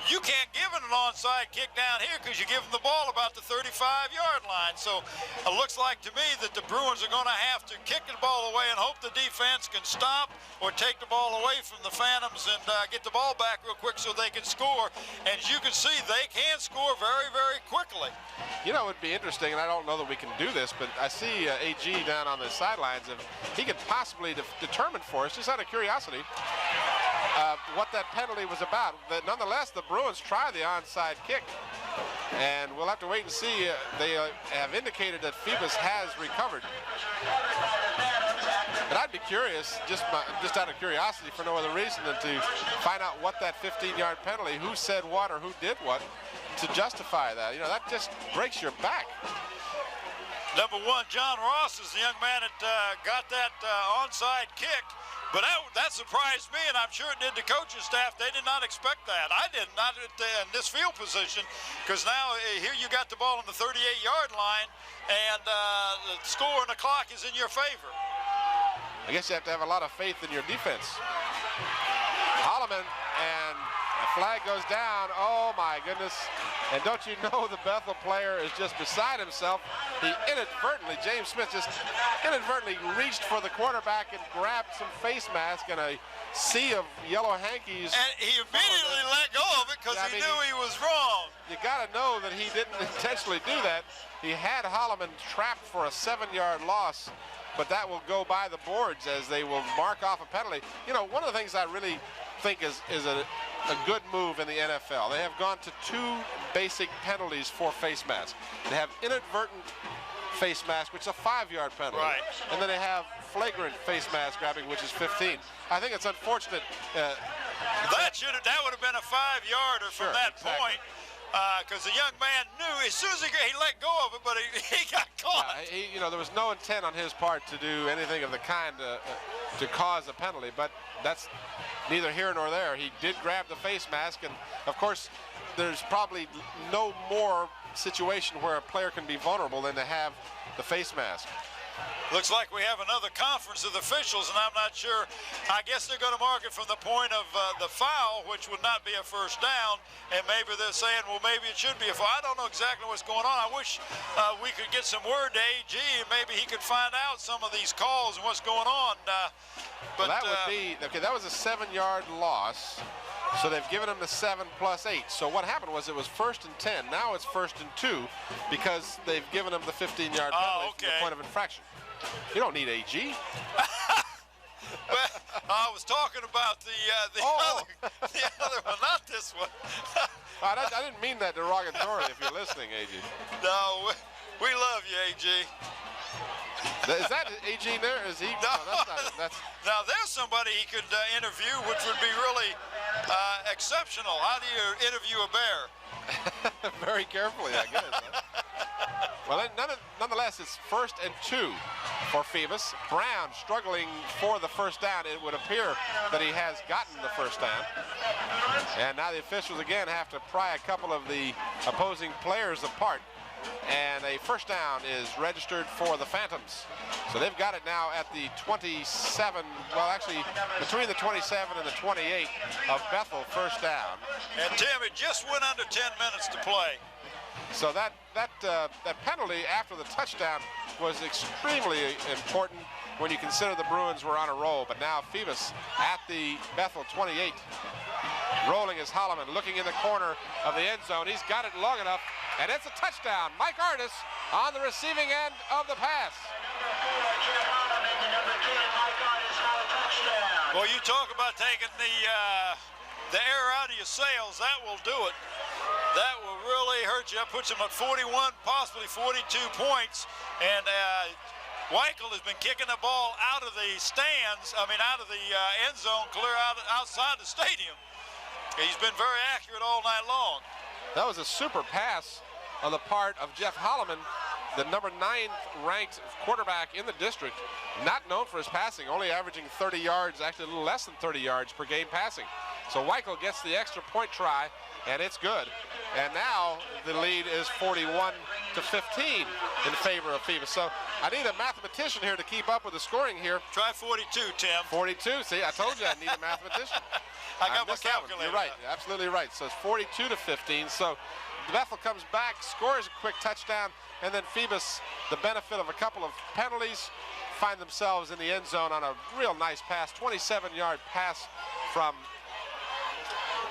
[SPEAKER 3] You can't give it an onside kick down here because you give them the ball about the 35-yard line. So it looks like to me that the Bruins are going to have to kick the ball away and hope the defense can stop or take the ball away from the Phantoms and get the ball back real quick so they can score. And as you can see, they can score very, very quickly.
[SPEAKER 2] You know, it would be interesting, and I don't know that we can do this, but I see AG down on the sidelines. If he could possibly determine for us, just out of curiosity, what that penalty was about. But nonetheless, the Bruins try the onside kick, and we'll have to wait and see. They have indicated that Phoebus has recovered. But I'd be curious, just out of curiosity, for no other reason than to find out what that 15-yard penalty, who said what or who did what, to justify that. You know, that just breaks your back.
[SPEAKER 3] Number 1, John Ross is the young man that got that onside kick. But that surprised me, and I'm sure it did the coaching staff. They did not expect that. I did not in this field position, because now here you got the ball on the 38-yard line, and the score and the clock is in your favor.
[SPEAKER 2] I guess you have to have a lot of faith in your defense. Holloman, and a flag goes down. Oh, my goodness. And don't you know the Bethel player is just beside himself. He inadvertently, James Smith just inadvertently reached for the quarterback and grabbed some face mask and a sea of yellow hankies.
[SPEAKER 3] And he immediately let go of it because he knew he was wrong.
[SPEAKER 2] You got to know that he didn't intentionally do that. He had Holloman trapped for a 7-yard loss, but that will go by the boards as they will mark off a penalty. You know, one of the things I really think is a good move in the NFL. They have gone to 2 basic penalties for face mask. They have inadvertent face mask, which is a 5-yard penalty.
[SPEAKER 3] Right.
[SPEAKER 2] And then they have flagrant face mask grabbing, which is 15. I think it's unfortunate.
[SPEAKER 3] That would have been a 5-yarder from that point. Because the young man knew as soon as he let go of it, but he got caught.
[SPEAKER 2] You know, there was no intent on his part to do anything of the kind to cause a penalty, but that's neither here nor there. He did grab the face mask, and of course, there's probably no more situation where a player can be vulnerable than to have the face mask.
[SPEAKER 3] Looks like we have another conference of officials, and I'm not sure. I guess they're going to mark it from the point of the foul, which would not be a first down, and maybe they're saying, well, maybe it should be a foul. I don't know exactly what's going on. I wish we could get some word to AG, and maybe he could find out some of these calls and what's going on.
[SPEAKER 2] But that would be, okay, that was a 7-yard loss. So they've given him the 7 plus 8. So what happened was it was 1st and 10. Now it's 1st and 2 because they've given him the 15-yard penalty from the point of infraction. You don't need AG.
[SPEAKER 3] Well, I was talking about the other one, not this one.
[SPEAKER 2] I didn't mean that derogatorily if you're listening, AG.
[SPEAKER 3] No, we love you, AG.
[SPEAKER 2] Is that AG there? Is he?
[SPEAKER 3] No,
[SPEAKER 2] that's
[SPEAKER 3] now there's somebody he could interview, which would be really exceptional. How do you interview a bear?
[SPEAKER 2] Very carefully, I guess. Well, nonetheless, it's 1st and 2 for Phoebus. Brown struggling for the first down. It would appear that he has gotten the first down. And now the officials again have to pry a couple of the opposing players apart. And a first down is registered for the Phantoms. So they've got it now at the 27, well, actually between the 27 and the 28 of Bethel, first down.
[SPEAKER 3] And Tim, it just went under 10 minutes to play.
[SPEAKER 2] So that penalty after the touchdown was extremely important when you consider the Bruins were on a roll. But now Phoebus at the Bethel 28. Rolling is Holloman, looking in the corner of the end zone. He's got it long enough, and it's a touchdown. Mike Artis on the receiving end of the pass.
[SPEAKER 3] Well, you talk about taking the air out of your sails. That will do it. That will really hurt you. That puts him at 41, possibly 42 points. And Weichel has been kicking the ball out of the stands, out of the end zone, clear outside the stadium. He's been very accurate all night long.
[SPEAKER 2] That was a super pass on the part of Jeff Holloman, the number 9th ranked quarterback in the district, not known for his passing, only averaging 30 yards, actually a little less than 30 yards per game passing. So Weichel gets the extra point try, and it's good. And now the lead is 41 to 15 in favor of Phoebus. So I need a mathematician here to keep up with the scoring here.
[SPEAKER 3] Try 42, Tim.
[SPEAKER 2] 42. See, I told you I need a mathematician.
[SPEAKER 3] I got my calculator.
[SPEAKER 2] You're right. Absolutely right. So it's 42 to 15. So Bethel comes back, scores a quick touchdown, and then Phoebus, the benefit of a couple of penalties, find themselves in the end zone on a real nice pass, 27-yard pass from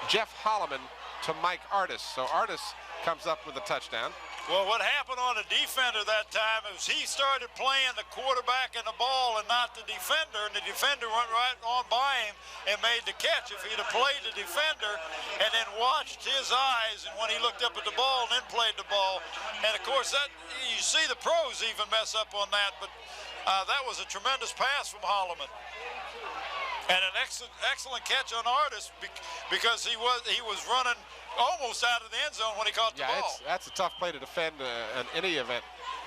[SPEAKER 2] Jeff Holloman to Mike Artis. So Artis comes up with a touchdown.
[SPEAKER 3] Well, what happened on the defender that time is he started playing the quarterback and the ball and not the defender, and the defender went right on by him and made the catch. If he'd have played the defender and then watched his eyes, and when he looked up at the ball and then played the ball, and of course that you see the pros even mess up on that, but that was a tremendous pass from Holloman. And an excellent catch on Artis because he was running almost out of the end zone when he caught the ball.
[SPEAKER 2] That's a tough play to defend in any event.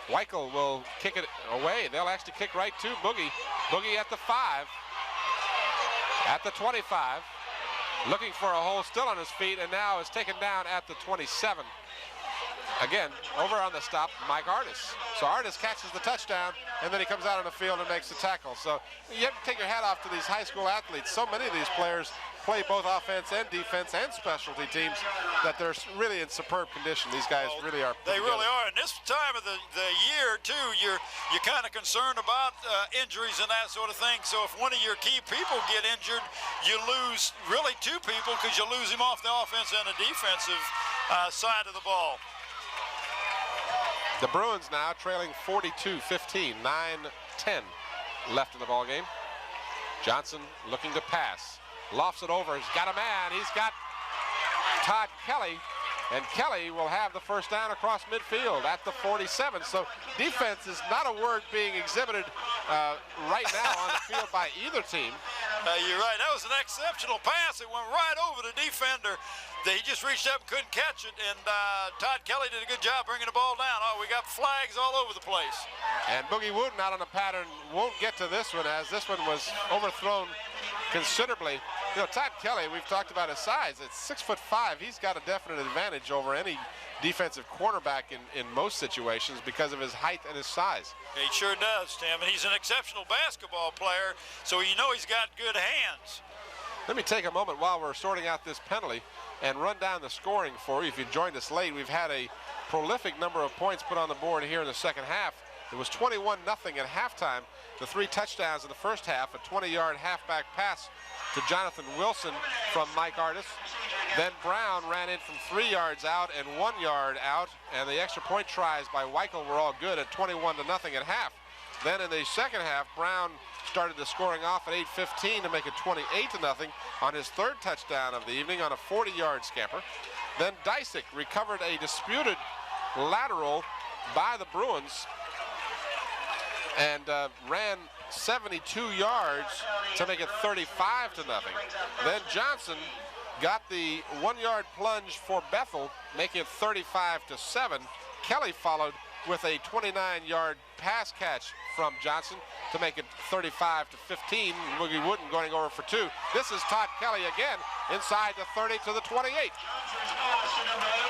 [SPEAKER 2] Weichel will kick it away. They'll actually kick right to Boogie. Boogie at the 5, at the 25, looking for a hole, still on his feet, and now is taken down at the 27. Again, over on the stop, Mike Artis. So Artis catches the touchdown, and then he comes out on the field and makes the tackle. So you have to take your hat off to these high school athletes. So many of these players play both offense and defense and specialty teams that they're really in superb condition. These guys really are.
[SPEAKER 3] They really are. And this time of the year, too, you're kind of concerned about injuries and that sort of thing. So if one of your key people get injured, you lose really two people because you lose him off the offense and the defensive side of the ball.
[SPEAKER 2] The Bruins now trailing 42-15, 9-10 left in the ball game. Johnson looking to pass, lofts it over. He's got a man. He's got Todd Kelly, and Kelly will have the first down across midfield at the 47. So defense is not a word being exhibited right now on the field by either team.
[SPEAKER 3] You're right. That was an exceptional pass. It went right over the defender. He just reached up and couldn't catch it, and Todd Kelly did a good job bringing the ball down. Oh, we got flags all over the place.
[SPEAKER 2] And Boogie Wooten out on the pattern won't get to this one, as this one was overthrown considerably. You know, Todd Kelly, we've talked about his size. It's 6'5". He's got a definite advantage over any defensive quarterback in most situations because of his height and his size.
[SPEAKER 3] He sure does, Tim, and he's an exceptional basketball player, so you know he's got good hands.
[SPEAKER 2] Let me take a moment while we're sorting out this penalty and run down the scoring for you. If you joined us late, we've had a prolific number of points put on the board here in the second half. It was 21-0 at halftime. The 3 touchdowns in the first half, a 20-yard halfback pass to Jonathan Wilson from Mike Artis. Then Brown ran in from 3 yards out and 1 yard out, and the extra point tries by Weichel were all good at 21-0 at half. Then in the second half, Brown started the scoring off at 8:15 to make it 28-0 on his 3rd touchdown of the evening on a 40-yard scamper. Then Dysick recovered a disputed lateral by the Bruins and ran 72 yards to make it 35-0. Then Johnson got the 1-yard plunge for Bethel, making it 35-7. Kelly followed with a 29-yard pass catch from Johnson to make it 35-15. Boogie Wooten going over for 2. This is Todd Kelly again inside the 30 to the 28.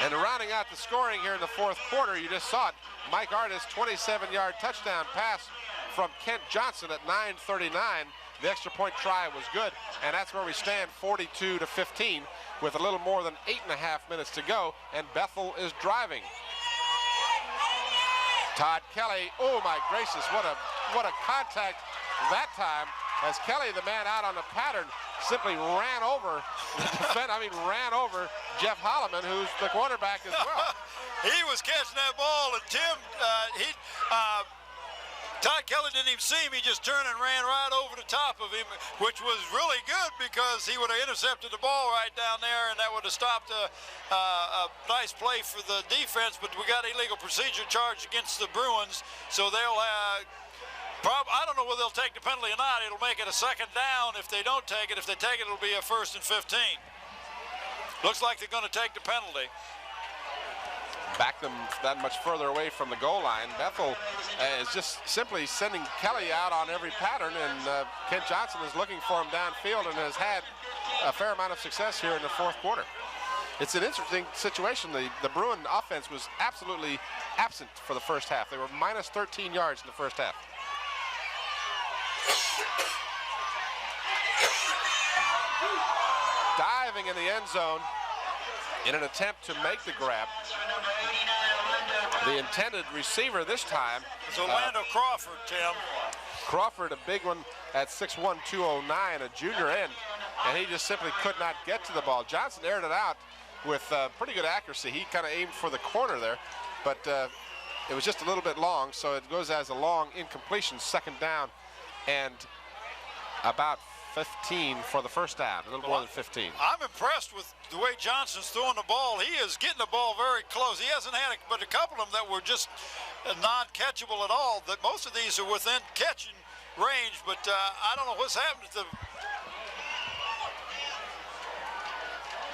[SPEAKER 2] And rounding out the scoring here in the 4th quarter, you just saw it. Mike Artis, 27-yard touchdown pass from Kent Johnson at 9:39. The extra point try was good, and that's where we stand, 42-15, with a little more than 8.5 minutes to go, and Bethel is driving. Todd Kelly, oh my gracious, what a contact that time, as Kelly, the man out on the pattern, simply ran over ran over Jeff Holloman, who's the quarterback as well.
[SPEAKER 3] He was catching that ball, and Tim, Todd Kelly didn't even see him. He just turned and ran right over the top of him, which was really good because he would have intercepted the ball right down there, and that would have stopped a nice play for the defense. But we got illegal procedure charged against the Bruins, so they'll I don't know whether they'll take the penalty or not. It'll make it a 2nd down if they don't take it. If they take it, it'll be a 1st and 15. Looks like they're going to take the penalty.
[SPEAKER 2] Back them that much further away from the goal line. Bethel is just simply sending Kelly out on every pattern, and Kent Johnson is looking for him downfield and has had a fair amount of success here in the fourth quarter. It's an interesting situation. The Bruin offense was absolutely absent for the first half. They were minus 13 yards in the first half. Diving in the end zone in an attempt to make the grab. The intended receiver this time
[SPEAKER 3] is Orlando Crawford, Tim.
[SPEAKER 2] Crawford, a big one at 6'1", 209, a junior end, and he just simply could not get to the ball. Johnson aired it out with pretty good accuracy. He kind of aimed for the corner there, but it was just a little bit long, so it goes as a long incompletion, second down, and about 15 for the first down, a little more than 15.
[SPEAKER 3] I'm impressed with the way Johnson's throwing the ball. He is getting the ball very close. He hasn't had but a couple of them that were just non-catchable at all. That most of these are within catching range, but I don't know what's happened to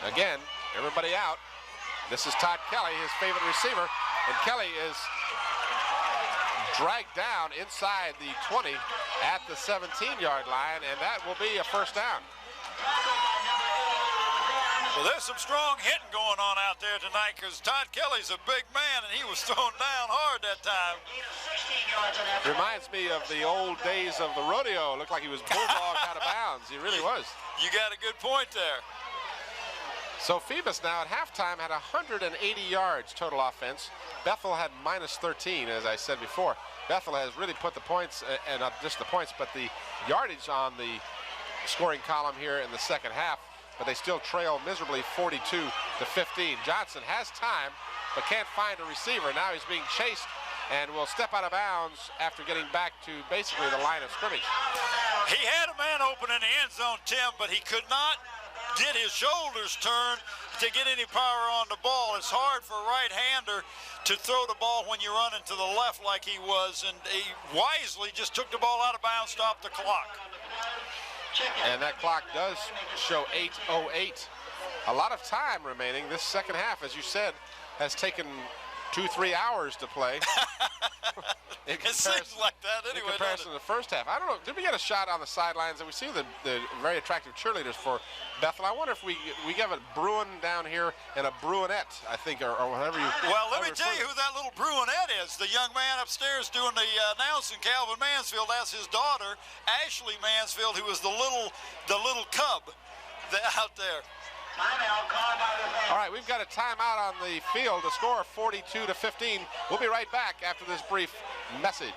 [SPEAKER 2] Again, everybody out. This is Todd Kelly, his favorite receiver, and Kelly is dragged down inside the 20 at the 17-yard line, and that will be a first down.
[SPEAKER 3] Well, there's some strong hitting going on out there tonight because Todd Kelly's a big man, and he was thrown down hard that time.
[SPEAKER 2] Reminds me of the old days of the rodeo. Looked like he was bulldogged out of bounds. He really was.
[SPEAKER 3] You got a good point there.
[SPEAKER 2] So Phoebus now at halftime had 180 yards total offense. Bethel had minus 13, as I said before. Bethel has really put the points, and not just the points, but the yardage on the scoring column here in the second half, but they still trail miserably 42 to 15. Johnson has time, but can't find a receiver. Now he's being chased and will step out of bounds after getting back to basically the line of scrimmage.
[SPEAKER 3] He had a man open in the end zone, Tim, but he could not get his shoulders turned to get any power on the ball. It's hard for a right-hander to throw the ball when you're running to the left like he was, and he wisely just took the ball out of bounds, stopped the clock.
[SPEAKER 2] And that clock does show 8:08. A lot of time remaining. This second half, as you said, has taken 2-3 hours to play.
[SPEAKER 3] It seems like that anyway.
[SPEAKER 2] In comparison to the first half. I don't know, did we get a shot on the sidelines? And we see the very attractive cheerleaders for Bethel. I wonder if we have a Bruin down here and a Bruinette, I think, or whatever you.
[SPEAKER 3] Well, let me tell you who that little Bruinette is. The young man upstairs doing the announcing, Calvin Mansfield. That's his daughter, Ashley Mansfield, who was the little cub out there.
[SPEAKER 2] All right, we've got a timeout on the field. The score 42 to 15. We'll be right back after this brief message.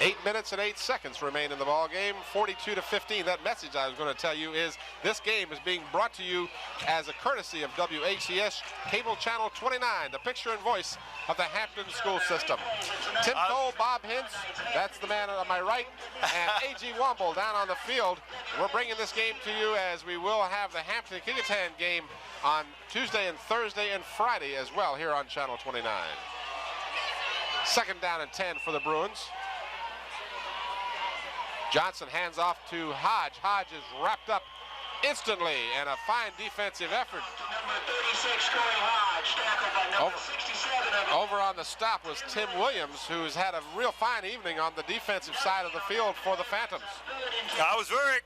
[SPEAKER 2] 8 minutes and 8 seconds remain in the ball game. 42 to 15. That message I was going to tell you is this game is being brought to you as a courtesy of WHCS Cable Channel 29, the picture and voice of the Hampton school system. Tim Cole, Bob Hintz, that's the man on my right, and A.G. Womble down on the field. We're bringing this game to you as we will have the Hampton-Kecoughtan game on Tuesday and Thursday and Friday as well here on Channel 29. Second down and 10 for the Bruins. Johnson hands off to Hodge. Hodge is wrapped up instantly, and a fine defensive effort. Over on the stop was Tim Williams, who's had a real fine evening on the defensive side of the field for the Phantoms.
[SPEAKER 3] I was very,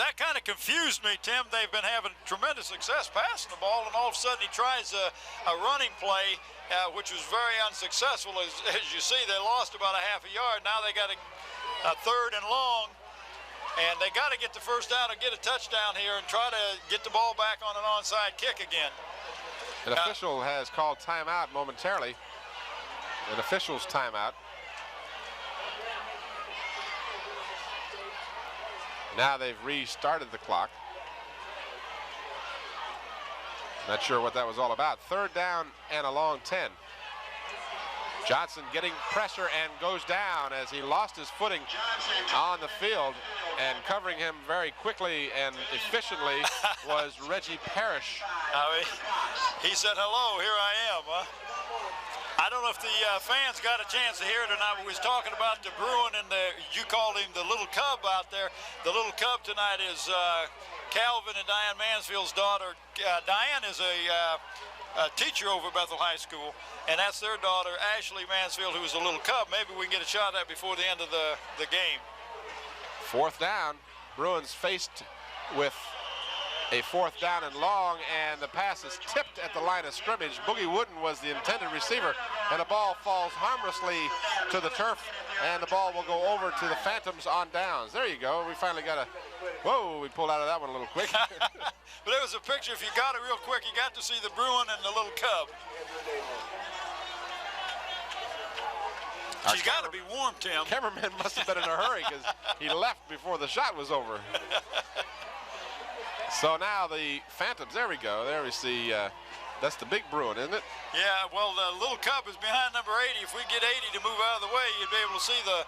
[SPEAKER 3] that kind of confused me, Tim. They've been having tremendous success passing the ball, and all of a sudden he tries a running play, which was very unsuccessful. As you see, they lost about a half a yard. Now they got a third and long, and they got to get the first down and get a touchdown here and try to get the ball back on an onside kick again.
[SPEAKER 2] An official has called timeout momentarily. An official's timeout. Now they've restarted the clock. Not sure what that was all about. Third down and a long 10. Johnson getting pressure and goes down as he lost his footing on the field, and covering him very quickly and efficiently was Reggie Parrish.
[SPEAKER 3] He said, hello, here I am. I don't know if the fans got a chance to hear it or not, but we was talking about the Bruin and you called him the little cub out there. The little cub tonight is Calvin and Diane Mansfield's daughter. Diane is a teacher over at Bethel High School, and that's their daughter, Ashley Mansfield, who's a little cub. Maybe we can get a shot at that before the end of the game.
[SPEAKER 2] 4th down. Bruins faced with a 4th down and long, and the pass is tipped at the line of scrimmage. Boogie Wooden was the intended receiver, and the ball falls harmlessly to the turf, and the ball will go over to the Phantoms on downs. There you go. We finally got a, whoa, we pulled out of that one a little quick.
[SPEAKER 3] But there was a picture, if you got it real quick, you got to see the Bruin and the little cub. She's got to be warm, Tim.
[SPEAKER 2] Cameraman must have been in a hurry because he left before the shot was over. So now the Phantoms, there we go. There we see, that's the big Bruin, isn't it?
[SPEAKER 3] Yeah, well, the little cub is behind number 80. If we get 80 to move out of the way, you'd be able to see the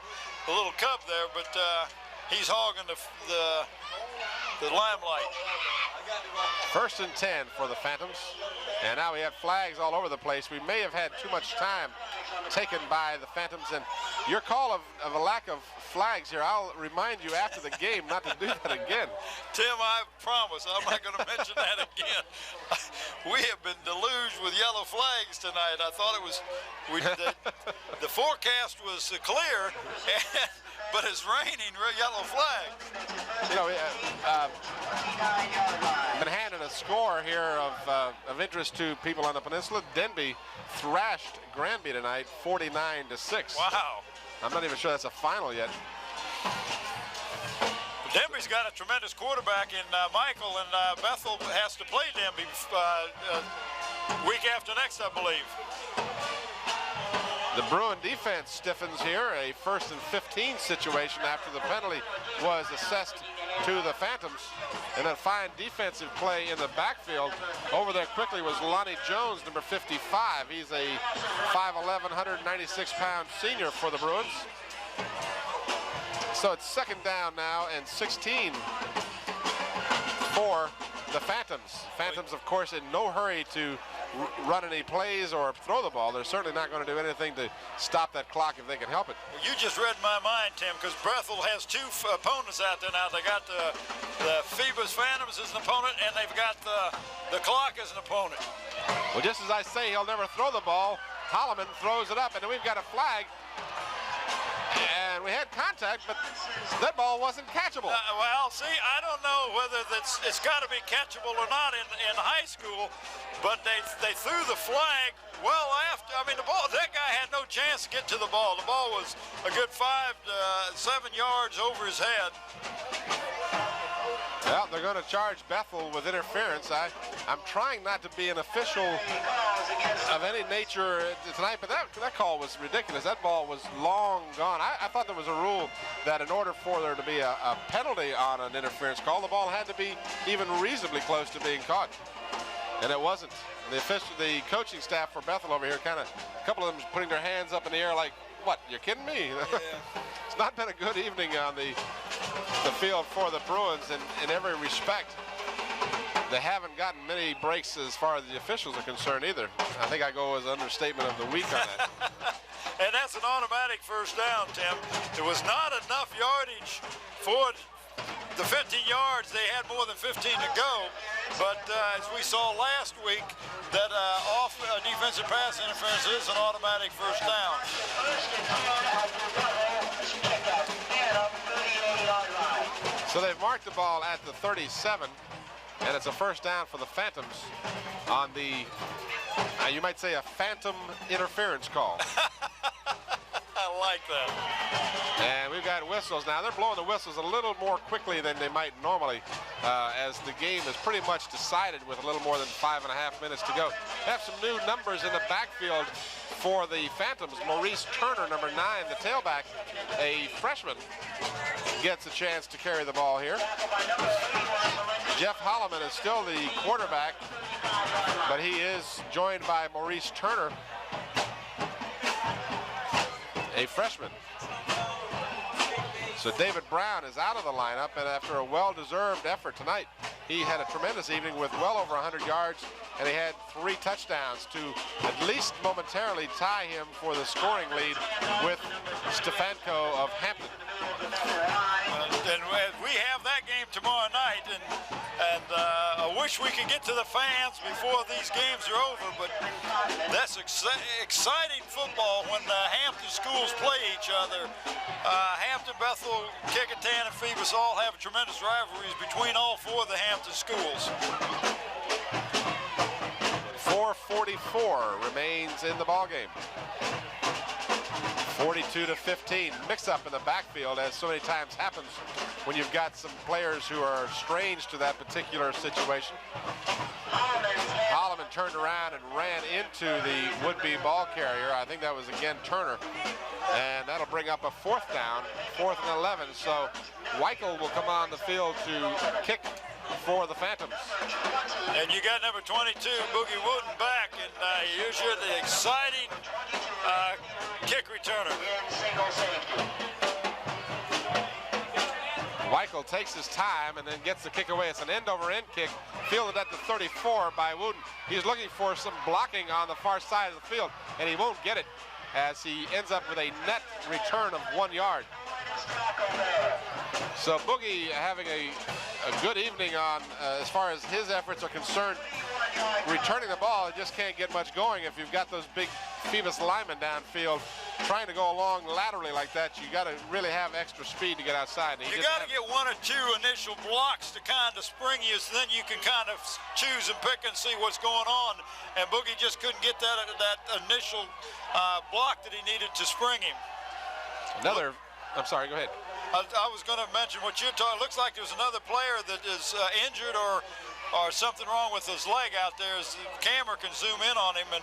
[SPEAKER 3] little cub there, but he's hogging the limelight.
[SPEAKER 2] 1st and 10 for the Phantoms. And now we have flags all over the place. We may have had too much time taken by the Phantoms. And your call of a lack of flags here, I'll remind you after the game not to do that again.
[SPEAKER 3] Tim, I promise I'm not going to mention that again. We have been deluged with yellow flags tonight. I thought it was, the forecast was clear, but it's raining yellow flags.
[SPEAKER 2] You know, I've been handed a score here of interest to people on the peninsula. Denby thrashed Granby tonight, 49-6.
[SPEAKER 3] Wow.
[SPEAKER 2] I'm not even sure that's a final yet.
[SPEAKER 3] Denby's got a tremendous quarterback in Michael, and Bethel has to play Denby week after next, I believe.
[SPEAKER 2] The Bruin defense stiffens here, a 1st and 15 situation after the penalty was assessed to the Phantoms. And a fine defensive play in the backfield. Over there quickly was Lonnie Jones, number 55. He's a 5'11", 196-pound senior for the Bruins. So it's 2nd down now and 16 for the Phantoms. Phantoms, of course, in no hurry to run any plays or throw the ball. They're certainly not going to do anything to stop that clock if they can help it.
[SPEAKER 3] Well, you just read my mind, Tim, because Bethel has 2 opponents out there now. They got the Phoebus Phantoms as an opponent, and they've got the clock as an opponent.
[SPEAKER 2] Well, just as I say, he'll never throw the ball. Holloman throws it up, and then we've got a flag. And we had contact, but that ball wasn't catchable.
[SPEAKER 3] Well, see, I don't know whether it's got to be catchable or not in high school, but they threw the flag well after. I mean, the ball, that guy had no chance to get to the ball. The ball was a good 5 to 7 yards over his head.
[SPEAKER 2] Well, they're going to charge Bethel with interference. I'm trying not to be an official of any nature tonight, but that call was ridiculous. That ball was long gone. I thought there was a rule that in order for there to be a penalty on an interference call, the ball had to be even reasonably close to being caught, and it wasn't. The coaching staff for Bethel over here, a couple of them putting their hands up in the air like, what, you're kidding me? Yeah. It's not been a good evening on the field for the Bruins in every respect. They haven't gotten many breaks as far as the officials are concerned either. I think I go as an understatement of the week on that.
[SPEAKER 3] And that's an automatic 1st down, Tim. There was not enough yardage for the 15 yards. They had more than 15 to go. But as we saw last week, that off defensive pass interference is an automatic 1st down.
[SPEAKER 2] So they've marked the ball at the 37, and it's a 1st down for the Phantoms on the, you might say, a phantom interference call.
[SPEAKER 3] I like that.
[SPEAKER 2] And we've got whistles now. They're blowing the whistles a little more quickly than they might normally, as the game is pretty much decided with a little more than 5.5 minutes to go. We have some new numbers in the backfield for the Phantoms. Maurice Turner, number 9, the tailback, a freshman, gets a chance to carry the ball here. Jeff Holloman is still the quarterback, but he is joined by Maurice Turner, a freshman. So David Brown is out of the lineup, and after a well-deserved effort tonight, he had a tremendous evening with well over 100 yards, and he had 3 touchdowns to at least momentarily tie him for the scoring lead with Stefanko of Hampton.
[SPEAKER 3] And we have that game tomorrow night, and a wish we could get to the fans before these games are over, but that's exciting football when the Hampton schools play each other. Hampton, Bethel, Kecoughtan, and Phoebus all have tremendous rivalries between all four of the Hampton schools.
[SPEAKER 2] 4:44 remains in the ballgame. 42-15, mix-up in the backfield, as so many times happens when you've got some players who are strange to that particular situation. Holloman turned around and ran into the would-be ball carrier. I think that was again Turner, and that'll bring up a 4th down, 4th and 11. So Weichel will come on the field to kick for the Phantoms.
[SPEAKER 3] And you got number 22, Boogie Wooten, back, and here's the exciting kick returner.
[SPEAKER 2] Weichel takes his time and then gets the kick away. It's an end-over-end kick, fielded at the 34 by Wooten. He's looking for some blocking on the far side of the field, and he won't get it as he ends up with a net return of 1 yard. So Boogie having a good evening on as far as his efforts are concerned. Returning the ball, it just can't get much going if you've got those big Phoebus linemen downfield trying to go along laterally like that. You got to really have extra speed to get outside.
[SPEAKER 3] You got to get 1 or 2 initial blocks to kind of spring you, so then you can kind of choose and pick and see what's going on. And Boogie just couldn't get that initial block that he needed to spring him.
[SPEAKER 2] I'm sorry, go ahead.
[SPEAKER 3] I was going to mention what you're talking. Looks like there's another player that is injured or something wrong with his leg out there. As the camera can zoom in on him, and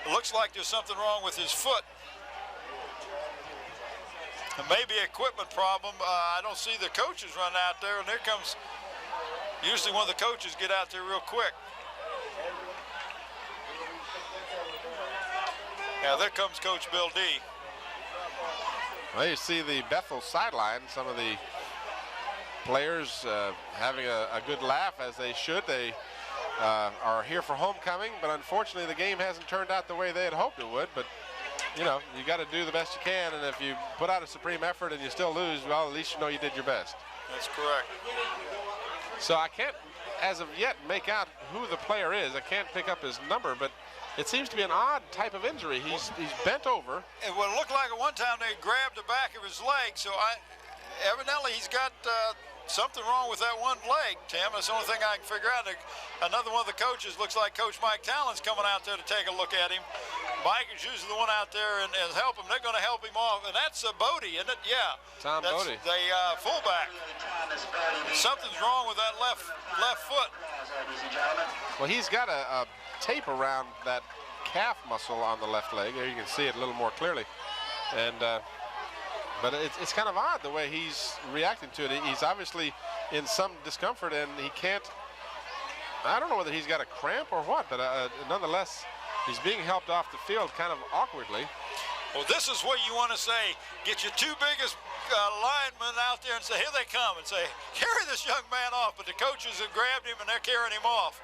[SPEAKER 3] it looks like there's something wrong with his foot. Maybe equipment problem. I don't see the coaches run out there, and there comes. Usually one of the coaches get out there real quick. Yeah, there comes Coach Bill D.
[SPEAKER 2] Well, you see the Bethel sideline, some of the players having a good laugh, as they should. They are here for homecoming, but unfortunately the game hasn't turned out the way they had hoped it would. But, you know, you got to do the best you can, and if you put out a supreme effort and you still lose, well, at least you know you did your best.
[SPEAKER 3] That's correct.
[SPEAKER 2] So I can't, as of yet, make out who the player is. I can't pick up his number, but it seems to be an odd type of injury. He's bent over.
[SPEAKER 3] It would look like at one time they grabbed the back of his leg, so evidently he's got something wrong with that one leg, Tim. That's the only thing I can figure out. Another one of the coaches, looks like Coach Mike Talon's coming out there to take a look at him. Mike is usually the one out there and help him. They're going to help him off, and that's Bodie, isn't it? Yeah.
[SPEAKER 2] Tom Bodie.
[SPEAKER 3] The fullback. Something's wrong with that left foot.
[SPEAKER 2] Well, he's got a tape around that calf muscle on the left leg. There you can see it a little more clearly. And but it's kind of odd the way he's reacting to it. He's obviously in some discomfort, and he can't. I don't know whether he's got a cramp or what, but nonetheless, he's being helped off the field kind of awkwardly.
[SPEAKER 3] Well, this is what you want to say. Get your 2 biggest linemen out there and say, here they come, and say, carry this young man off. But the coaches have grabbed him, and they're carrying him off.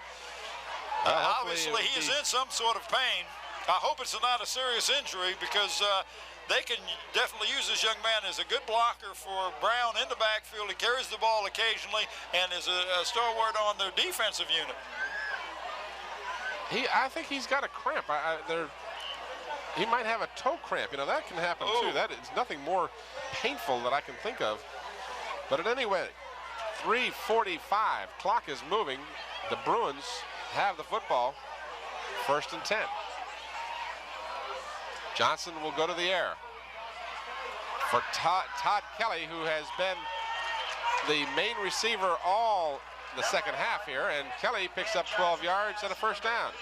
[SPEAKER 3] Obviously, he is in some sort of pain. I hope it's not a serious injury, because they can definitely use this young man as a good blocker for Brown in the backfield. He carries the ball occasionally and is a stalwart on their defensive unit.
[SPEAKER 2] I think he's got a cramp. He might have a toe cramp. You know, that can happen too. That is nothing more painful that I can think of. But at any rate, 3:45, clock is moving. The Bruins have the football, 1st and 10. Johnson will go to the air for Todd Kelly, who has been the main receiver all the second half here, and Kelly picks up 12 yards and a 1st down.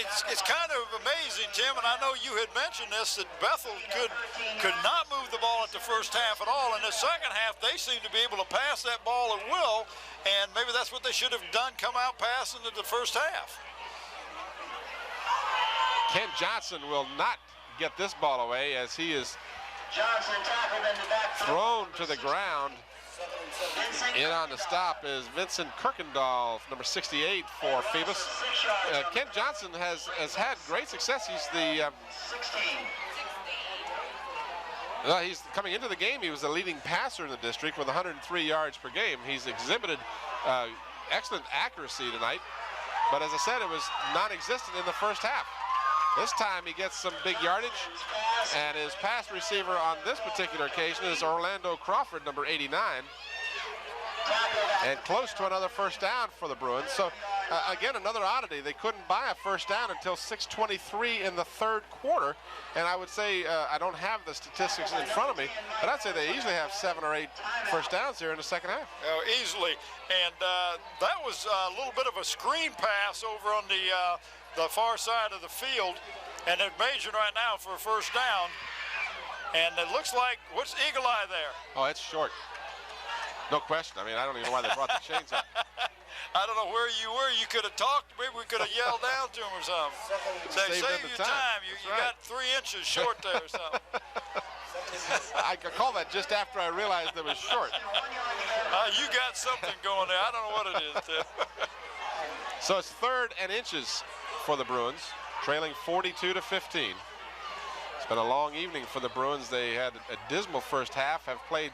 [SPEAKER 3] It's kind of amazing, Tim, and I know you had mentioned this, that Bethel could not move the ball at the first half at all. In the second half, they seem to be able to pass that ball at will, and maybe that's what they should have done, come out passing in the first half.
[SPEAKER 2] Ken Johnson will not get this ball away, as he is thrown to the ground. In on the stop is Vincent Kirkendall, number 68 for Phoebus. Ken Johnson has had great success. He's the Well, he's coming into the game. He was the leading passer in the district with 103 yards per game. He's exhibited excellent accuracy tonight, but as I said, it was non-existent in the first half. This time he gets some big yardage, and his pass receiver on this particular occasion is Orlando Crawford, number 89, and close to another first down for the Bruins. So again, another oddity. They couldn't buy a first down until 6:23 in the third quarter, and I would say I don't have the statistics in front of me, but I'd say they easily have 7 or 8 first downs here in the second half.
[SPEAKER 3] Easily, and that was a little bit of a screen pass over on the far side of the field, and they're measured right now for a first down, and it looks like, what's Eagle Eye there?
[SPEAKER 2] Oh, it's short. No question. I mean, I don't even know why they brought the chains up.
[SPEAKER 3] I don't know where you were. You could have talked. Maybe we could have yelled down to him or something. Say, save your time. You got 3 inches short there or something.
[SPEAKER 2] I could call that just after I realized it was short.
[SPEAKER 3] You got something going there. I don't know what it is, Tim.
[SPEAKER 2] So it's 3rd and inches for the Bruins, trailing 42-15. It's been a long evening for the Bruins. They had a dismal first half, have played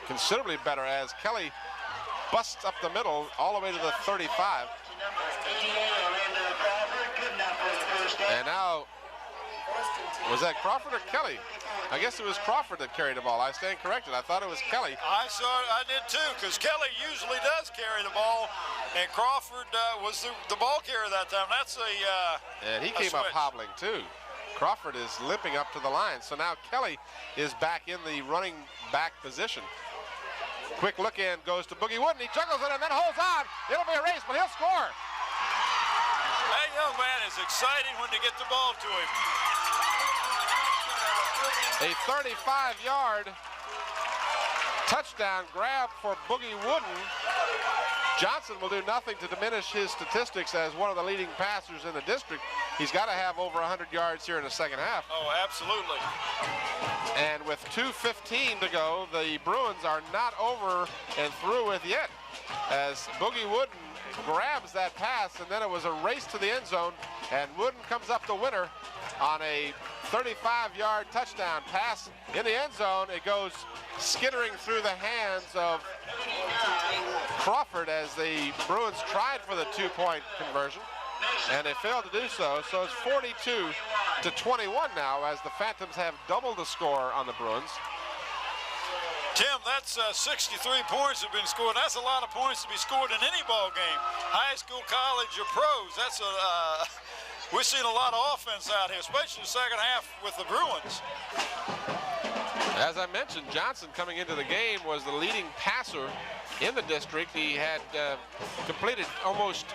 [SPEAKER 2] considerably better as Kelly busts up the middle all the way to the 35. And now, was that Crawford or Kelly? I guess it was Crawford that carried the ball. I stand corrected. I thought it was Kelly.
[SPEAKER 3] I did too, because Kelly usually does carry the ball, and Crawford was the ball carrier that time. That's
[SPEAKER 2] and he came up hobbling too. Crawford is limping up to the line. So now Kelly is back in the running back position. Quick look in goes to Boogie Wooden. He juggles it and then holds on. It'll be a race, but he'll score.
[SPEAKER 3] That young man is exciting when they get the ball to him.
[SPEAKER 2] A 35-yard touchdown grab for Boogie Wooden. Johnson will do nothing to diminish his statistics as one of the leading passers in the district. He's got to have over 100 yards here in the second half.
[SPEAKER 3] Oh, absolutely.
[SPEAKER 2] And with 2:15 to go, the Bruins are not over and through with yet, as Boogie Wooden grabs that pass, and then it was a race to the end zone, and Wooden comes up the winner on a 35-yard touchdown pass in the end zone. It goes skittering through the hands of Crawford as the Bruins tried for the 2-point conversion, and they failed to do so. So it's 42-21 now, as the Phantoms have doubled the score on the Bruins.
[SPEAKER 3] Tim, that's 63 points have been scored. That's a lot of points to be scored in any ball game. High school, college, or pros. That's we've seen a lot of offense out here, especially the second half with the Bruins.
[SPEAKER 2] As I mentioned, Johnson coming into the game was the leading passer in the district. He had completed almost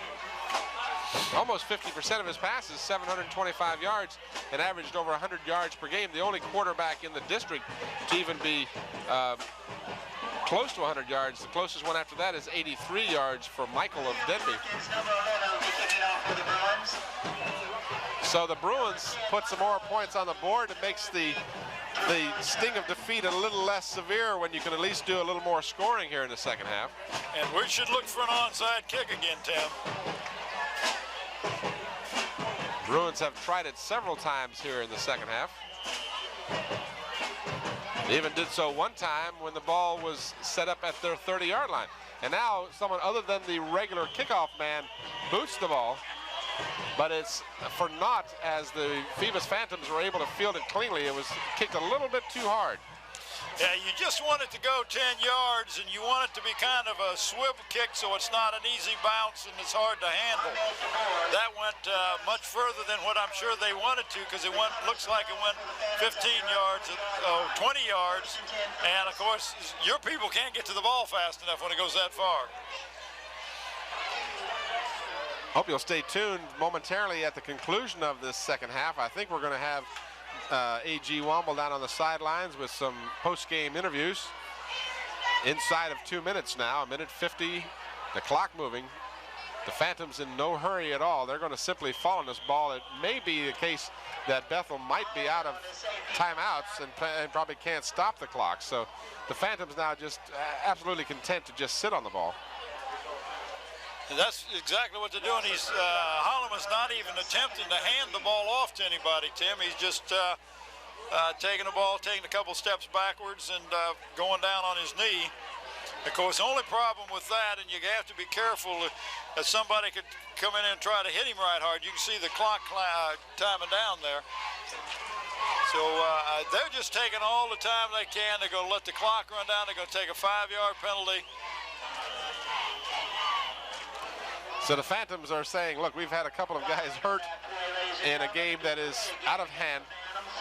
[SPEAKER 2] 50% of his passes, 725 yards, and averaged over 100 yards per game. The only quarterback in the district to even be close to 100 yards. The closest one after that is 83 yards for Michael of Denby. So the Bruins put some more points on the board. It makes the sting of defeat a little less severe when you can at least do a little more scoring here in the second half.
[SPEAKER 3] And we should look for an onside kick again, Tim.
[SPEAKER 2] Bruins have tried it several times here in the second half. They even did so one time when the ball was set up at their 30-yard line. And now someone other than the regular kickoff man boots the ball, but it's for naught as the Phoebus Phantoms were able to field it cleanly. It was kicked a little bit too hard.
[SPEAKER 3] Yeah, you just want it to go 10 yards, and you want it to be kind of a swivel kick so it's not an easy bounce and it's hard to handle. That went much further than what I'm sure they wanted to, because it looks like it went 15 yards, 20 yards, and of course, your people can't get to the ball fast enough when it goes that far.
[SPEAKER 2] Hope you'll stay tuned momentarily at the conclusion of this second half. I think we're going to have A.G. Womble down on the sidelines with some post-game interviews. Inside of 2 minutes now, 1:50, the clock moving. The Phantoms in no hurry at all. They're going to simply fall on this ball. It may be the case that Bethel might be out of timeouts and probably can't stop the clock. So the Phantoms now just absolutely content to just sit on the ball.
[SPEAKER 3] That's exactly what they're doing. Holloman's not even attempting to hand the ball off to anybody, Tim. He's just taking the ball, taking a couple steps backwards, and going down on his knee. Of course, the only problem with that, and you have to be careful that somebody could come in and try to hit him right hard. You can see the clock timing down there. So they're just taking all the time they can. They're going to let the clock run down. They're going to take a 5-yard penalty.
[SPEAKER 2] So the Phantoms are saying, look, we've had a couple of guys hurt in a game that is out of hand,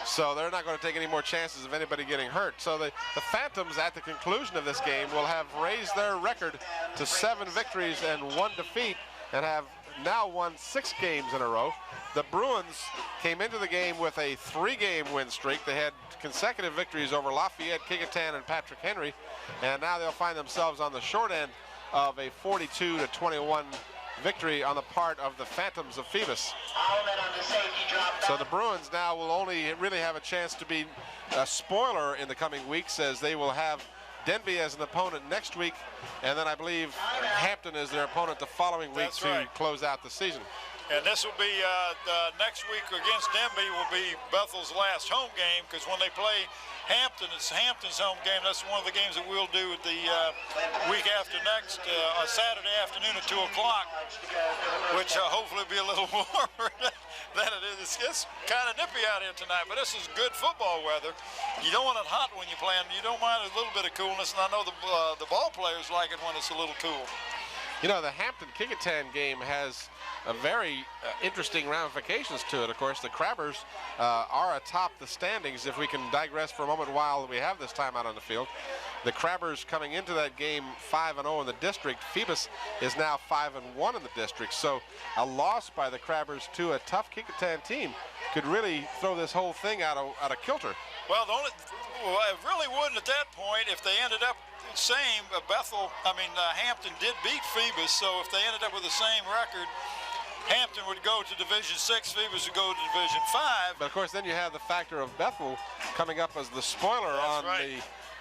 [SPEAKER 2] so they're not going to take any more chances of anybody getting hurt. So the Phantoms, at the conclusion of this game, will have raised their record to 7 victories and 1 defeat and have now won 6 games in a row. The Bruins came into the game with a 3-game win streak. They had consecutive victories over Lafayette, Kecoughtan, and Patrick Henry, and now they'll find themselves on the short end of a 42-21 victory on the part of the Phantoms of Phoebus. So the Bruins now will only really have a chance to be a spoiler in the coming weeks, as they will have Denby as an opponent next week, and then I believe Hampton is their opponent the following week to close out the season.
[SPEAKER 3] And this will be next week against Denby will be Bethel's last home game, because when they play Hampton, it's Hampton's home game. That's one of the games that we'll do the week after next, Saturday afternoon at 2 o'clock, which hopefully will be a little warmer than it is. It's kind of nippy out here tonight, but this is good football weather. You don't want it hot when you're playing. You don't mind a little bit of coolness, and I know the ball players like it when it's a little cool.
[SPEAKER 2] You know, the Hampton-Kecoughtan game has a very interesting ramifications to it. Of course, the Crabbers are atop the standings, if we can digress for a moment while we have this time out on the field. The Crabbers coming into that game 5-0 in the district. Phoebus is now 5-1 in the district. So a loss by the Crabbers to a tough Kecoughtan team could really throw this whole thing out of kilter.
[SPEAKER 3] Well, it really wouldn't at that point if they ended up same. Hampton did beat Phoebus, so if they ended up with the same record, Hampton would go to Division 6, Phoebus would go to Division 5.
[SPEAKER 2] But of course, then you have the factor of Bethel coming up as the spoiler on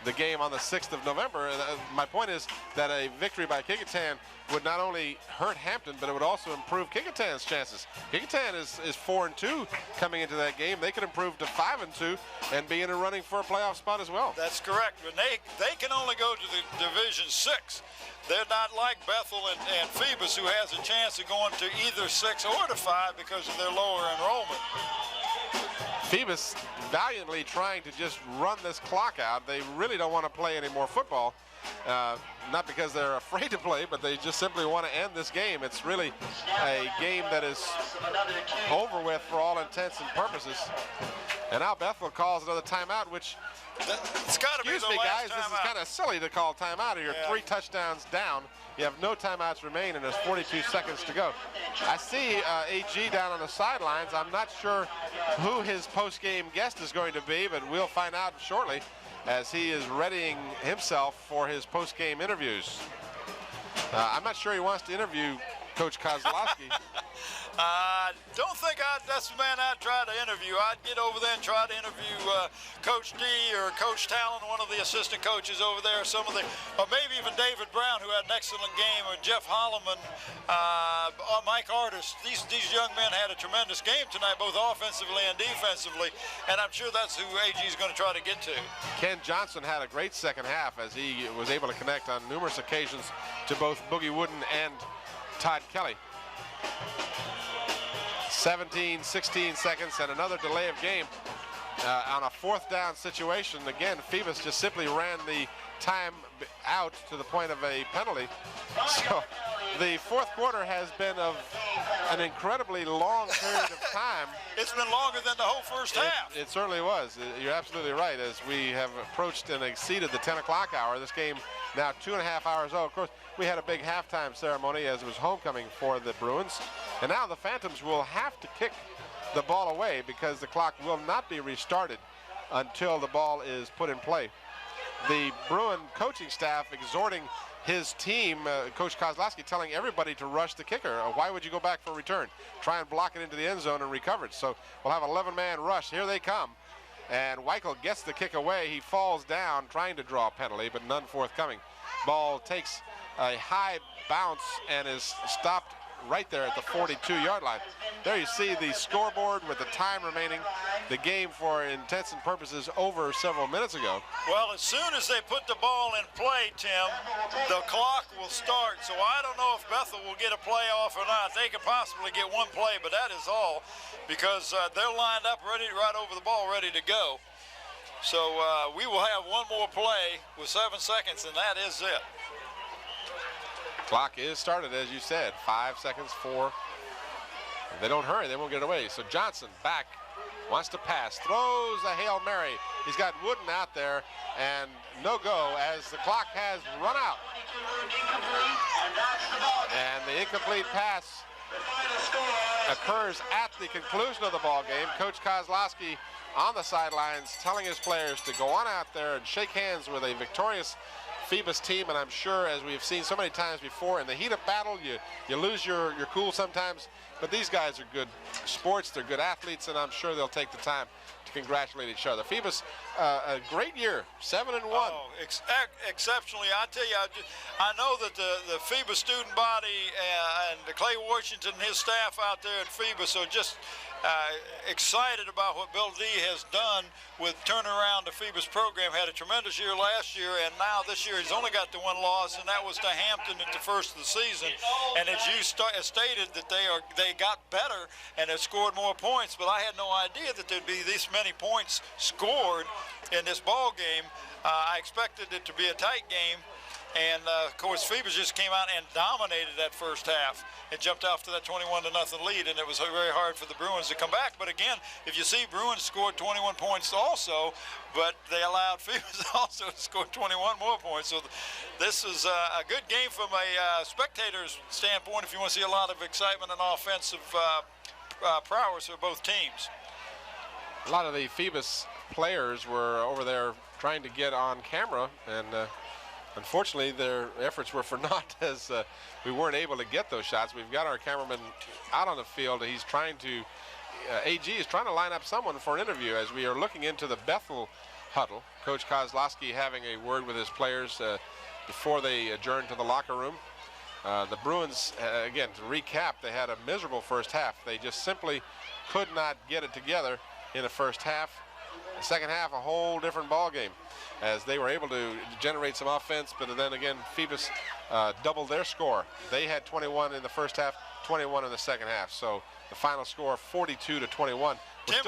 [SPEAKER 2] the game on the 6th of November. My point is that a victory by Kecoughtan would not only hurt Hampton, but it would also improve Kecoughtan's chances. Kecoughtan is 4-2 coming into that game. They could improve to 5-2 and be in a running for a playoff spot as well.
[SPEAKER 3] That's correct. But they can only go to the Division 6. They're not like Bethel and Phoebus, who has a chance of going to either 6 or to 5 because of their lower enrollment.
[SPEAKER 2] Phoebus valiantly trying to just run this clock out. They really don't want to play any more football. Not because they're afraid to play, but they just simply want to end this game. It's really a game that is over with for all intents and purposes. And now Bethel calls another timeout, which,
[SPEAKER 3] it's got to be the
[SPEAKER 2] excuse me,
[SPEAKER 3] last
[SPEAKER 2] guys, this is
[SPEAKER 3] timeout.
[SPEAKER 2] kind of silly to call timeout. You're 3 touchdowns down. You have no timeouts remain, and there's 42 seconds to go. I see AG down on the sidelines. I'm not sure who his post-game guest is going to be, but we'll find out shortly as he is readying himself for his post-game interviews. I'm not sure he wants to interview Coach Kozlowski.
[SPEAKER 3] Don't think that's the man I'd try to interview. I'd get over there and try to interview Coach D or Coach Talon, one of the assistant coaches over there, or maybe even David Brown, who had an excellent game, or Jeff Holloman, Mike Artis. These young men had a tremendous game tonight, both offensively and defensively, and I'm sure that's who AG is going to try to get to.
[SPEAKER 2] Ken Johnson had a great second half as he was able to connect on numerous occasions to both Boogie Wooden and Todd Kelly. 17, 16 seconds and another delay of game on a 4th down situation. Again, Phoebus just simply ran the time out to the point of a penalty. So the 4th quarter has been of an incredibly long period of time.
[SPEAKER 3] It's been longer than the whole first half.
[SPEAKER 2] It certainly was. You're absolutely right. As we have approached and exceeded the 10 o'clock hour, this game now 2.5 hours old. Of course, we had a big halftime ceremony as it was homecoming for the Bruins. And now the Phantoms will have to kick the ball away because the clock will not be restarted until the ball is put in play. The Bruin coaching staff exhorting his team, Coach Kozlowski, telling everybody to rush the kicker. Why would you go back for a return? Try and block it into the end zone and recover it. So we'll have an 11-man rush. Here they come. And Weichel gets the kick away. He falls down trying to draw a penalty, but none forthcoming. Ball takes a high bounce and is stopped right there at the 42-yard line. There you see the scoreboard with the time remaining. The game, for intents and purposes, over several minutes ago.
[SPEAKER 3] Well, as soon as they put the ball in play, Tim, the clock will start. So I don't know if Bethel will get a playoff or not. They could possibly get one play, but that is all, because they're lined up ready, right over the ball, ready to go. So we will have one more play with 7 seconds, and that is it.
[SPEAKER 2] Clock is started, as you said. 5 seconds, 4. If they don't hurry, they won't get away. So Johnson back, wants to pass, throws a Hail Mary. He's got Wooden out there, and no go as the clock has run out. And the incomplete pass occurs at the conclusion of the ball game. Coach Kozlowski on the sidelines telling his players to go on out there and shake hands with a victorious Phoebus team. And I'm sure, as we've seen so many times before, in the heat of battle, you lose your cool sometimes. But these guys are good sports, they're good athletes, and I'm sure they'll take the time to congratulate each other. Phoebus, a great year, 7-1.
[SPEAKER 3] Oh, exceptionally. I tell you, I know that the Phoebus student body and Clay Washington and his staff out there at Phoebus are just excited about what Bill D has done with turning around the Phoebus program. Had a tremendous year last year, and now this year he's only got the one loss, and that was to Hampton at the first of the season. And as you stated, that they got better and have scored more points, but I had no idea that there'd be this many points scored in this ball game. I expected it to be a tight game. And, of course, Phoebus just came out and dominated that first half and jumped off to that 21-0 lead, and it was very hard for the Bruins to come back. But, again, if you see, Bruins scored 21 points also, but they allowed Phoebus also to score 21 more points. So this is a good game from a spectator's standpoint if you want to see a lot of excitement and offensive prowess for both teams.
[SPEAKER 2] A lot of the Phoebus players were over there trying to get on camera, and unfortunately, their efforts were for naught, as we weren't able to get those shots. We've got our cameraman out on the field. He's trying to, AG is trying to line up someone for an interview as we are looking into the Bethel huddle. Coach Kozlowski having a word with his players before they adjourn to the locker room. The Bruins, again, to recap, they had a miserable first half. They just simply could not get it together in the first half. The second half, a whole different ball game, as they were able to generate some offense, but then again, Phoebus doubled their score. They had 21 in the first half, 21 in the second half. So the final score, 42-21.
[SPEAKER 3] Tim,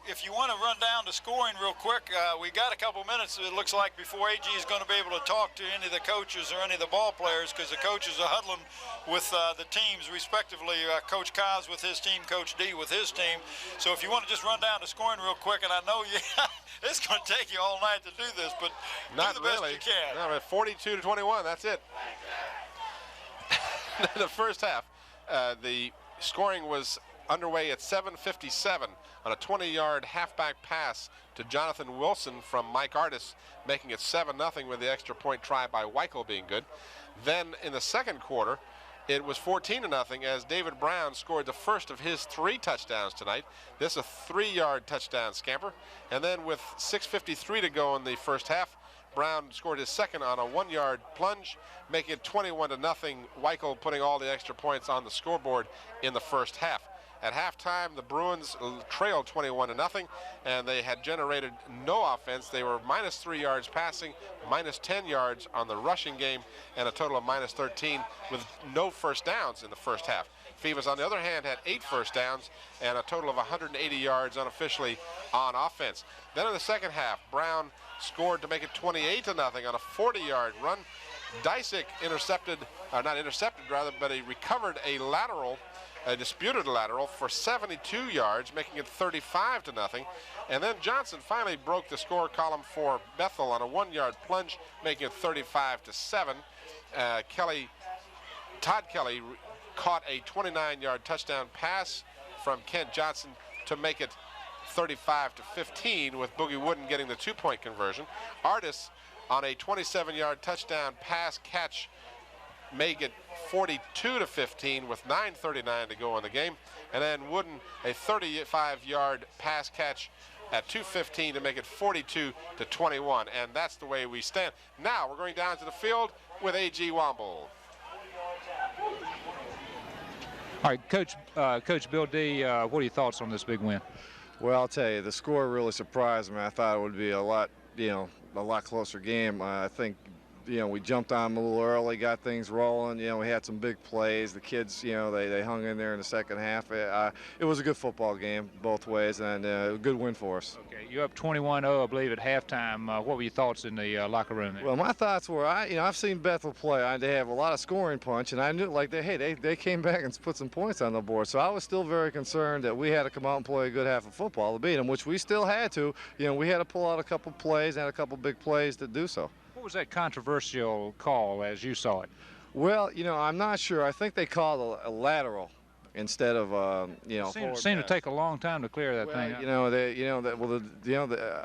[SPEAKER 3] if you want to run down the scoring real quick, we got a couple minutes, it looks like, before AG is going to be able to talk to any of the coaches or any of the ball players, because the coaches are huddling with the teams, respectively. Coach Kaz with his team, Coach D with his team. So if you want to just run down the scoring real quick, and I know it's going to take you all night to do this, but
[SPEAKER 2] not
[SPEAKER 3] do the
[SPEAKER 2] really.
[SPEAKER 3] best you can.
[SPEAKER 2] No, 42-21, that's it. The first half, the scoring was underway at 7:57 on a 20-yard halfback pass to Jonathan Wilson from Mike Artis, making it 7-0 with the extra point try by Weichel being good. Then in the second quarter, it was 14-0 as David Brown scored the first of his 3 touchdowns tonight. This is a 3-yard touchdown scamper. And then with 6:53 to go in the first half, Brown scored his second on a 1-yard plunge, making it 21-0. Weichel putting all the extra points on the scoreboard in the first half. At halftime, the Bruins trailed 21-0, and they had generated no offense. They were -3 yards passing, -10 yards on the rushing game, and a total of -13 with no first downs in the first half. Phoebus, on the other hand, had 8 first downs and a total of 180 yards unofficially on offense. Then in the second half, Brown scored to make it 28-0 on a 40-yard run. Dysick but he recovered a lateral, a disputed lateral for 72 yards, making it 35-0. And then Johnson finally broke the score column for Bethel on a 1-yard plunge, making it 35-7. Todd Kelly caught a 29-yard touchdown pass from Kent Johnson to make it 35-15, with Boogie Wooden getting the 2-point conversion. Artis on a 27-yard touchdown pass catch make it 42-15 with 9:39 to go in the game. And then Wooden, a 35-yard pass catch at 2:15 to make it 42-21. And that's the way we stand. Now we're going down to the field with A.G. Womble.
[SPEAKER 5] All right, Coach Bill D, what are your thoughts on this big win?
[SPEAKER 13] Well, I'll tell you, the score really surprised me. I thought it would be a lot closer game. I think, we jumped on them a little early, got things rolling. We had some big plays. The kids, they hung in there in the second half. It was a good football game both ways, and a good win for us. Okay,
[SPEAKER 5] you're up 21-0, I believe, at halftime. What were your thoughts in the locker room there?
[SPEAKER 13] Well, my thoughts were, I've seen Bethel play. They have a lot of scoring punch, and I knew, they came back and put some points on the board. So I was still very concerned that we had to come out and play a good half of football to beat them, which we still had to. We had to pull out a couple plays and a couple big plays to do so.
[SPEAKER 5] What was that controversial call as you saw it?
[SPEAKER 13] Well, I'm not sure. I think they called a lateral instead of
[SPEAKER 5] It seemed to take a long time to clear that thing.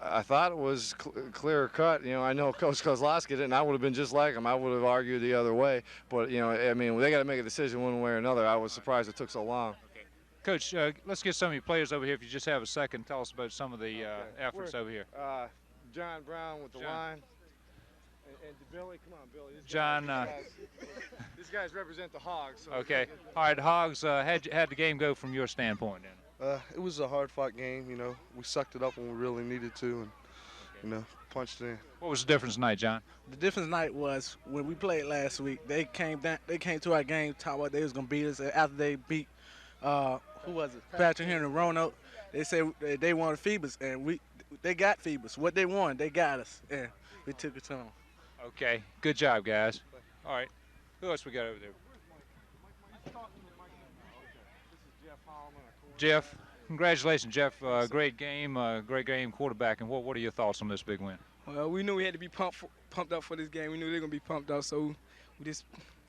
[SPEAKER 13] I thought it was clear cut. I know Coach Kozlowski did, and I would have been just like him. I would have argued the other way. But they got to make a decision one way or another. I was surprised it took so long.
[SPEAKER 5] Okay. Coach, let's get some of your players over here. If you just have a second, tell us about some of the efforts over here.
[SPEAKER 13] John Brown with the line. And Billy, come on, Billy. These guys represent the Hogs. So
[SPEAKER 5] okay. All right, Hogs, how'd the game go from your standpoint then?
[SPEAKER 14] It was a hard-fought game. We sucked it up when we really needed to, and punched it in.
[SPEAKER 5] What was the difference tonight, John?
[SPEAKER 15] The difference tonight was when we played last week. They came to our game, talked about they was gonna beat us. After they beat, who was it? Patrick Henry, Roanoke. They said they wanted Phoebus, and they got Phoebus. What they wanted, they got us, and we took it to them.
[SPEAKER 5] Okay, good job, guys. All right, who else we got over there? Jeff, congratulations, Jeff. Great game, quarterback. And what are your thoughts on this big win?
[SPEAKER 16] Well, we knew we had to be pumped up for this game. We knew they were going to be pumped up, so we just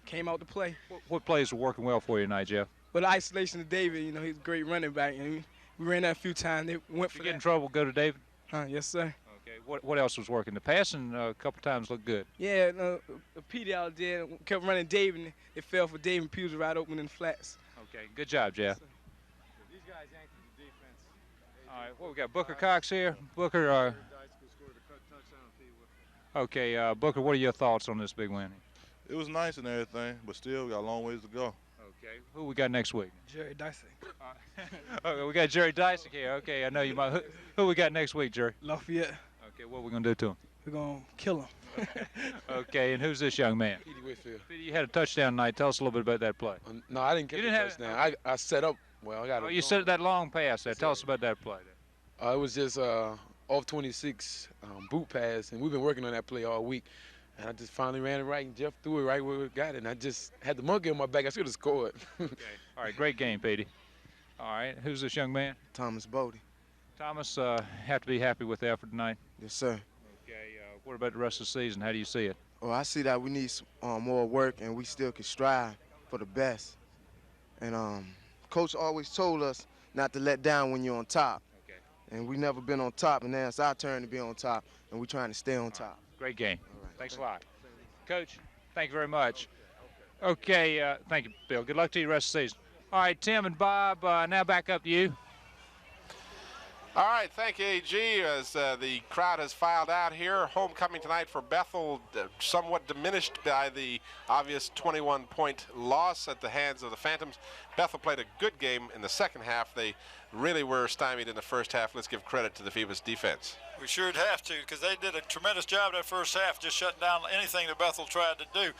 [SPEAKER 16] came out to play.
[SPEAKER 5] What plays were working well for you tonight, Jeff?
[SPEAKER 16] Well, the isolation of David, he's a great running back. And we ran that a few times. They went for
[SPEAKER 5] that. If you get in trouble, go to David?
[SPEAKER 16] Yes, sir.
[SPEAKER 5] Okay, what else was working? The passing a couple times looked good.
[SPEAKER 16] Yeah, Petey out there kept running David, and it fell for David, and Pugh was right open in the flats.
[SPEAKER 5] Okay, good job, Jeff.
[SPEAKER 13] These guys anchored the defense.
[SPEAKER 5] All right, what we got? Booker Cox here. Booker. Okay, Booker, what are your thoughts on this big win?
[SPEAKER 17] It was nice and everything, but still we got a long ways to go.
[SPEAKER 5] Okay, who we got next week?
[SPEAKER 16] Jerry Dyson.
[SPEAKER 5] Okay, we got Jerry Dyson here. Okay, I know you might. Who we got next week, Jerry?
[SPEAKER 16] Lafayette.
[SPEAKER 5] Okay, what are we going to do to him?
[SPEAKER 16] We're going to kill him.
[SPEAKER 5] Okay, and who's this young man?
[SPEAKER 18] Petey Whitfield.
[SPEAKER 5] Petey, you had a touchdown tonight. Tell us a little bit about that play.
[SPEAKER 18] No, I didn't get the touchdown. I set up. Well, I got.
[SPEAKER 5] You set that long pass there. Tell us about that play.
[SPEAKER 18] It was just off 26 boot pass, and we've been working on that play all week. And I just finally ran it right, and Jeff threw it right where we got it. And I just had the monkey on my back. I should have scored.
[SPEAKER 5] Okay. All right, great game, Petey. All right, who's this young man?
[SPEAKER 14] Thomas Bodie.
[SPEAKER 5] Thomas, have to be happy with the effort tonight.
[SPEAKER 14] Yes, sir.
[SPEAKER 5] Okay, what about the rest of the season? How do you see it?
[SPEAKER 14] Well, I see that we need more work, and we still can strive for the best. And Coach always told us not to let down when you're on top.
[SPEAKER 5] Okay.
[SPEAKER 14] And we never been on top, and now it's our turn to be on top, and we're trying to stay on top.
[SPEAKER 5] Great game. Right. Thanks a lot. Coach, thank you very much. Okay, thank you, Bill. Good luck to you the rest of the season. All right, Tim and Bob, now back up to you.
[SPEAKER 2] All right, thank you, AG. As the crowd has filed out here, homecoming tonight for Bethel, somewhat diminished by the obvious 21-point loss at the hands of the Phantoms. Bethel played a good game in the second half. They really were stymied in the first half. Let's give credit to the Phoebus defense.
[SPEAKER 3] We sure have to, because they did a tremendous job that first half, just shutting down anything that Bethel tried to do.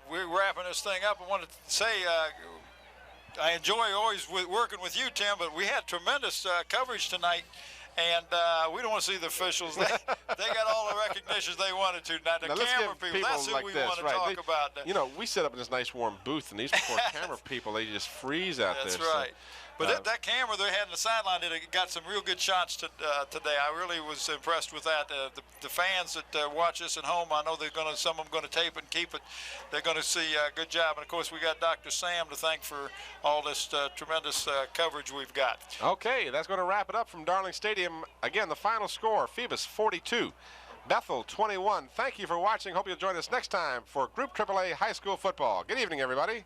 [SPEAKER 3] We're wrapping this thing up. I wanted to say I enjoy always working with you, Tim, but we had tremendous coverage tonight, and we don't want to see the officials. They got all the recognitions they wanted to. Now, the camera people, that's who
[SPEAKER 2] like
[SPEAKER 3] we
[SPEAKER 2] this,
[SPEAKER 3] want to
[SPEAKER 2] right.
[SPEAKER 3] talk about.
[SPEAKER 2] We set up in this nice warm booth, and these poor camera people, they just freeze out there.
[SPEAKER 3] That's right. But that camera they had in the sideline got some real good shots today. I really was impressed with that. The fans that watch us at home, I know some of them going to tape and keep it. They're going to see a good job. And, of course, we got Dr. Sam to thank for all this tremendous coverage we've got.
[SPEAKER 2] Okay, that's going to wrap it up from Darling Stadium. Again, the final score, Phoebus 42, Bethel 21. Thank you for watching. Hope you'll join us next time for Group AAA High School Football. Good evening, everybody.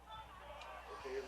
[SPEAKER 2] Okay,